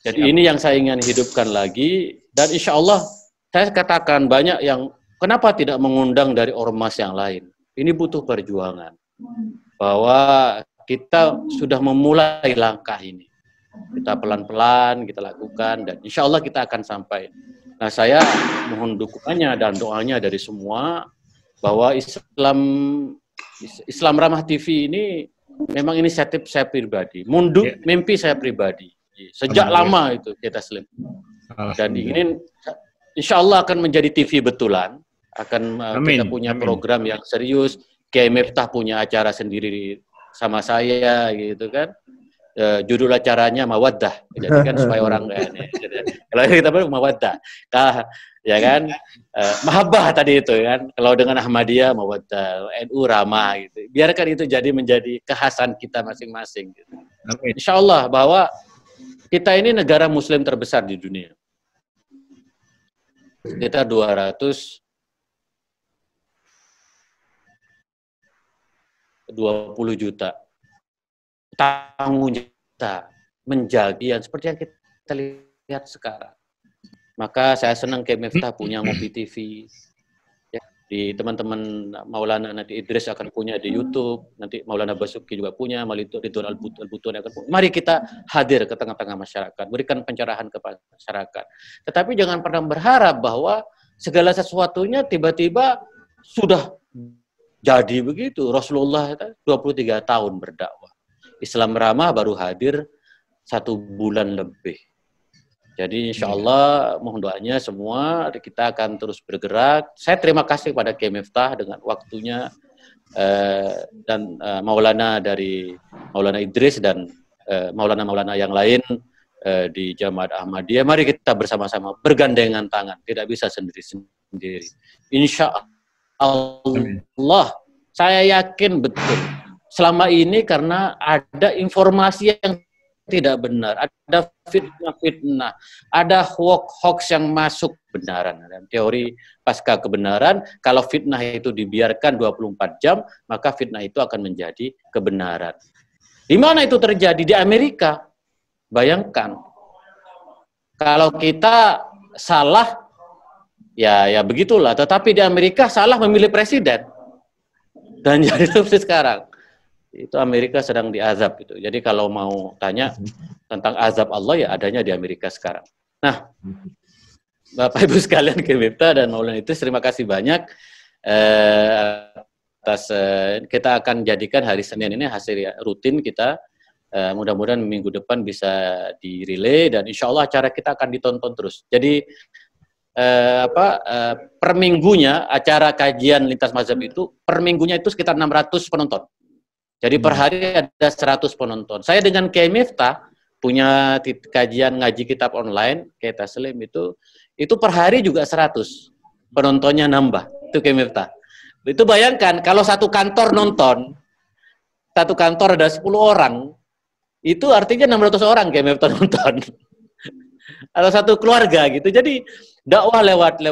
Jadi ini yang saya ingin hidupkan lagi, dan insya Allah saya katakan banyak yang kenapa tidak mengundang dari ormas yang lain. Ini butuh perjuangan, bahwa kita sudah memulai langkah ini. Kita pelan-pelan kita lakukan, dan insya Allah kita akan sampai. Nah, saya mohon dukungannya dan doanya dari semua, bahwa Islam Ramah TV ini memang inisiatif saya pribadi, mimpi saya pribadi. Sejak lama itu kita Taslim. Dan ingin insya Allah akan menjadi TV betulan, akan kita punya program yang serius. Kiai Miftah punya acara sendiri sama saya gitu kan. Judul acaranya Mawaddah, jadi kan supaya orang kalau kita bilang Mawaddah, ya kan, Mahabbah tadi itu kan. Kalau dengan Ahmadiyah Mawaddah, NU Ramah gitu. Biarkan itu menjadi kekhasan kita masing-masing. Gitu. Insya Allah bahwa kita ini negara Muslim terbesar di dunia. Kita 220 juta. Tanggung jawab menjaga yang seperti yang kita lihat sekarang. Maka saya senang Kiai Miftah punya Ngopi TV. Ya, di teman-teman Maulana nanti Idris akan punya di YouTube, nanti Maulana Basuki juga punya, Ridwan Al-Butun akan punya. Mari kita hadir ke tengah-tengah masyarakat, berikan pencerahan kepada masyarakat. Tetapi jangan pernah berharap bahwa segala sesuatunya tiba-tiba sudah jadi begitu. Rasulullah 23 tahun berdakwah. Islam Ramah baru hadir 1 bulan lebih. Jadi insya Allah mohon doanya semua, kita akan terus bergerak. Saya terima kasih kepada Kiai Miftah dengan waktunya, dan Maulana dari Maulana Idris dan Maulana-Maulana yang lain di Jamaat Ahmadiyah. Mari kita bersama-sama bergandengan tangan, tidak bisa sendiri-sendiri. Insya Allah, saya yakin betul. Selama ini karena ada informasi yang tidak benar, ada fitnah-fitnah, ada hoax yang masuk kebenaran. Dan teori pasca kebenaran, kalau fitnah itu dibiarkan 24 jam, maka fitnah itu akan menjadi kebenaran. Di mana itu terjadi? Di Amerika. Bayangkan, kalau kita salah, ya begitulah. Tetapi di Amerika salah memilih presiden. Dan jadi seperti sekarang. Itu Amerika sedang diazab itu. Jadi kalau mau tanya tentang azab Allah ya adanya di Amerika sekarang. Nah, Bapak Ibu sekalian, Kiai Miftah dan Maulana itu terima kasih banyak atas kita akan jadikan hari Senin ini hasil rutin kita. Mudah-mudahan minggu depan bisa direlay dan insya Allah acara kita akan ditonton terus. Jadi per minggunya acara kajian lintas mazhab itu per minggunya itu sekitar 600 penonton. Jadi per hari ada 100 penonton. Saya dengan Kiai Miftah punya kajian ngaji kitab online, Kiai Taslim itu per hari juga 100. Penontonnya nambah. Itu Kiai Miftah. Itu bayangkan kalau satu kantor nonton, satu kantor ada 10 orang, itu artinya 600 orang Kiai Miftah nonton. Atau satu keluarga gitu. Jadi dakwah lewat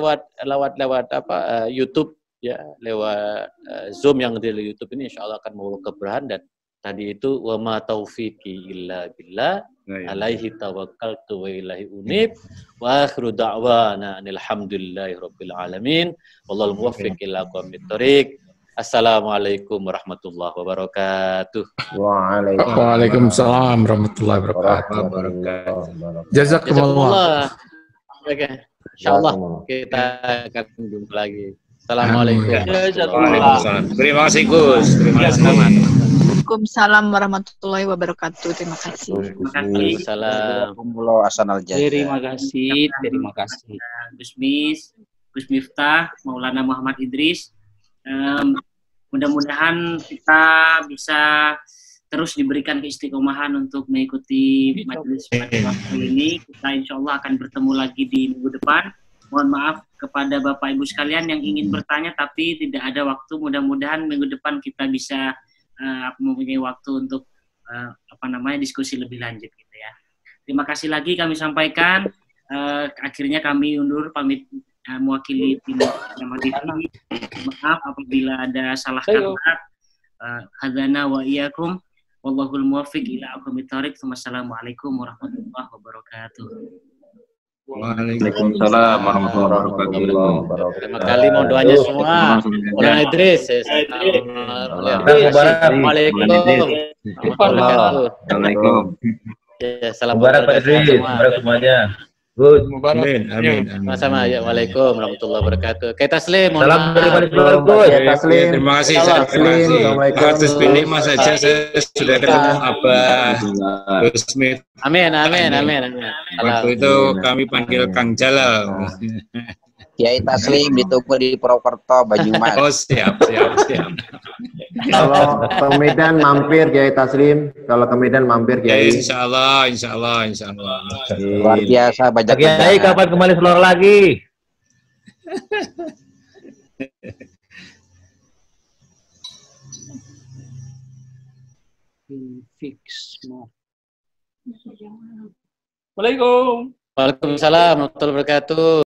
YouTube. Ya, lewat Zoom yang di YouTube ini insya Allah akan membawa keberkahan. Dan tadi itu wa ma taufiqi illa billah alaihi tawakkaltu wa ilaihi unib wa akhiru da'wana alhamdulillahi rabbil alamin wallahul muwaffiq ila aqwamit thoriq. Assalamualaikum warahmatullahi wabarakatuh. Waalaikumsalam warahmatullahi wabarakatuh. Jazakumullah. Oke, insyaallah kita akan jumpa lagi. Assalamualaikum. Waalaikumsalam. Terima kasih Gus. Terima kasih. Waalaikumsalam warahmatullahi wabarakatuh. Terima kasih. Waalaikumsalam. Terima kasih. Terima kasih. Gus Miftah, Maulana Muhammad Idris. Mudah-mudahan kita bisa terus diberikan keistiqomahan untuk mengikuti majelis ini. Kita insya Allah akan bertemu lagi di minggu depan. Mohon maaf kepada Bapak Ibu sekalian yang ingin bertanya tapi tidak ada waktu. Mudah-mudahan minggu depan kita bisa mempunyai waktu untuk diskusi lebih lanjut gitu ya. Terima kasih lagi kami sampaikan. Akhirnya kami undur pamit mewakili tim TV. Maaf apabila ada salah kata. Hadana wa iyyakum. Wallahul muwaffiq ila aqwamit thoriq. Wassalamualaikum warahmatullahi wabarakatuh. Waalaikumsalam warahmatullahi wabarakatuh. Terima kasih mohon doanya semua. Orang Idris. Assalamualaikum. Ya, salam Mubarak Pak Idris, mubarak semuanya. Good. Amin, amin. Sama-sama. Ya, waalaikumsalam warahmatullahi wabarakatuh. Kayak Taslim. Salam dari Pak Taslim. Terima kasih. Atas Binima saja saya sudah ketemu Abah Rusmi. Amin. Waktu itu kami panggil Kang Jalal. Kiai Taslim ditunggu di Purwokerto, Banyumas. Oh siap. Kalau ke Medan mampir Kiai Taslim. Kalau ke Medan mampir Kiai. Insya Allah. Luar biasa banyak. Kiai kapan kembali Selor lagi? Fix more. Waalaikumsalam Waalaikumsalam warahmatullahi wabarakatuh.